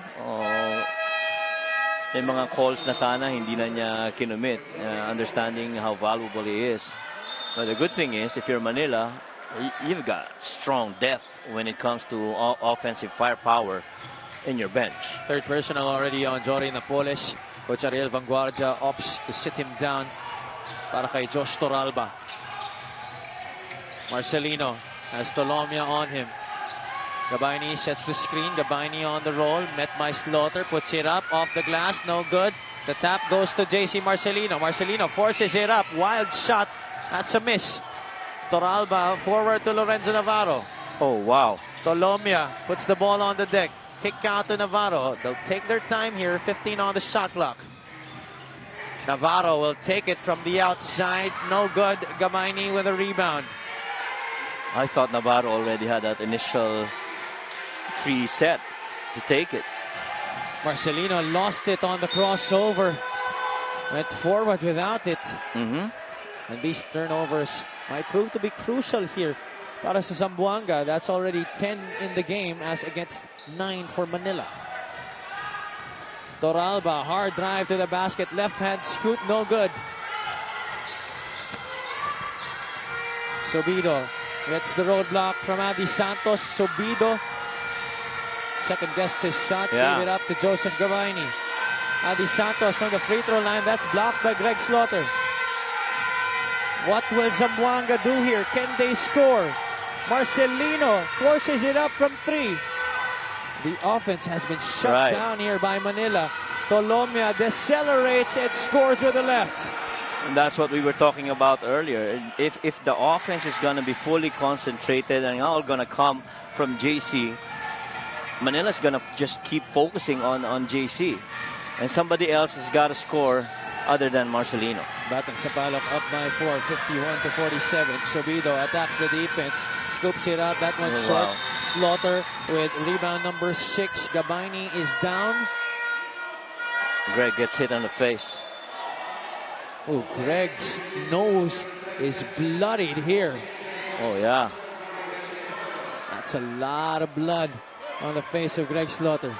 May mga calls na sana hindi na niya kinumit, understanding how valuable he is. But the good thing is, if you're Manila, you've got strong depth when it comes to offensive firepower in your bench. Third personal already on Jory Napoles. Coach Ariel Vanguardia opts to sit him down para kay Josh Toralba. Marcelino has Tolomia on him. Gabayni sets the screen. Gabayni on the roll. Met by Slaughter. Puts it up off the glass. No good. The tap goes to JC Marcelino. Marcelino forces it up. Wild shot. That's a miss. Toralba forward to Lorenzo Navarro. Oh, wow. Tolomia puts the ball on the deck. Kick out to Navarro. They'll take their time here. 15 on the shot clock. Navarro will take it from the outside. No good. Gabayni with a rebound. I thought Navarro already had that initial free set to take it. Marcelino lost it on the crossover. Went forward without it. And these turnovers might prove to be crucial here para sa Zamboanga. That's already 10 in the game as against 9 for Manila. Toralba, hard drive to the basket. Left hand scoop, no good. Sobido gets the roadblock from Adi Santos. Sobido second guessed his shot, gave it up to Joseph Gabayni. Adi Santos from the free throw line. That's blocked by Greg Slaughter. What will Zamboanga do here? Can they score? Marcelino forces it up from 3. The offense has been shut down here by Manila. Tolomia decelerates and scores with the left. And that's what we were talking about earlier. If the offense is going to be fully concentrated and all going to come from JC, Manila's going to just keep focusing on JC. And somebody else has got to score other than Marcelino. Batang Sapalok up by 4, 51 to 47. Sobido attacks the defense, scoops it out. That one's short. Wow. Slaughter with rebound number 6. Gabayni is down. Greg gets hit on the face. Oh, Greg's nose is bloodied here. Oh, yeah. That's a lot of blood on the face of Greg Slaughter.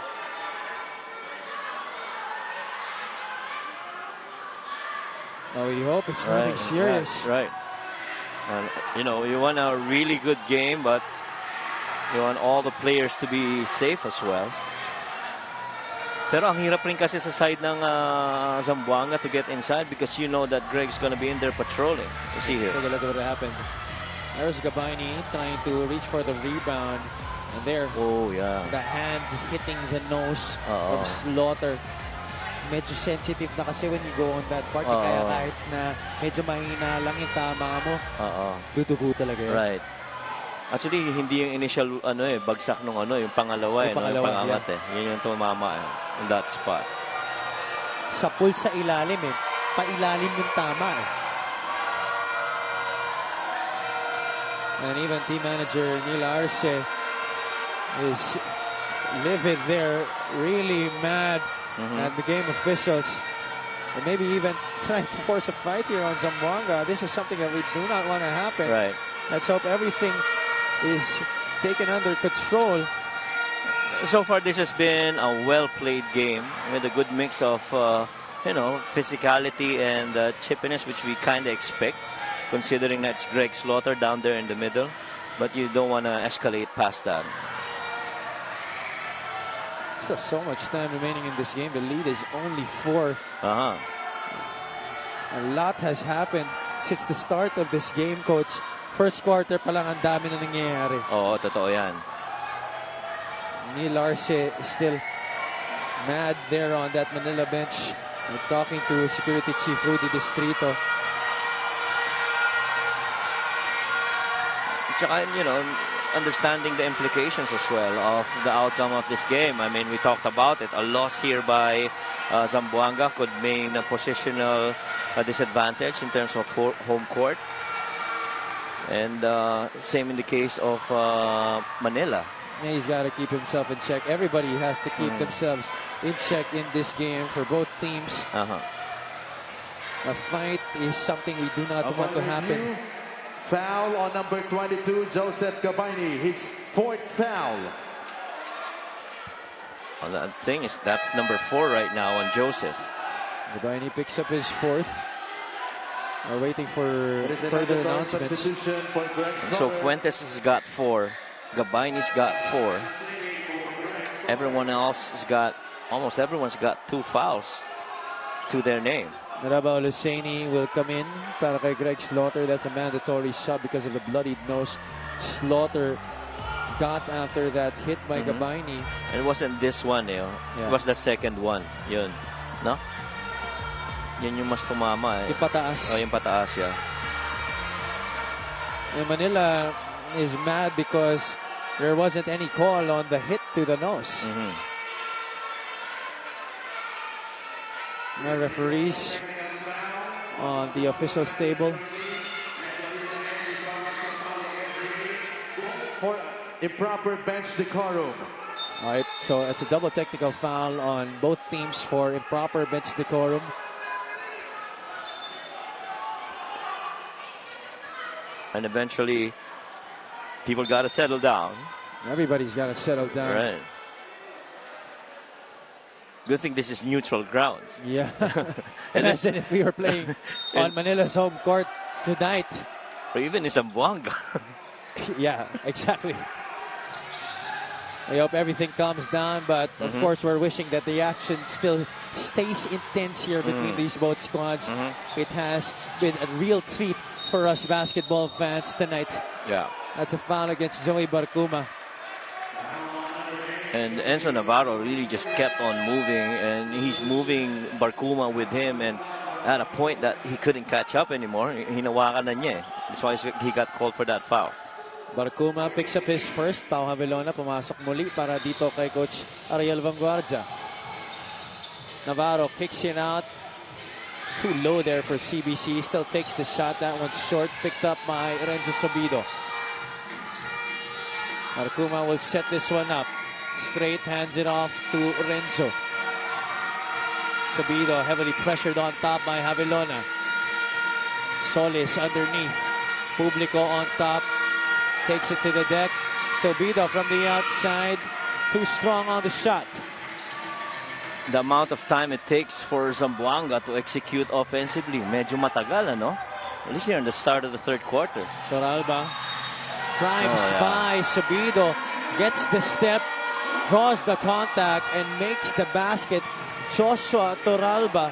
Oh, we hope it's nothing serious. Right. And, you know, you want a really good game, but you want all the players to be safe as well. Pero ang hirap rin kasi sa side ng Zamboanga to get inside because you know that Greg's gonna be in there patrolling. You see here. Take a look at what happened. There's Gabayni trying to reach for the rebound. And there, the hand hitting the nose of Slaughter. Medyo sensitive na kasi when you go on that part. Kaya kahit na medyo mahina lang yung tama mo, dudugo talaga yun. Right. Actually, hindi yung initial bagsak nung yung pangalawa, yung pangangat Yan yung tumama in that spot. Sa pool sa ilalim pailalim yung tama And even team manager Neil Arce is livid there, really mad at the game officials. And maybe even trying to force a fight here on Zamboanga. This is something that we do not want to happen. Right. Let's hope everything is taken under control. So far, this has been a well-played game with a good mix of, physicality and chippiness, which we kind of expect, considering that's Greg Slaughter down there in the middle. But you don't want to escalate past that. Still so much time remaining in this game. The lead is only 4. A lot has happened since the start of this game, Coach. First quarter pa lang ang dami na nangyayari. Oo, totoo yan. Neil Arce is still mad there on that Manila bench. We're talking to Security Chief Rudy Distrito. Tsaka, understanding the implications as well of the outcome of this game. I mean, we talked about it. A loss here by Zamboanga could mean a positional disadvantage in terms of home court. And same in the case of Manila. Yeah, he's got to keep himself in check. Everybody has to keep themselves in check in this game for both teams. A fight is something we do not want to happen. Foul on number 22, Joseph Gabaini. His 4th foul. Well, the thing is, that's number 4 right now on Joseph. Gabaini picks up his 4th. We're waiting for further announcements. So Fuentes has got 4. Gabaini's got 4. Everyone else has got, almost everyone's got 2 fouls to their name. Naraba Husseini will come in para kay Greg Slaughter. That's a mandatory sub because of the bloodied nose Slaughter got after that hit by Gabaini. And it wasn't this one, It was the second one. Yun. No? Yun yung mas tumama. Yung pataas. Oh, yung pataas, yeah. And Manila is mad because there wasn't any call on the hit to the nose. No referees on the officials table. For improper bench decorum. All right, so it's a double technical foul on both teams for improper bench decorum. And eventually, people got to settle down. Everybody's got to settle down. Right. Good thing this is neutral ground. Yeah. Imagine if we were playing on Manila's home court tonight. Or even in Zamboanga. Yeah, exactly. I hope everything calms down, but of course we're wishing that the action still stays intense here between these both squads. It has been a real treat for us basketball fans tonight. Yeah. That's a foul against Joey Barcuma. And Enzo Navarro really just kept on moving, and he's moving Barcuma with him, and at a point that he couldn't catch up anymore, hinawakan na niya. That's why he got called for that foul. Barcuma picks up his first. Pau Javelona pumasok muli para dito kay Coach Ariel Vanguardia. Navarro kicks in out. Too low there for CBC. Still takes the shot. That one's short. Picked up by Renzo Sobido. Barcuma will set this one up. Straight, hands it off to Renzo. Sobido heavily pressured on top by Javelona. Solis underneath. Publico on top. Takes it to the deck. Sobido from the outside. Too strong on the shot. The amount of time it takes for Zamboanga to execute offensively, medyo matagal, ano? At least here in the start of the third quarter. Toralba drives by Sobido. Gets the step. Draws the contact and makes the basket. Joshua Toralba,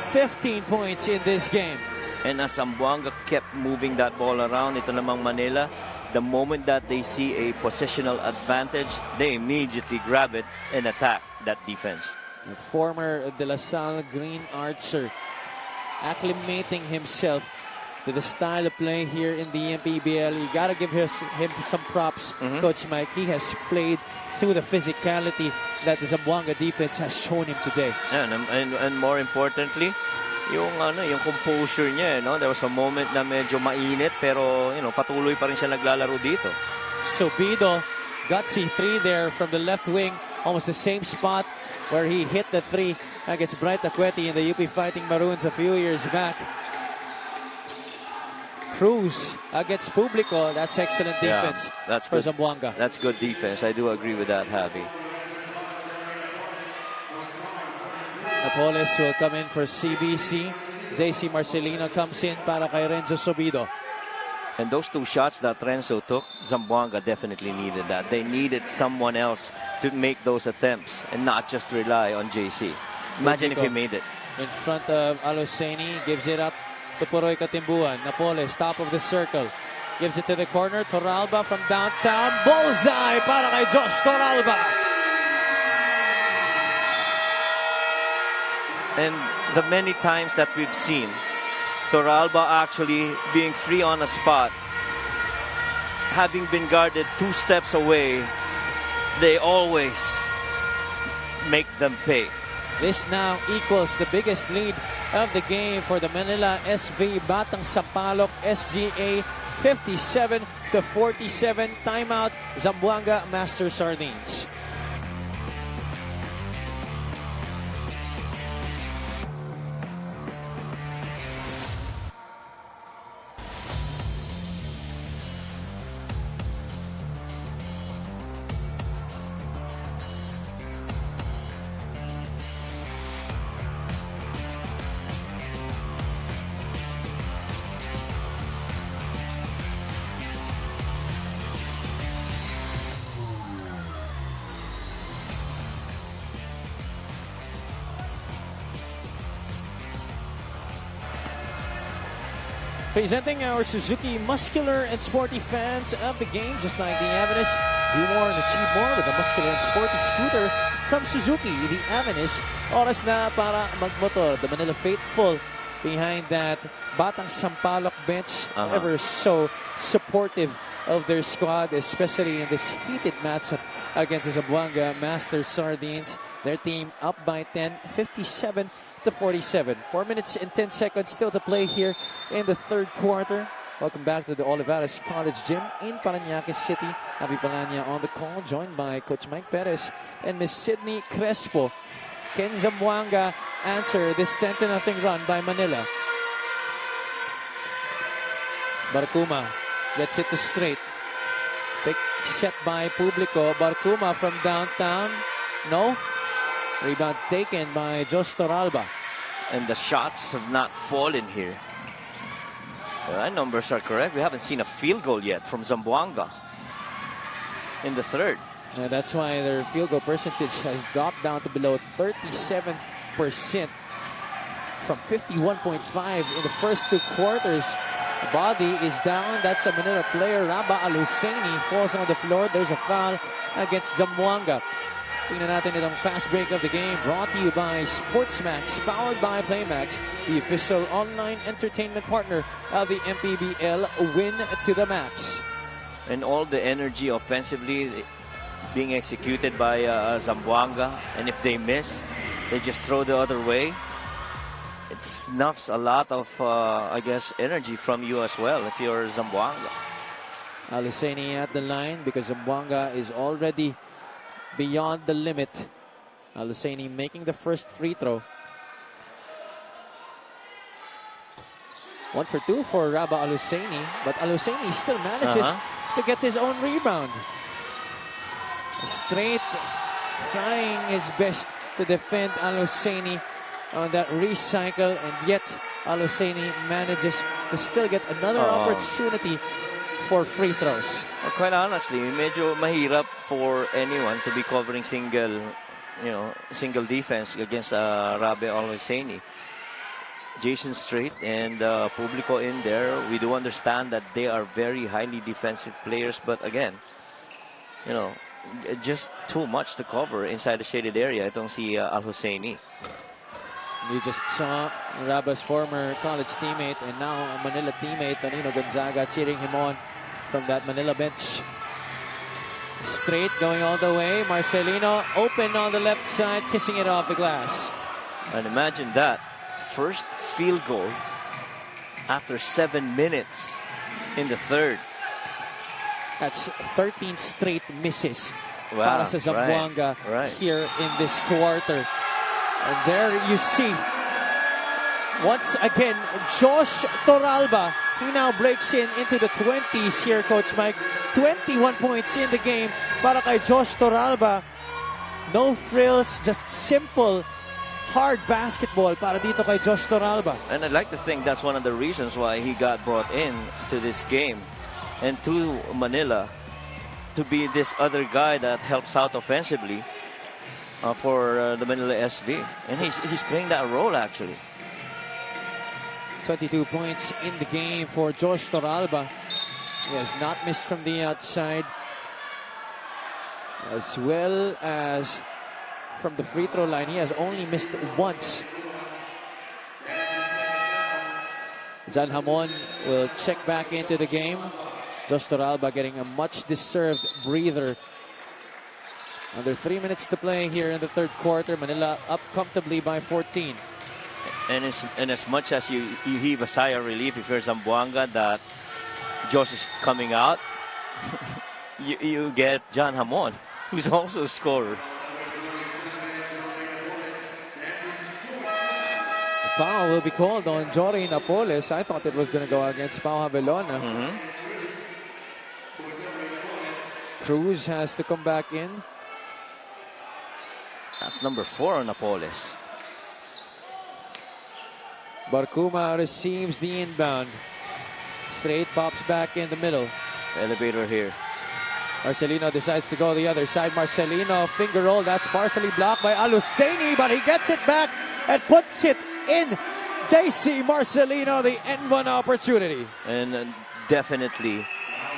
15 points in this game. And as Zamboanga kept moving that ball around, ito namang Manila, the moment that they see a positional advantage, they immediately grab it and attack that defense. The former De La Salle Green Archer acclimating himself to the style of play here in the MPBL. You got to give him some props, Coach Mike. He has played through the physicality that the Zamboanga defense has shown him today. And more importantly, yung composure niya, no? There was a moment na medyo mainit, pero patuloy pa rin siya naglalaro dito. Sobido, gutsy 3 there from the left wing, almost the same spot where he hit the 3 against Bright Akweti in the UP Fighting Maroons a few years back. Cruz against Publico. That's excellent defense that's for good. Zamboanga. That's good defense. I do agree with that, Javi. Napoles will come in for CBC. JC Marcelino comes in para kay Renzo Sobido. And those 2 shots that Renzo took, Zamboanga definitely needed that. They needed someone else to make those attempts and not just rely on JC. Imagine if he made it. In front of Aloseni, gives it up to Poroy Katimbuan. Napoles, top of the circle. Gives it to the corner. Toralba from downtown. Bullseye para kay Josh Toralba. And the many times that we've seen Toralba actually being free on a spot, having been guarded 2 steps away, they always make them pay. This now equals the biggest lead of the game for the Manila SV Batang Sampaloc SGA, 57-47. Timeout, Zamboanga Master Sardines. Presenting our Suzuki muscular and sporty fans of the game, just like the Avanis, do more and achieve more with a muscular and sporty scooter from Suzuki, the Avanis. Oras na para magmotor. The Manila faithful behind that Batang Sampaloc bench, ever so supportive of their squad, especially in this heated matchup against the Zamboanga Master Sardines. Their team up by 10, 57-47. 4 minutes and 10 seconds still to play here in the third quarter. Welcome back to the Olivares College Gym in Parañaque City. Abby Palanya on the call, joined by Coach Mike Perez and Miss Sydney Crespo. Can Zamboanga answer this 10-0 run by Manila? Barcuma gets it to straight. Big set by Publico. Barcuma from downtown. No. Rebound taken by Jos Toralba. And the shots have not fallen here. The numbers are correct. We haven't seen a field goal yet from Zamboanga in the third. And that's why their field goal percentage has dropped down to below 37% from 51.5 in the first 2 quarters. The body is down. That's a Manila player. Raba Aluseni falls on the floor. There's a foul against Zamboanga. Tingnan natin itong fast break of the game, brought to you by Sportsmax, powered by Playmax, the official online entertainment partner of the MPBL. Win to the max. And all the energy offensively being executed by Zamboanga, and if they miss, they just throw the other way. It snuffs a lot of, I guess, energy from you as well if you're Zamboanga. Aluseni at the line because Zamboanga is already beyond the limit. Aluseni making the first free throw. 1 for 2 for Raba Aluseni, but Aluseni still manages to get his own rebound. Straight trying his best to defend Aluseni on that recycle, and yet Aluseni manages to still get another opportunity for free throws. Well, quite honestly, medyo mahirap for anyone to be covering single defense against Rabe Aluseni. Jason Strait and Publico in there. We do understand that they are very highly defensive players, but again, just too much to cover inside the shaded area. Itong si Aluseni. You just saw Raba's former college teammate and now a Manila teammate, Tonino Gonzaga, cheering him on from that Manila bench. Straight going all the way. Marcelino open on the left side, kissing it off the glass. And imagine that. First field goal after 7 minutes in the third. That's 13 straight misses Wow, para sa Zamboanga right. here in this quarter. And there you see, once again, Josh Toralba. He now breaks into the 20s here, Coach Mike. 21 points in the game para kay Josh Toralba. No frills, just simple, hard basketball para dito kay Josh Toralba. And I'd like to think that's one of the reasons why he got brought in to this game and to Manila, to be this other guy that helps out offensively for the Manila SV. And he's playing that role actually. 22 points in the game for Josh Toralba. He has not missed from the outside, as well as from the free throw line. He has only missed once. Zan Hamon will check back into the game. Josh Toralba getting a much-deserved breather. Under 3 minutes to play here in the third quarter. Manila up comfortably by 14. And as much as you heave a sigh of relief if you're Zamboanga that Josh is coming out, you get John Hamon, who's also a scorer. Foul will be called on Jory Napoles. I thought it was going to go against Pau Havelona. Cruz has to come back in. That's number 4 on Napoles. Barcuma receives the inbound. Straight pops back in the middle. Elevator here. Marcelino decides to go the other side. Marcelino, finger roll. That's partially blocked by Aluseni, but he gets it back and puts it in. JC Marcelino, the N1 opportunity. And definitely,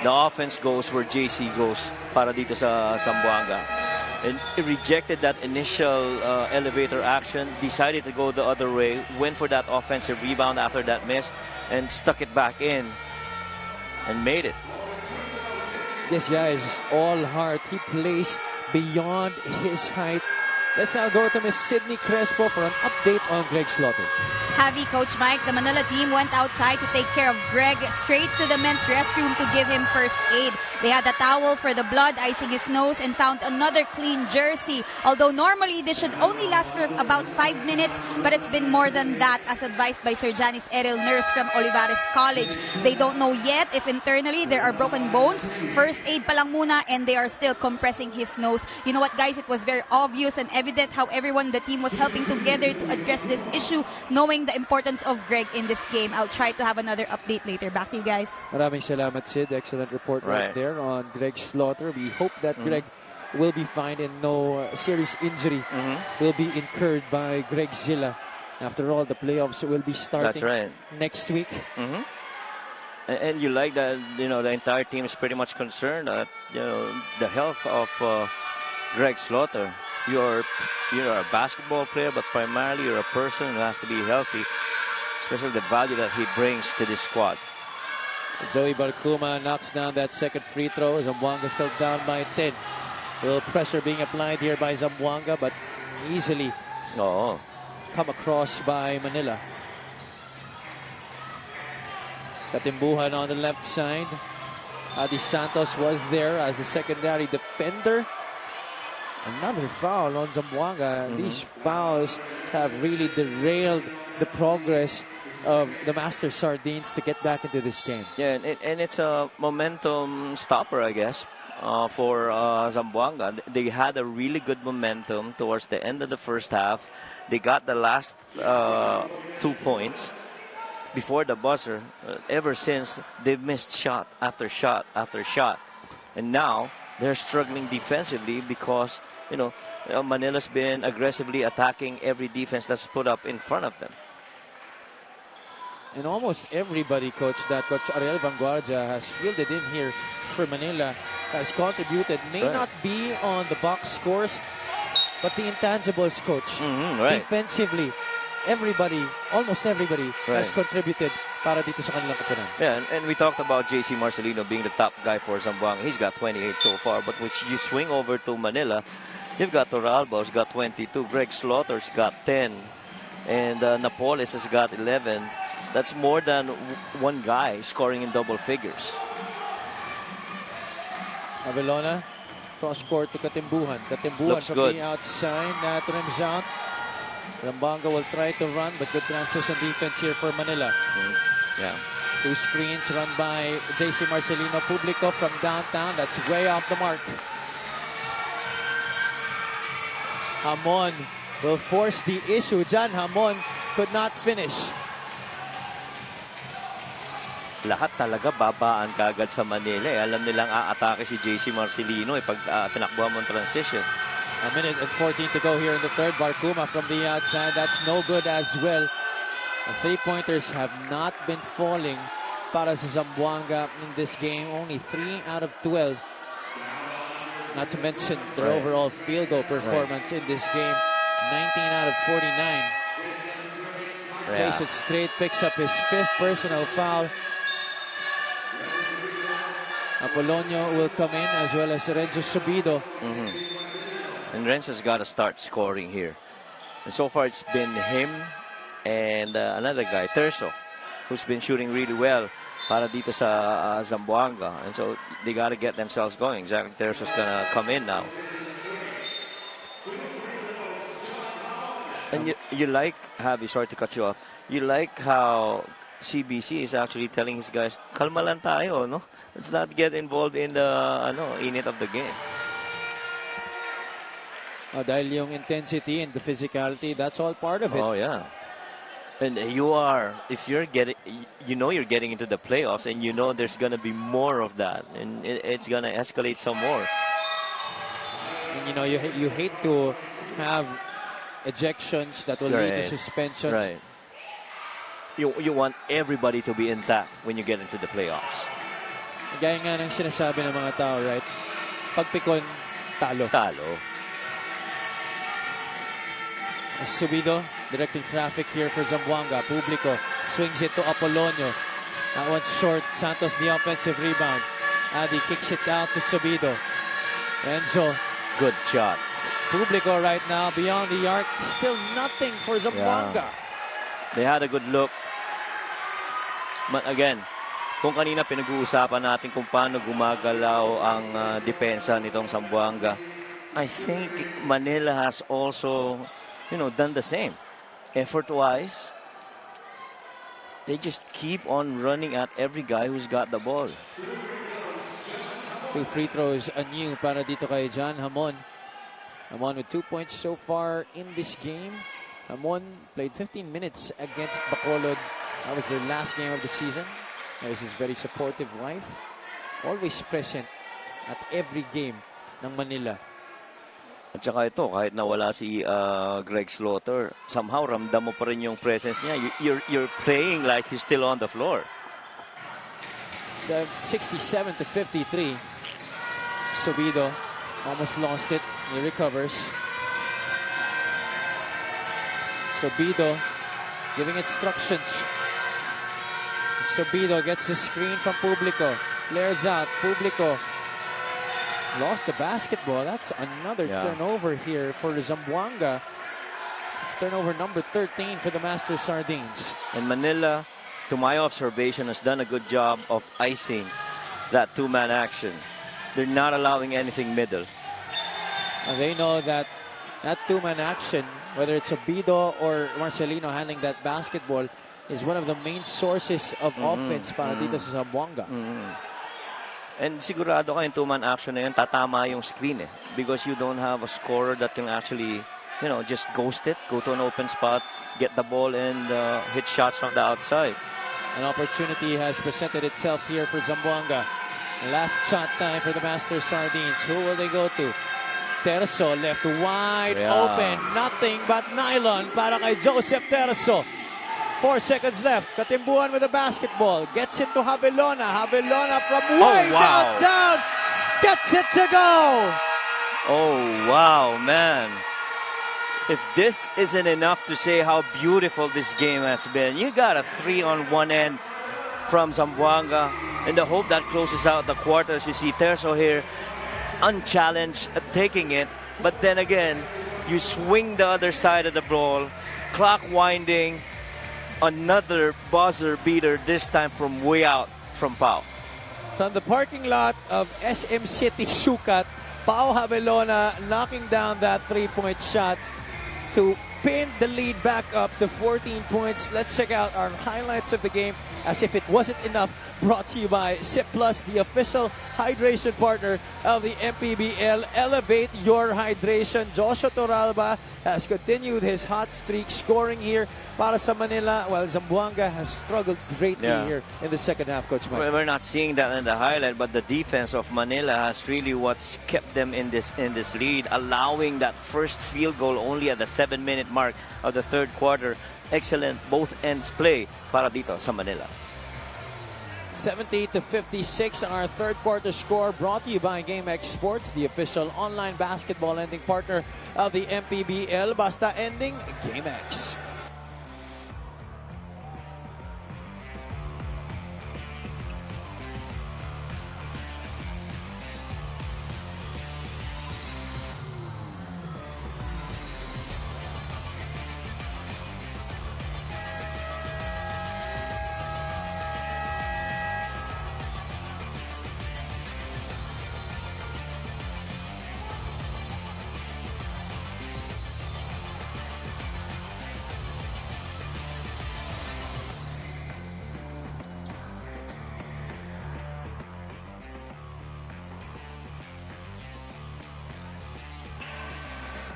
the offense goes where JC goes para dito sa Zamboanga. And he rejected that initial elevator action, decided to go the other way, went for that offensive rebound after that miss, and stuck it back in and made it. This guy is all heart. He plays beyond his height. Let's now go to Miss Sydney Crespo for an update on Greg Slaughter. Heavy, Coach Mike. The Manila team went outside to take care of Greg, straight to the men's restroom to give him first aid. They had a towel for the blood icing his nose and found another clean jersey. Although normally this should only last for about 5 minutes, but it's been more than that, as advised by Sir Janice Eril, nurse from Olivares College. They don't know yet if internally there are broken bones. First aid pa lang muna, and they are still compressing his nose. You know what, guys? It was very obvious and evident how everyone in the team was helping together to address this issue, knowing the importance of Greg in this game. I'll try to have another update later. Back to you guys. Maraming salamat, Sid. Excellent report right there on Greg Slaughter. We hope that Greg will be fine and no serious injury will be incurred by Greg Zilla. After all, the playoffs will be starting next week. And you like that, the entire team is pretty much concerned that, the health of Greg Slaughter. You're a basketball player, but primarily you're a person who has to be healthy, especially the value that he brings to this squad. Joey Barcuma knocks down that second free throw. Zamboanga still down by 10. A little pressure being applied here by Zamboanga, but easily come across by Manila. Katimbuhan on the left side. Adi Santos was there as the secondary defender. Another foul on Zamboanga. These fouls have really derailed the progress of the Master Sardines to get back into this game. Yeah, and it's a momentum stopper, I guess, for Zamboanga. They had a really good momentum towards the end of the first half. They got the last 2 points before the buzzer. Ever since, they've missed shot after shot after shot. And now, they're struggling defensively because, Manila's been aggressively attacking every defense that's put up in front of them. And almost everybody, Coach, that Coach Ariel Vanguardia has fielded in here for Manila has contributed. May not be on the box scores, but the intangibles, Coach. Defensively, everybody, almost everybody has contributed para dito sa kanilang kapunan. Yeah, and we talked about JC Marcelino being the top guy for Zamboanga. He's got 28 so far, but when you swing over to Manila, you've got Toralba, who's got 22. Greg Slaughter's got 10. And Napoles has got 11. That's more than one guy scoring in double figures. Avelona, cross court to Katimbuhan. Katimbuhan from the outside, trims out. Zamboanga will try to run, but good transition defense here for Manila. Yeah. 2 screens run by JC Marcelino Publico from downtown. That's way off the mark. Hamon will force the issue. John Hamon could not finish. Lahat talaga babaan kagad sa Manila. Alam nilang aatake si JC Marcelino pag tinakbuhan mo ang transition. A minute and 14 to go here in the third. Barcuma from the outside. That's no good as well. The three-pointers have not been falling para sa Zamboanga in this game. Only 3 out of 12. Not to mention their overall field goal performance in this game. 19 out of 49. Jason Strait picks up his 5th personal foul. Apolonio will come in as well as Renzo Subido. And Renzo's got to start scoring here. And so far, it's been him and another guy, Terzo, who's been shooting really well para dito sa Zamboanga. And so they got to get themselves going. Exactly, Terzo's going to come in now. And you like, Javi, sorry to cut you off, you like how CBC is actually telling his guys, kalma lang tayo, no? Let's not get involved in the init of the game. Dahil yung intensity and the physicality, that's all part of it. Oh, yeah. And you are, if you're getting, you're getting into the playoffs and you know there's going to be more of that. And it's going to escalate some more. And you hate to have ejections that will lead to suspensions. Right. You want everybody to be intact when you get into the playoffs. Gaya nga ng sinasabi ng mga tao, right? Pagpikon, talo. Subido directing traffic here for Zamboanga. Publico swings it to Apolonio. That one's short. Santos the offensive rebound. Adi kicks it out to Subido. Renzo. Good shot. Publico right now beyond the arc. Still nothing for Zamboanga. Yeah. They had a good look. But again, kung kanina pinag-uusapan natin kung paano gumagalaw ang depensa nitong Zamboanga, I think Manila has also done the same. Effort-wise, they just keep on running at every guy who's got the ball. 2 free throws anew para dito kay John Hamon. Hamon with 2 points so far in this game. Hamon played 15 minutes against Bacolod. That was their last game of the season. That was his very supportive wife. Always present at every game ng Manila. At saka ito, kahit nawala si Greg Slaughter, somehow ramdam mo pa rin yung presence niya. You're playing like he's still on the floor. 67-53. Subido almost lost it. He recovers. Subido giving instructions. Subido gets the screen from Publico. Flares out. Publico lost the basketball. That's another turnover here for Zamboanga. It's turnover number 13 for the Master Sardines. And Manila, to my observation, has done a good job of icing that two-man action. They're not allowing anything middle. And they know that two-man action, whether it's Subido or Marcelino handling that basketball, is one of the main sources of offense para dito sa Zamboanga. And sigurado ka yung two-man action na yun, tatama yung screen because you don't have a scorer that can actually, just ghost it, go to an open spot, get the ball and hit shots from the outside. An opportunity has presented itself here for Zamboanga. Last shot time for the Master Sardines. Who will they go to? Terzo left wide open. Nothing but nylon para kay Joseph Terzo. 4 seconds left. Katimbuan with the basketball. Gets it to Habelona. Habelona from way downtown. Gets it to go. Oh, wow, man. If this isn't enough to say how beautiful this game has been, you got a 3 on one end from Zamboanga. And the hope that closes out the quarters. You see Terzo here unchallenged, taking it. But then again, you swing the other side of the ball. Clock winding. Another buzzer beater, this time from way out from Pau. From the parking lot of SM City Sukat, Pau Habelona knocking down that three-point shot to pin the lead back up to 14 points. Let's check out our highlights of the game as if it wasn't enough. Brought to you by Sip Plus, the official hydration partner of the MPBL. Elevate your hydration. Joshua Toralba has continued his hot streak, scoring here para sa Manila, while Zamboanga has struggled greatly here in the second half, Coach Mike. Well, we're not seeing that in the highlight, but the defense of Manila has really what's kept them in this lead, allowing that first field goal only at the 7-minute mark of the third quarter. Excellent both ends play para dito sa Manila. 70-56 on our third quarter score, brought to you by GameX Sports, the official online basketball lending partner of the MPBL. Basta ending, GameX.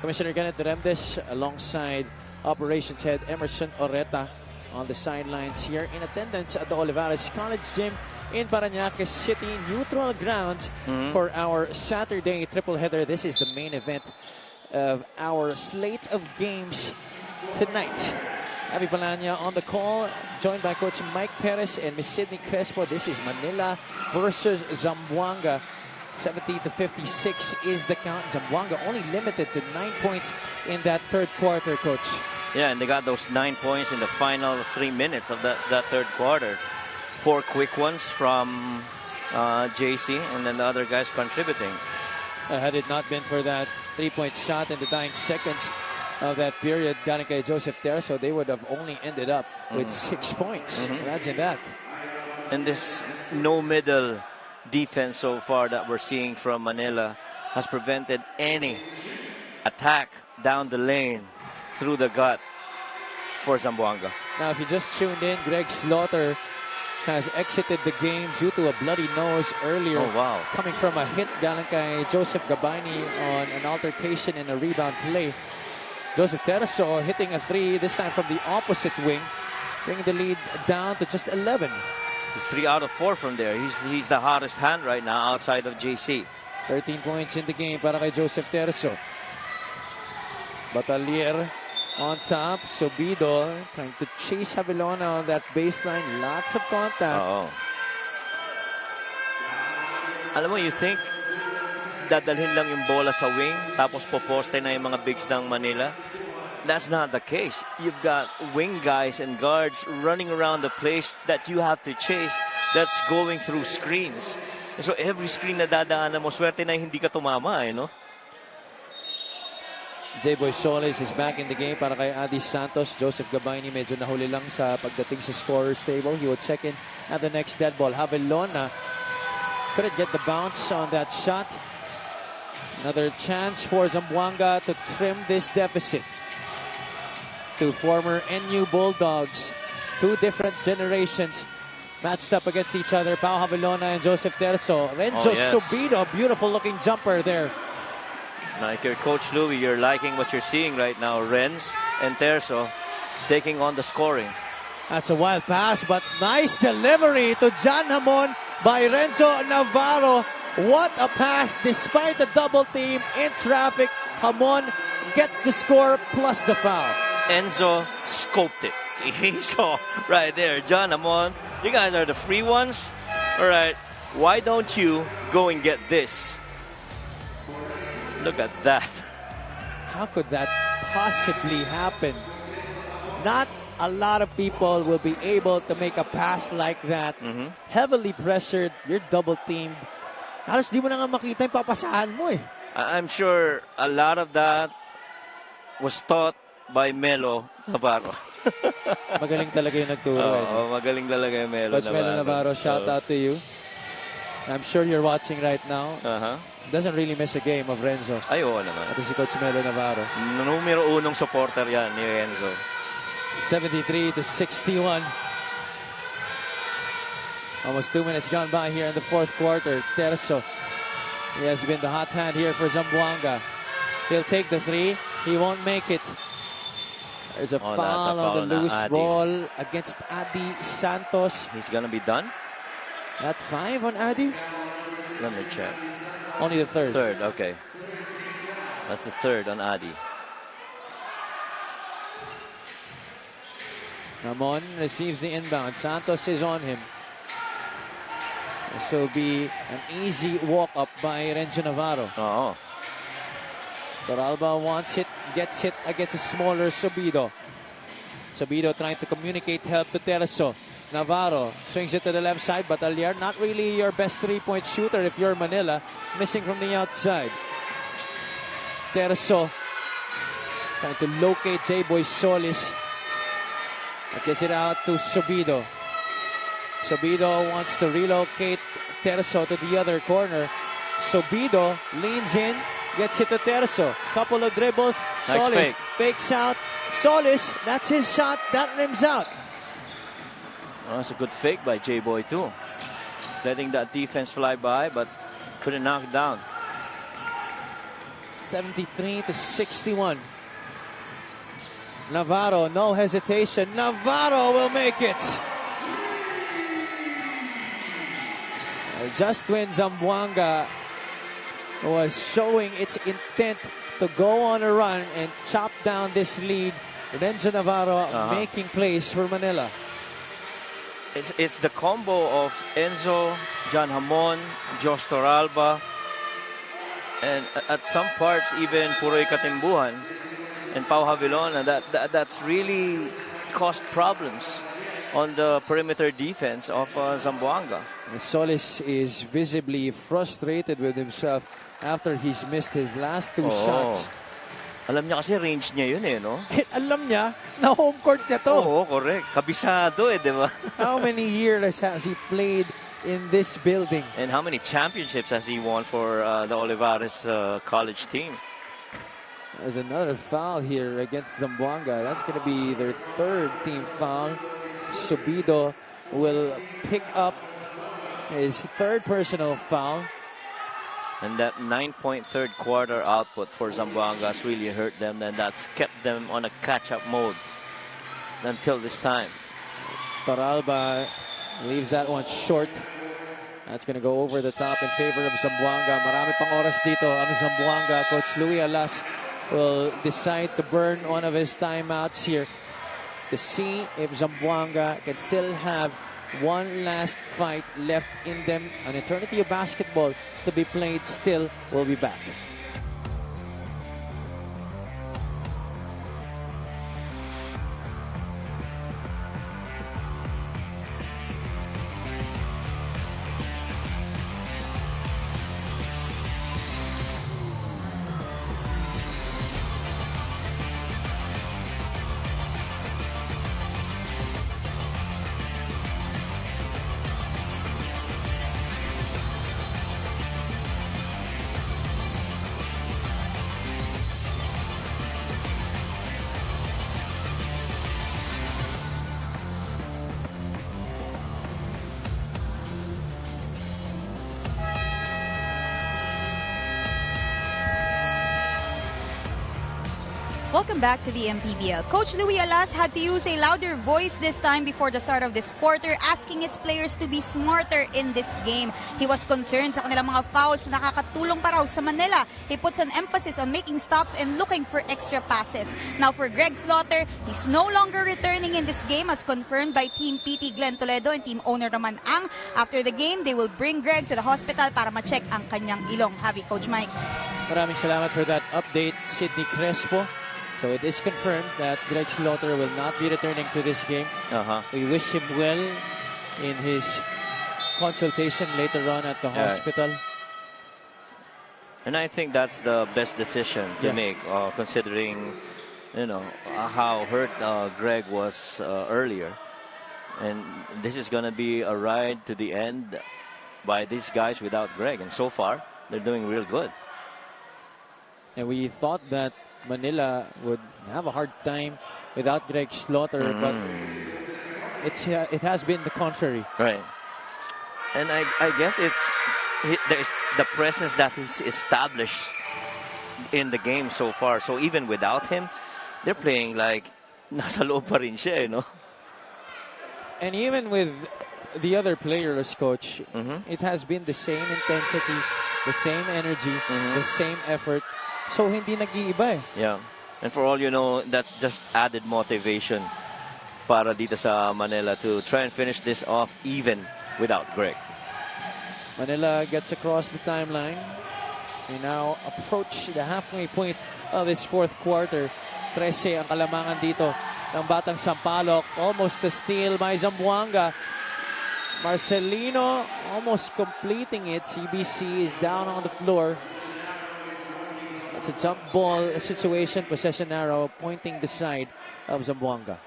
Commissioner Kenneth Remdes alongside Operations Head Emerson Oreta on the sidelines here in attendance at the Olivares College Gym in Parañaque City, neutral grounds for our Saturday triple header. This is the main event of our slate of games tonight. Abby Palanya on the call, joined by Coach Mike Perez and Miss Sydney Crespo. This is Manila versus Zamboanga. 70-56 is the count. Zamboanga only limited to 9 points in that third quarter, Coach. Yeah, and they got those 9 points in the final 3 minutes of that third quarter. 4 quick ones from JC, and then the other guys contributing. Had it not been for that 3-point shot in the dying seconds of that period, galing kay Joseph Terso, they would have only ended up with 6 points. Imagine that. And this no middle defense so far that we're seeing from Manila has prevented any attack down the lane through the gut for Zamboanga. Now, if you just tuned in, Greg Slaughter has exited the game due to a bloody nose earlier. Oh, wow. Coming from a hit galing kay Joseph Gabani on an altercation in a rebound play. Joseph Terso hitting a 3, this time from the opposite wing, bringing the lead down to just 11. He's 3 out of 4 from there. He's the hottest hand right now outside of JC. 13 points in the game para kay Joseph Terso. Batalier on top. Subido trying to chase Javelona on that baseline. Lots of contact. Alam mo, you think dadalhin lang yung bola sa wing tapos poposte na yung mga bigs ng Manila? That's not the case. You've got wing guys and guards running around the place that you have to chase, that's going through screens. So every screen na dadaanan mo, swerte na hindi ka tumama, no? J-Boy Solis is back in the game para kay Adi Santos. Joseph Gabayni medyo nahuli lang sa pagdating sa scorer's table. He would check in at the next dead ball. Javelona couldn't get the bounce on that shot. Another chance for Zamboanga to trim this deficit. Two former NU Bulldogs, 2 different generations matched up against each other. Pao Javelona and Joseph Terso. Renzo Subido, beautiful looking jumper there. Now, if you're Coach Louie, you're liking what you're seeing right now. Renz and Terso taking on the scoring. That's a wild pass, but nice delivery to John Hamon by Renzo Navarro. What a pass despite the double team in traffic. Hamon gets the score plus the foul. Enzo scoped it. He saw right there. John Hamon, you guys are the free ones. All right, why don't you go and get this? Look at that. How could that possibly happen? Not a lot of people will be able to make a pass like that. Heavily pressured, you're double teamed. Halos di mo na nga makita yung papasahan mo eh. I'm sure a lot of that was taught by Melo Navarro. Magaling talaga yung nagturo. Magaling talaga yung Melo Coach Melo Navarro, shout out to you. I'm sure you're watching right now. Doesn't really miss a game of Renzo. Ay, oo naman. Ito si Coach Melo Navarro. Numero 1 supporter yan ni Renzo. 73-61. Almost 2 minutes gone by here in the fourth quarter. Terso, he has been the hot hand here for Zamboanga. He'll take the 3. He won't make it. There's a foul on the loose ball against Adi Santos. He's gonna be done? That 5 on Adi? Let me check. Only the 3rd. 3rd, okay. That's the 3rd on Adi. Ramon receives the inbound. Santos is on him. This will be an easy walk-up by Renzo Navarro. Toralba wants it, gets it against a smaller Subido. Subido trying to communicate help to Terso. Navarro swings it to the left side, but Aliar, not really your best 3-point shooter if you're Manila, missing from the outside. Terso trying to locate J-Boy Solis. Gets it out to Subido. Subido wants to relocate Terso to the other corner. Subido leans in, gets it to Terso. Couple of dribbles. Nice Solis fake. fakes out. Solis, that's his shot. That rims out. Oh, that's a good fake by J-Boy too. Letting that defense fly by, but couldn't knock it down. 73-61. Navarro, no hesitation. Navarro will make it. Just when Zamboanga was showing its intent to go on a run and chop down this lead, Renzo Navarro making plays for Manila. It's the combo of Enzo, John Hamon, Josh Toralba, and at some parts even Puroy Katimbuhan and Pau Havilona that's really caused problems on the perimeter defense of Zamboanga. Solis is visibly frustrated with himself after he's missed his last two shots. Alam niya kasi range niya yun no? Alam niya na home court niya to. Oo, correct. Kabisado di ba? How many years has he played in this building? And how many championships has he won for the Olivares college team? There's another foul here against Zamboanga. That's going to be their third team foul. Subido will pick up his third personal foul. And that 9-point third quarter output for Zamboanga has really hurt them, and that's kept them on a catch-up mode until this time. Toralba leaves that one short. That's going to go over the top in favor of Zamboanga. Marami pang oras dito ang Zamboanga. Coach Louis Alas will decide to burn one of his timeouts here to see if Zamboanga can still have one last fight left in them. An eternity of basketball to be played still. We'll be back. Welcome back to the MPBL. Coach Louis Alas had to use a louder voice this time before the start of this quarter, asking his players to be smarter in this game. He was concerned sa kanilang mga fouls na nakakatulong pa raw sa Manila. He puts an emphasis on making stops and looking for extra passes. Now for Greg Slaughter, he's no longer returning in this game as confirmed by Team PT Glenn Toledo and team owner Raman Ang. After the game, they will bring Greg to the hospital para ma-check ang kanyang ilong. Happy Coach Mike. Maraming salamat for that update, Sidney Crespo. So it is confirmed that Greg Slaughter will not be returning to this game. We wish him well in his consultation later on at the hospital. And I think that's the best decision to make, considering, how hurt Greg was earlier. And this is going to be a ride to the end by these guys without Greg. And so far, they're doing real good. And we thought that Manila would have a hard time without Greg Slaughter, but it has been the contrary. Right. And I guess there's the presence that he's established in the game so far. So even without him, they're playing like nasa loob pa rin siya, And even with the other players, Coach, it has been the same intensity, the same energy, the same effort. So hindi nag-iiba eh. Yeah. And for all you know, that's just added motivation para dito sa Manila to try and finish this off even without Greg. Manila gets across the timeline. We now approach the halfway point of this fourth quarter. 13 ang kalamangan dito ng Batang Sampaloc. Almost a steal by Zamboanga. Marcelino almost completing it. CBC is down on the floor. It's a jump ball situation, possession arrow pointing the side of Zamboanga.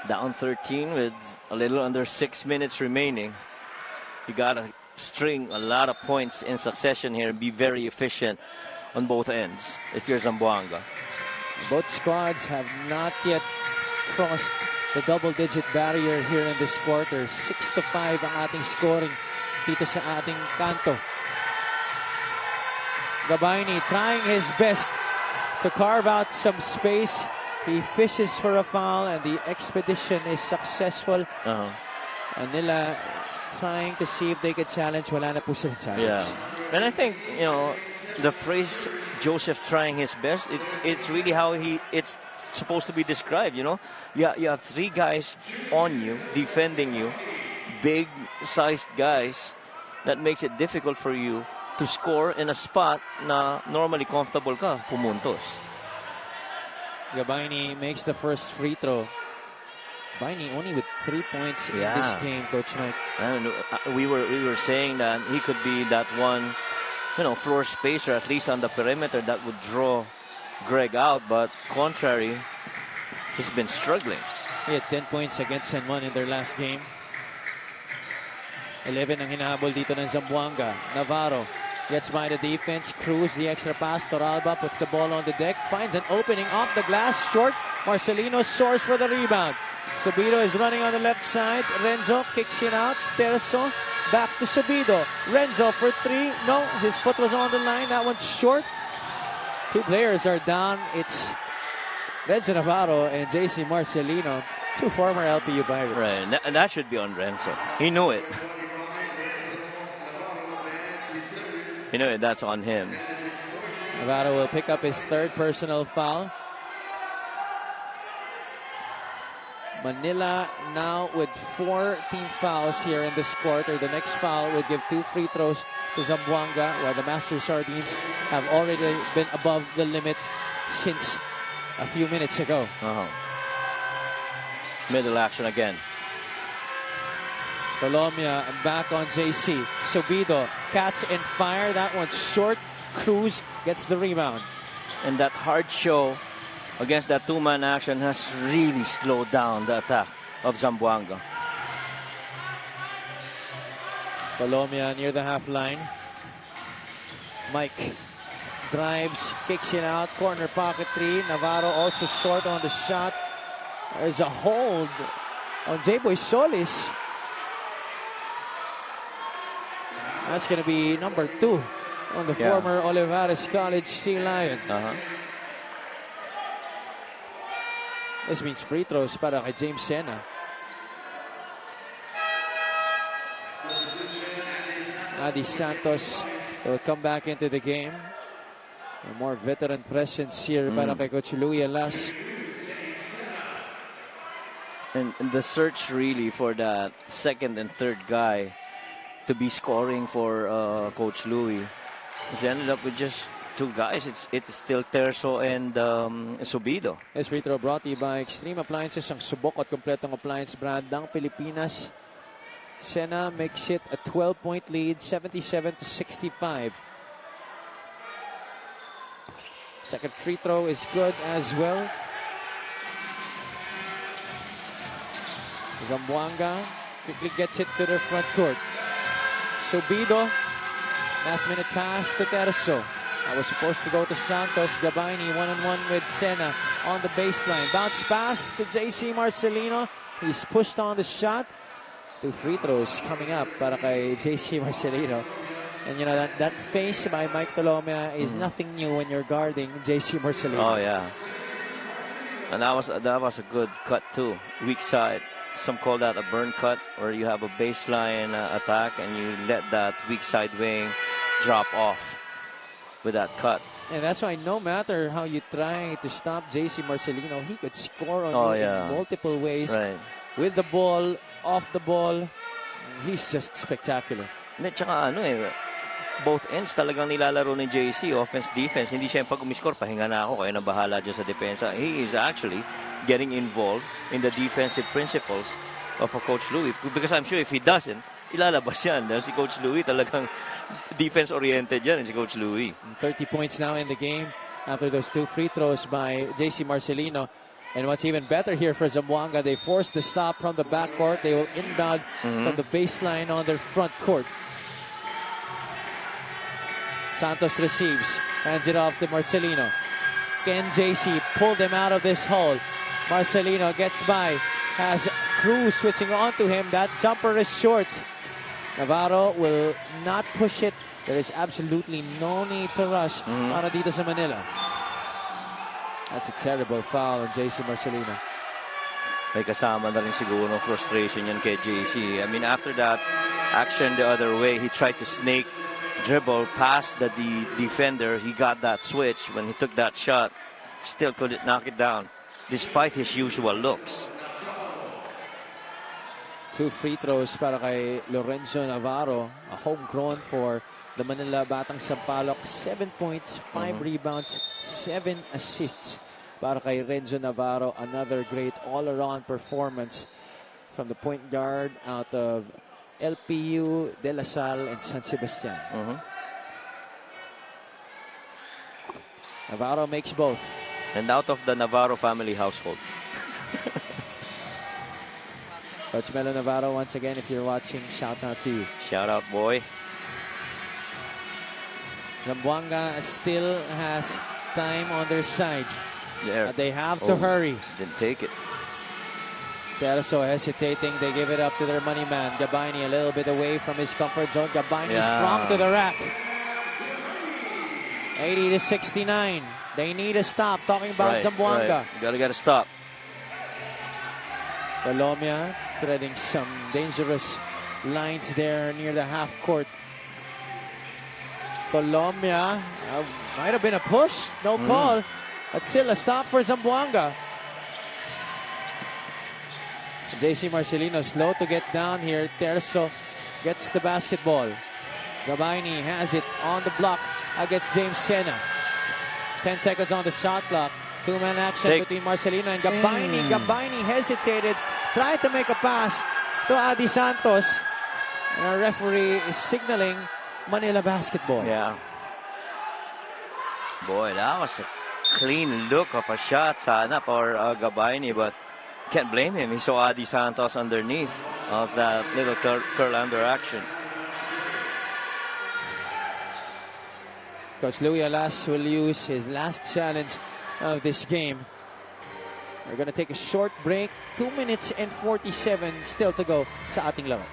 Down 13 with a little under 6 minutes remaining. You got to string a lot of points in succession here and be very efficient on both ends if you're Zamboanga. Both squads have not yet crossed the double-digit barrier here in this quarter. 6-5 ang ating scoring dito sa ating kanto. Gabayni trying his best to carve out some space. He fishes for a foul and the expedition is successful. Manila trying to see if they could challenge. Wala na po silang challenge. Yeah. And I think, the phrase Joseph trying his best, it's really how it's supposed to be described, you have three guys on you, defending you, big sized guys, that makes it difficult for you to score in a spot na normally comfortable ka pumuntos. Gabayni makes the first free throw. Gabayni only with 3 points in this game, Coach Mike. We were saying that he could be that one, floor spacer, at least on the perimeter, that would draw Greg out. But contrary, he's been struggling. He had 10 points against San Juan in their last game. 11 ang hinahabol dito ng Zamboanga. Navarro gets by the defense. Cruz, the extra pass. Toralba puts the ball on the deck. Finds an opening off the glass. Short. Marcelino soars for the rebound. Subido is running on the left side. Renzo kicks it out. Terzo back to Subido. Renzo for three. No, his foot was on the line. That one's short. Two players are down. It's Renzo Navarro and JC Marcelino, two former LPU Pirates. Right, and that should be on Renzo. He knew it. That's on him. Navarro will pick up his third personal foul. Manila now with 4 team fouls here in this quarter. The next foul will give 2 free throws to Zamboanga, while the Master Sardines have already been above the limit since a few minutes ago. Middle action again. Colombia back on JC. Subido, catch and fire. That one's short. Cruz gets the rebound. And that hard show against that two-man action has really slowed down the attack of Zamboanga. Colombia near the half line. Mike drives, kicks it out. Corner pocket three. Navarro also short on the shot. There's a hold on J-Boy Solis. That's going to be number 2 on the former Olivares College Sea Lion. This means free throws para kay James Sena. Adi Santos will come back into the game. A more veteran presence here para kay Coach Louie Alas. And the search really for that second and third guy to be scoring for Coach Louie. He ended up with just 2 guys. It's still Terzo and Subido. This free throw brought to you by Extreme Appliances, ang subok at kompletong appliance brand ng Pilipinas. Sena makes it a 12-point lead, 77-65. Second free throw is good as well. Zamboanga quickly gets it to the front court. Subido, last minute pass to Terzo. That was supposed to go to Santos. Gabayni one-on-one with Sena on the baseline. Bounce pass to JC Marcelino. He's pushed on the shot. 2 free throws coming up para kay JC Marcelino. And that face by Mike Tolomea is nothing new when you're guarding JC Marcelino. Oh yeah. And that was a good cut too. Weak side. Some call that a burn cut, where you have a baseline attack and you let that weak side wing drop off with that cut. And that's why no matter how you try to stop JC Marcelino, he could score on you in multiple ways. Right. With the ball, off the ball, he's just spectacular. And tsaka both ends talagang nilalaro ni JC, offense, defense. Hindi siya pag umiscore, pahinga na ako, kayo na bahala dyan sa depensa. He is actually getting involved in the defensive principles of a Coach Louie. Because I'm sure if he doesn't, ilalabas yan. Dahil si Coach Louie talagang defense-oriented yan, si Coach Louie. 30 points now in the game after those 2 free throws by JC Marcelino. And what's even better here for Zamboanga, they force the stop from the backcourt. They will inbound from the baseline on their front court. Santos receives, hands it off to Marcelino. Can JC pull them out of this hole? Marcelino gets by, has Cruz switching on to him. That jumper is short. Navarro will not push it. There is absolutely no need to rush para dito sa Manila. That's a terrible foul on JC Marcelino. May kasama na rin siguro ng frustration yan kay JC. I mean, after that action the other way, he tried to snake dribble past the defender. He got that switch. When he took that shot, still couldn't knock it down, despite his usual looks. 2 free throws para kay Lorenzo Navarro, a homegrown for the Manila Batang Sampaloc. 7 points, 5 rebounds, 7 assists para kay Renzo Navarro. Another great all-around performance from the point guard out of LPU, De La Salle, and San Sebastian. Navarro makes both. And out of the Navarro family household. Coach Melo Navarro, once again, if you're watching, shout out to you. Shout out, boy. Zamboanga still has time on their side. There. They have to hurry. Didn't take it. Terzo hesitating. They give it up to their money man. Gabaini a little bit away from his comfort zone. Gabaini strong to the rack. 80-69. They need a stop. Talking about Zamboanga. You gotta get a stop. Colomia threading some dangerous lines there near the half court. Colomia might have been a push. No call. But still a stop for Zamboanga. JC Marcelino slow to get down here. Terzo gets the basketball. Gabaini has it on the block against James Sena. 10 seconds on the shot clock. Two-man action between Marcelino and Gabaini. Gabaini hesitated, tried to make a pass to Adi Santos. And our referee is signaling Manila basketball. Yeah. Boy, that was a clean look of a shot sana for Gabaini, but can't blame him. He saw Adi Santos underneath of that little curl under action. Coach Louis Alas will use his last challenge of this game. We're going to take a short break. 2 minutes and 47 still to go sa ating laro.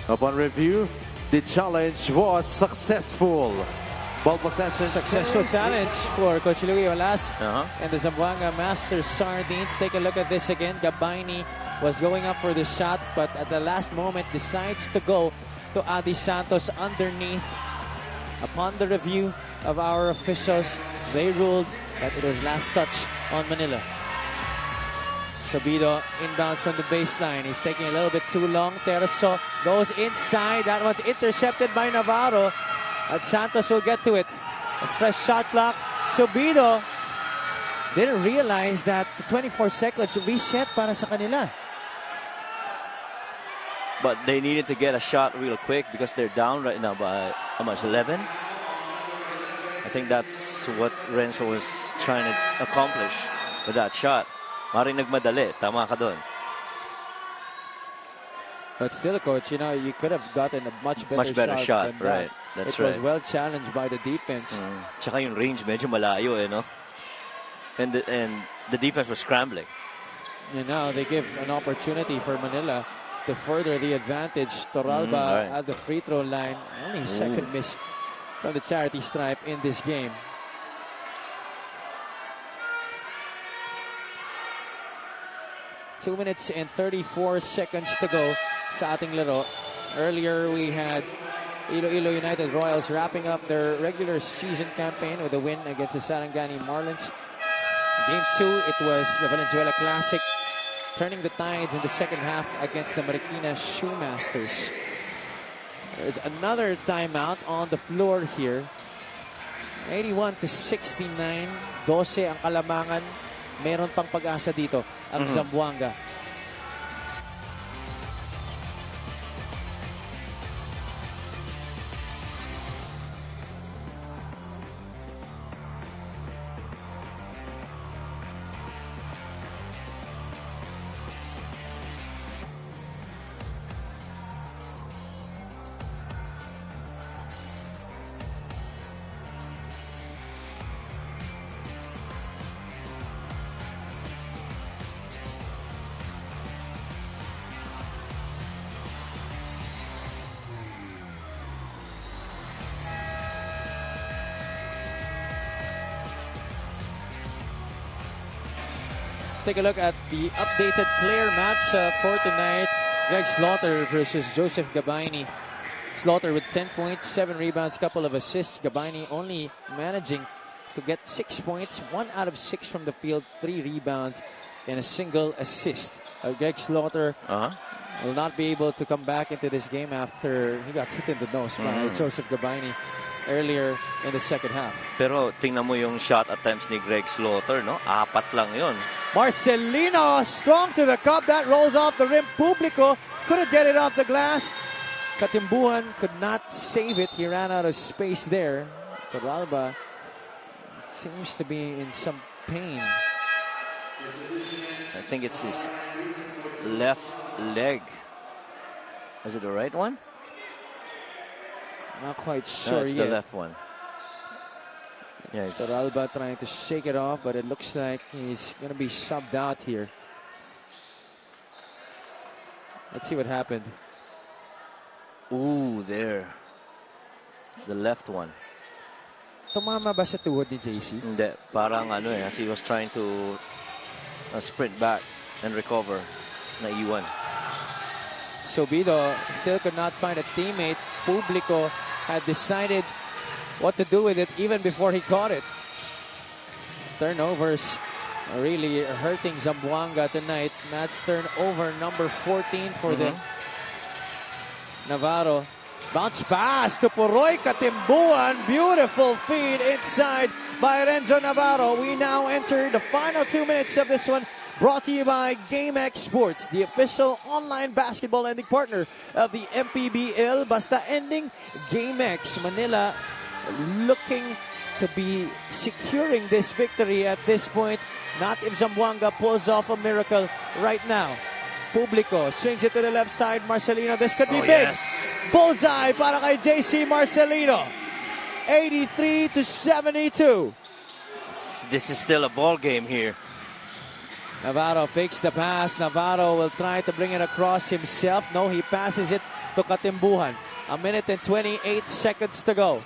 Upon review, the challenge was successful. Ball possession. Successful challenge for Coach Louis Olas and the Zamboanga Masters Sardines. Take a look at this again. Gabaini was going up for the shot, but at the last moment decides to go to Adi Santos underneath. Upon the review of our officials, they ruled that it was last touch on Manila. Sabido inbounds from the baseline. He's taking a little bit too long. Terzo goes inside. That one's intercepted by Navarro. And Santos will get to it. A fresh shot clock. Sabido didn't realize that the 24 seconds reset para sa kanila. But they needed to get a shot real quick because they're down right now by how much, 11? I think that's what Renzo was trying to accomplish with that shot. Maring nagmadali. Tama ka doon. But still, coach, you know, you could have gotten a much better shot, than right? that. That's it right. was well challenged by the defense. Tsaka yung range medyo malayo, no? And the defense was scrambling. You know, they give an opportunity for Manila to further the advantage. Toralba right. at the free throw line. Only second miss from the charity stripe in this game. Two minutes and 34 seconds to go sa ating laro. Earlier, we had Iloilo United Royals wrapping up their regular season campaign with a win against the Sarangani Marlins. Game 2, it was the Valenzuela Classic turning the tides in the second half against the Marikina Shoemasters. There's another timeout on the floor here. 81-69. 12 ang Kalamangan. Meron pang pag-asa dito ang Zamboanga. Take a look at the updated player match for tonight. Greg Slaughter versus Joseph Gabaini. Slaughter with 10 points, 7 rebounds, couple of assists. Gabaini only managing to get 6 points, 1 out of 6 from the field, 3 rebounds, and a single assist. Greg Slaughter will not be able to come back into this game after he got hit in the nose by Joseph Gabaini earlier in the second half. Pero tingnan mo yung shot attempts ni Greg Slaughter, no? 4 lang yun. Marcelino strong to the cup. That rolls off the rim. Publico couldn't get it off the glass. Katimbuhan could not save it. He ran out of space there. Toralba seems to be in some pain. I think it's his left leg. Is it the right one? Not quite sure it's yet. the left one. Yes. Toralba trying to shake it off, but it looks like he's going to be subbed out here. Let's see what happened. Ooh, there. It's the left one. Tumama ba sa tuhod ni JC? Hindi. Parang ano eh, as he was trying to sprint back and recover. Naiwan. Sobido still could not find a teammate. Publico had decided what to do with it even before he caught it. Turnovers are really hurting Zamboanga tonight. That's turnover number 14 for them. Navarro. Bounce pass to Poroy Katimbuan. Beautiful feed inside by Renzo Navarro. We now enter the final 2 minutes of this one. Brought to you by GameX Sports, the official online basketball lending partner of the MPBL. Basta ending, GameX. Manila looking to be securing this victory at this point. Not if Zamboanga pulls off a miracle right now. Publico swings it to the left side. Marcelino, this could be big. Yes. Bullseye para kay JC Marcelino. 83-72. This is still a ball game here. Navarro fakes the pass. Navarro will try to bring it across himself. No, he passes it to Katimbuhan. 1 minute and 28 seconds to go.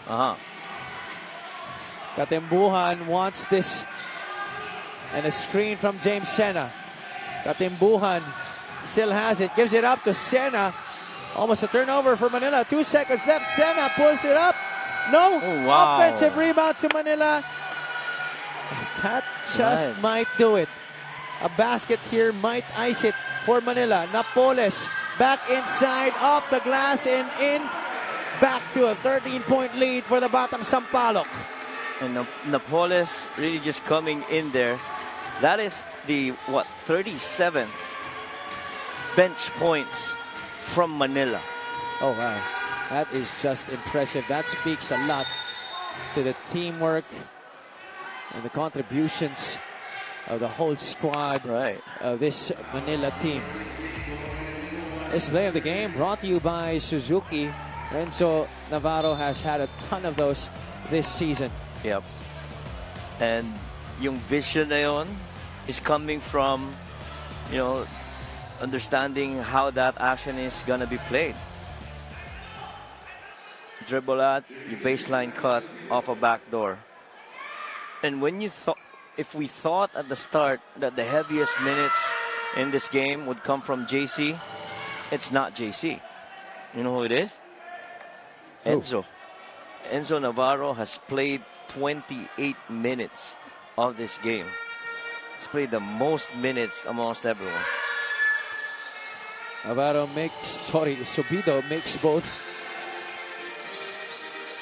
Katimbuhan wants this. And a screen from James Sena. Katimbuhan still has it. Gives it up to Sena. Almost a turnover for Manila. 2 seconds left. Sena pulls it up. No. Oh, wow. Offensive rebound to Manila. That just might do it. A basket here might ice it for Manila. Napoles back inside, off the glass and in. Back to a 13-point lead for the Batang Sampaloc. And Napoles really just coming in there. That is the, 37th bench points from Manila. Oh, wow. That is just impressive. That speaks a lot to the teamwork and the contributions of the whole squad of this Manila team. This play of the game brought to you by Suzuki. Renzo Navarro has had a ton of those this season. Yep. And yung vision na yun is coming from, you know, understanding how that action is gonna be played. Dribble at, your baseline cut off a back door. And when you thought, if we thought at the start that the heaviest minutes in this game would come from JC, it's not JC. You know who it is? Enzo. Enzo Navarro has played 28 minutes of this game. He's played the most minutes amongst everyone. Subido makes both.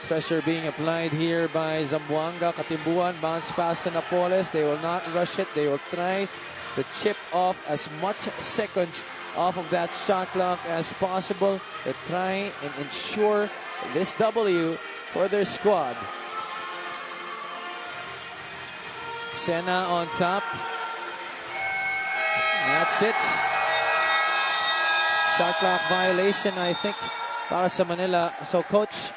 Pressure being applied here by Zamboanga. Katimbuan, bounce pass to Napoles. They will not rush it. They will try to chip off as much seconds off of that shot clock as possible to try and ensure this W for their squad. Sena on top. That's it. Shot clock violation, I think, para sa Manila. So, coach,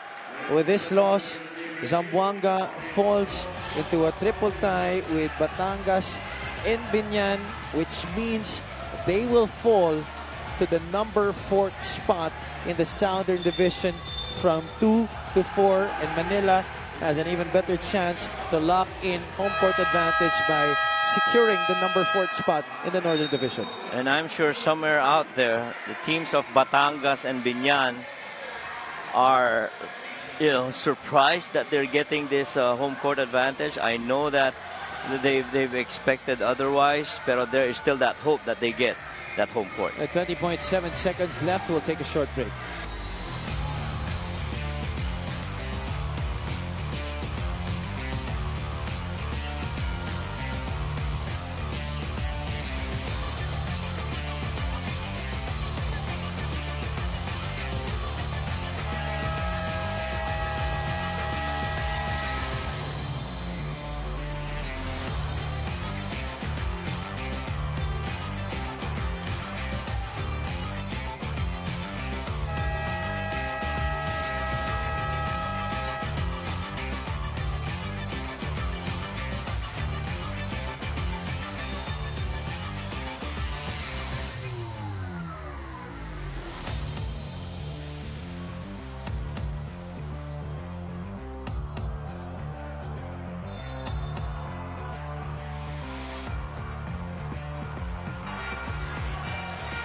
with this loss, Zamboanga falls into a triple tie with Batangas and Binyan, which means they will fall to the number 4th spot in the Southern Division from 2 to 4, and Manila has an even better chance to lock in home court advantage by securing the number 4th spot in the Northern Division. And I'm sure somewhere out there, the teams of Batangas and Binyan are, you know, surprised that they're getting this home court advantage. I know that they've expected otherwise, but there is still that hope that they get that home court. 20.7 seconds left. We'll take a short break.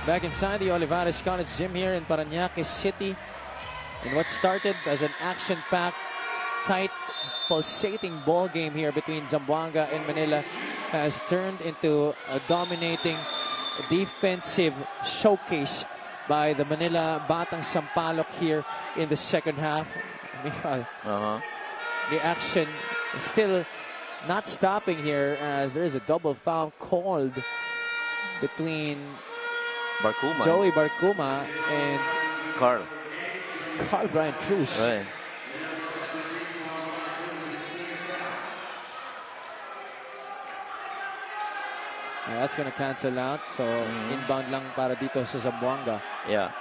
Back inside the Olivares College Gym here in Parañaque City. And what started as an action-packed, tight, pulsating ball game here between Zamboanga and Manila has turned into a dominating defensive showcase by the Manila Batang Sampaloc here in the second half. Michael, the action is still not stopping here as there is a double foul called between Barcuma. Joey Barcuma and Carl Brian Cruz. Right. That's going to cancel out. So, inbound lang para dito sa Zamboanga. Yeah.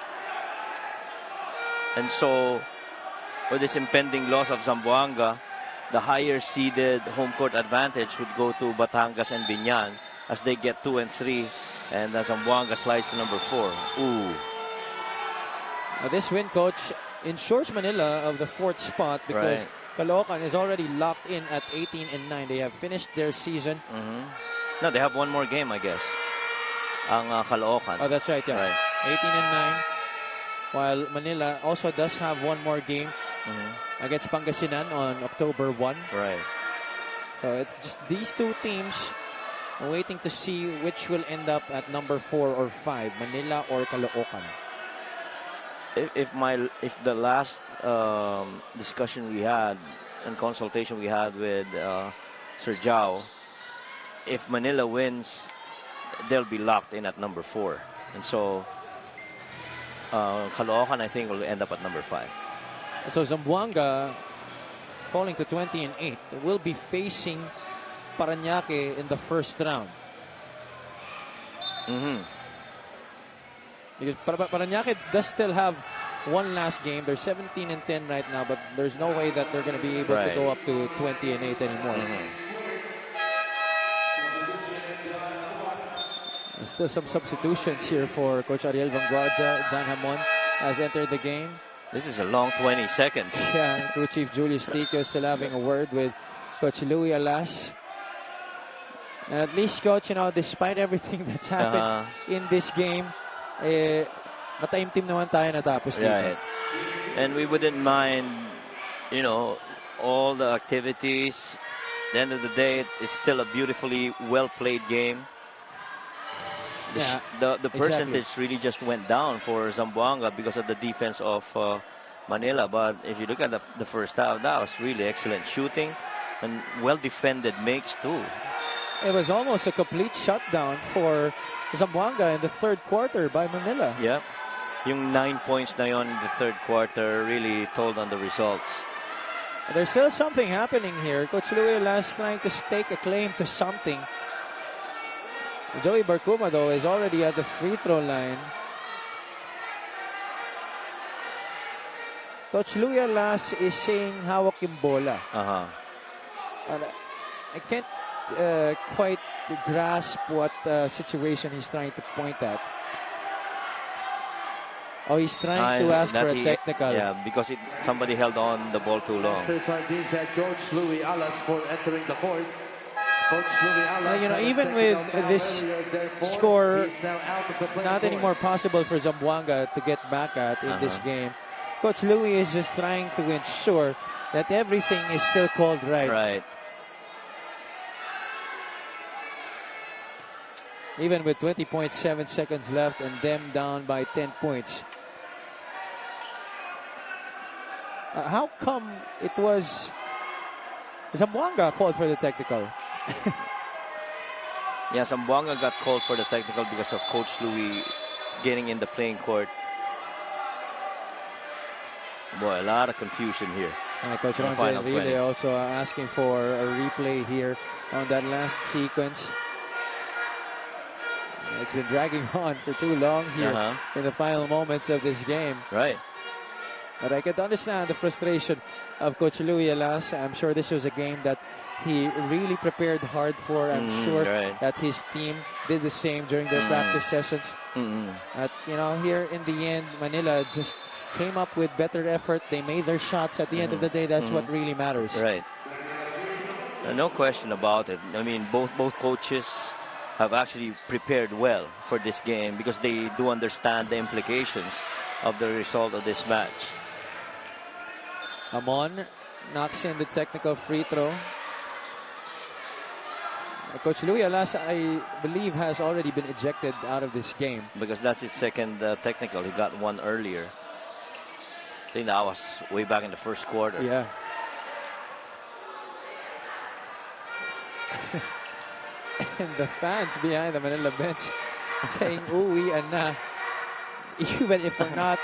And so, with this impending loss of Zamboanga, the higher seeded home court advantage would go to Batangas and Binyan as they get 2 and 3. And Zamboanga slides to number 4. Ooh. Now this win, coach, ensures Manila of the 4th spot because Caloocan is already locked in at 18 and 9. They have finished their season. No, they have one more game, I guess. Ang Caloocan. Oh, that's right, yeah. Right. 18 and 9. While Manila also does have one more game against Pangasinan on October 1. Right. So it's just these two teams waiting to see which will end up at number 4 or 5, Manila or Caloocan. If the last discussion we had and consultation we had with Sir Jao, if Manila wins, they'll be locked in at number 4, and so Caloocan I think will end up at number 5. So Zamboanga falling to 20 and 8 will be facing Parañaque in the first round. Because Parañaque does still have one last game. They're 17-10 right now, but there's no way that they're going to be able to go up to 20-8 anymore. There's still some substitutions here for Coach Ariel Vanguardia. John Hamon has entered the game. This is a long 20 seconds. Yeah, Crew Chief Julius Tico still having a word with Coach Louis Alas. And at least, Coach, despite everything that's happened in this game, mataimtim naman tayo natapos dito. Right. And we wouldn't mind, all the activities. At the end of the day, it's still a beautifully well-played game. The percentage really just went down for Zamboanga because of the defense of Manila. But if you look at the first half, that was really excellent shooting and well-defended makes too. It was almost a complete shutdown for Zamboanga in the third quarter by Manila. Yeah. Yung 9 points na yon in the third quarter really told on the results. There's still something happening here. Coach Louis Alas trying to stake a claim to something. Joey Barcuma, though, is already at the free throw line. Coach Louis Alas is saying hawak yung bola. And I can't quite grasp what situation he's trying to point at. Oh, he's trying to ask for a technical. Yeah, because somebody held on the ball too long. Sardines had Coach Louis Alas for entering the court. Coach Louis Alas, even with this score, not anymore possible for Zamboanga to get back at in this game. Coach Louis is just trying to ensure that everything is still called right. Right. Even with 20.7 seconds left and them down by 10 points. How come it was Zamboanga called for the technical? Yeah, Zamboanga got called for the technical because of Coach Louis getting in the playing court. Boy, a lot of confusion here. Coach Ronald Ville also asking for a replay here on that last sequence. It's been dragging on for too long here in the final moments of this game. Right. But I can understand the frustration of Coach Louis Alas. I'm sure this was a game that he really prepared hard for. I'm sure that his team did the same during their practice sessions. But, here in the end, Manila just came up with better effort. They made their shots. At the end of the day, that's what really matters. Right. No question about it. I mean, both coaches have actually prepared well for this game because they do understand the implications of the result of this match. Amon knocks in the technical free throw. Coach Louis Alas, I believe, has already been ejected out of this game. Because that's his second technical. He got one earlier. I think that was way back in the first quarter. Yeah. And the fans behind the Manila bench saying uwi and na. Even if we're not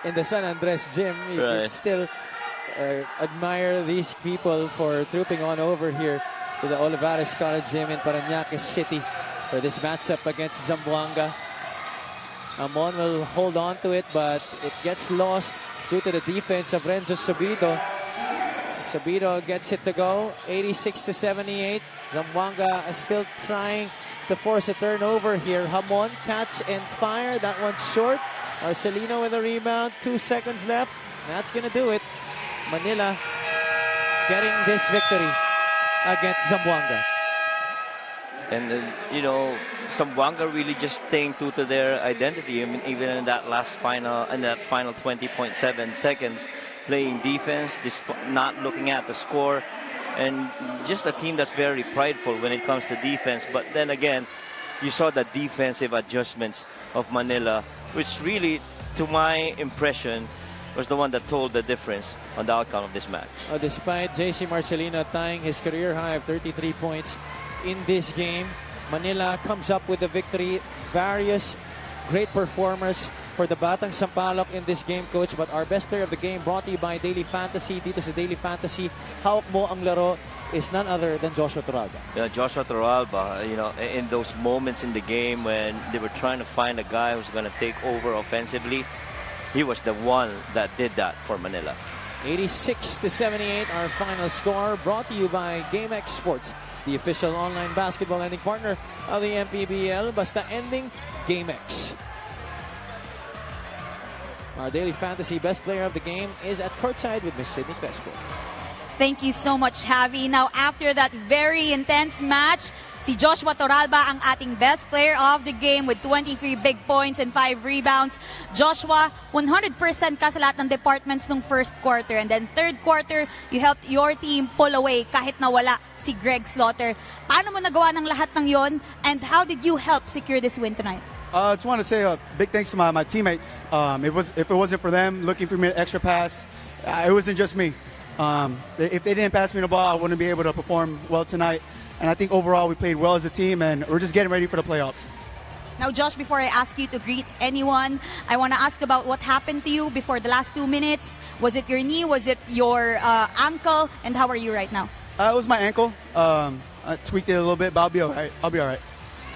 in the San Andres gym, you can still admire these people for trooping on over here to the Olivares College Gym in Parañaque City for this matchup against Zamboanga. Amon will hold on to it, but it gets lost due to the defense of Renzo Subido. Subido gets it to go, 86-78. Zamboanga is still trying to force a turnover here. Hamon catch and fire. That one's short. Marcelino with a rebound. 2 seconds left. That's going to do it. Manila getting this victory against Zamboanga. And Zamboanga really just staying true to their identity. I mean, even in that final 20.7 seconds, playing defense, not looking at the score, and just a team that's very prideful when it comes to defense. But then again, you saw the defensive adjustments of Manila, which really, to my impression, was the one that told the difference on the outcome of this match. Despite JC Marcelino tying his career high of 33 points in this game, Manila comes up with the victory. Various great performers for the Batang Sampaloc in this game, Coach. But our best player of the game brought to you by Daily Fantasy. Dito sa Daily Fantasy, hawak mo ang laro, is none other than Joshua Toralba. Yeah, Joshua Toralba, in those moments in the game when they were trying to find a guy who's going to take over offensively, he was the one that did that for Manila. 86-78, our final score, brought to you by GameX Sports, the official online basketball lending partner of the MPBL. Basta ending, GameX. Our daily fantasy best player of the game is at courtside with Miss Sydney Crespo. Thank you so much, Javi. Now, after that very intense match, si Joshua Toralba ang ating best player of the game with 23 big points and 5 rebounds. Joshua, 100% ka sa lahat ng departments nung first quarter. And then third quarter, you helped your team pull away kahit nawala si Greg Slaughter. Paano mo nagawa ng lahat ng yon? And how did you help secure this win tonight? I just want to say a big thanks to my teammates. If it wasn't for them looking for me an extra pass, it wasn't just me. If they didn't pass me the ball, I wouldn't be able to perform well tonight. And I think overall we played well as a team, and we're just getting ready for the playoffs. Now, Josh, before I ask you to greet anyone, I want to ask about what happened to you before the last 2 minutes. Was it your knee? Was it your ankle? And how are you right now? It was my ankle. I tweaked it a little bit, but I'll be all right. I'll be all right.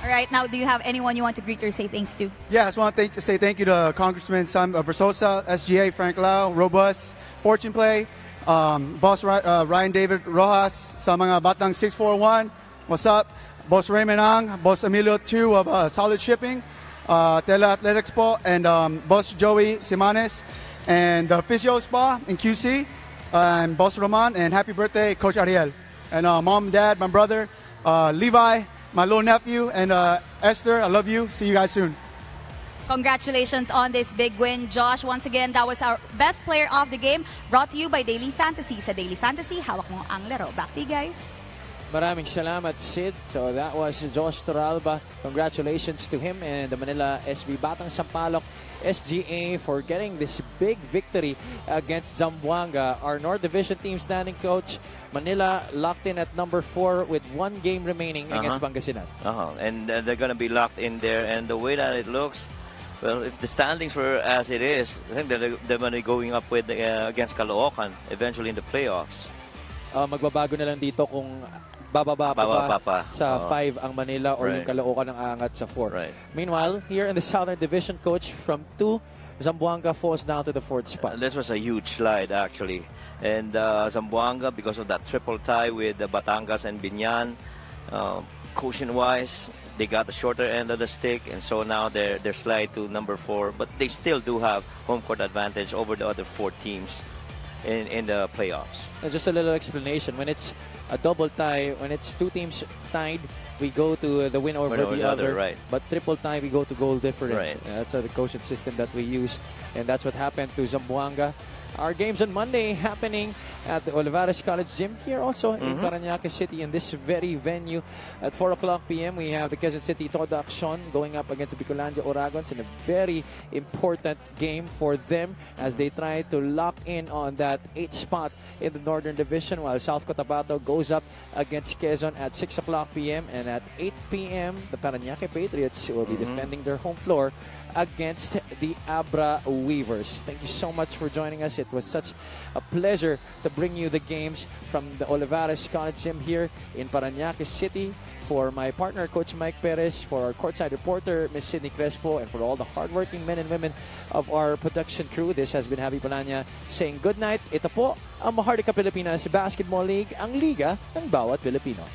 All right. Now, do you have anyone you want to greet or say thanks to? Yeah, I just want to say thank you to Congressman Sam Versosa, SGA, Frank Lau, Robust, Fortune Play, Boss Ryan David Rojas, sa mga batang 641. What's up? Boss Raymond Ang, Boss Emilio Tu of Solid Shipping, Tele Athletics po, and Boss Joey Simanes, and Physio Spa in QC, and Boss Roman, and happy birthday, Coach Ariel. And Mom, Dad, my brother, Levi, my little nephew, and Esther, I love you. See you guys soon. Congratulations on this big win, Josh. Once again, that was our best player of the game, brought to you by Daily Fantasy. Sa Daily Fantasy, hawak mo ang laro. Back to you guys. Maraming salamat, Sid. So that was Josh Toralba. Congratulations to him and the Manila SB Batang Sampaloc SGA for getting this big victory against Zamboanga. Our North Division team standing, Coach. Manila locked in at number 4 with 1 game remaining against Pangasinan. And they're going to be locked in there. And the way that it looks, well, if the standings were as it is, I think they're going to be going up with against Caloocan eventually in the playoffs. Magbabago na lang dito kung bababa pa sa 5 ang Manila or yung Caloocan ang aangat sa 4. Right. Meanwhile, here in the Southern Division, Coach, from 2, Zamboanga falls down to the 4th spot. This was a huge slide, actually. And Zamboanga, because of that triple tie with Batangas and Binyan, quotient-wise, they got the shorter end of the stick, and so now they're slide to number 4. But they still do have home court advantage over the other 4 teams in the playoffs. Just a little explanation. When it's a double tie, when it's 2 teams tied, we go to the win over the other. Right. But triple tie, we go to goal difference. Right. That's the quotient system that we use, and that's what happened to Zamboanga. Our games on Monday happening at the Olivares College Gym here also in Parañaque City in this very venue. At 4 o'clock p.m. we have the Quezon City Toda Action going up against the Bicolandia Oragons in a very important game for them as they try to lock in on that 8th spot in the Northern Division, while South Cotabato goes up against Quezon at 6 o'clock p.m. and at 8 p.m. the Parañaque Patriots will be defending their home floor against the Abra Weavers. Thank you so much for joining us. It was such a pleasure to bring you the games from the Olivares College Gym here in Parañaque City. For my partner, Coach Mike Perez, for our courtside reporter, Miss Sydney Crespo, and for all the hardworking men and women of our production crew, this has been Javi Palanya saying good night. Ito po ang Maharlika Pilipinas Basketball League, ang liga ng bawat Pilipino.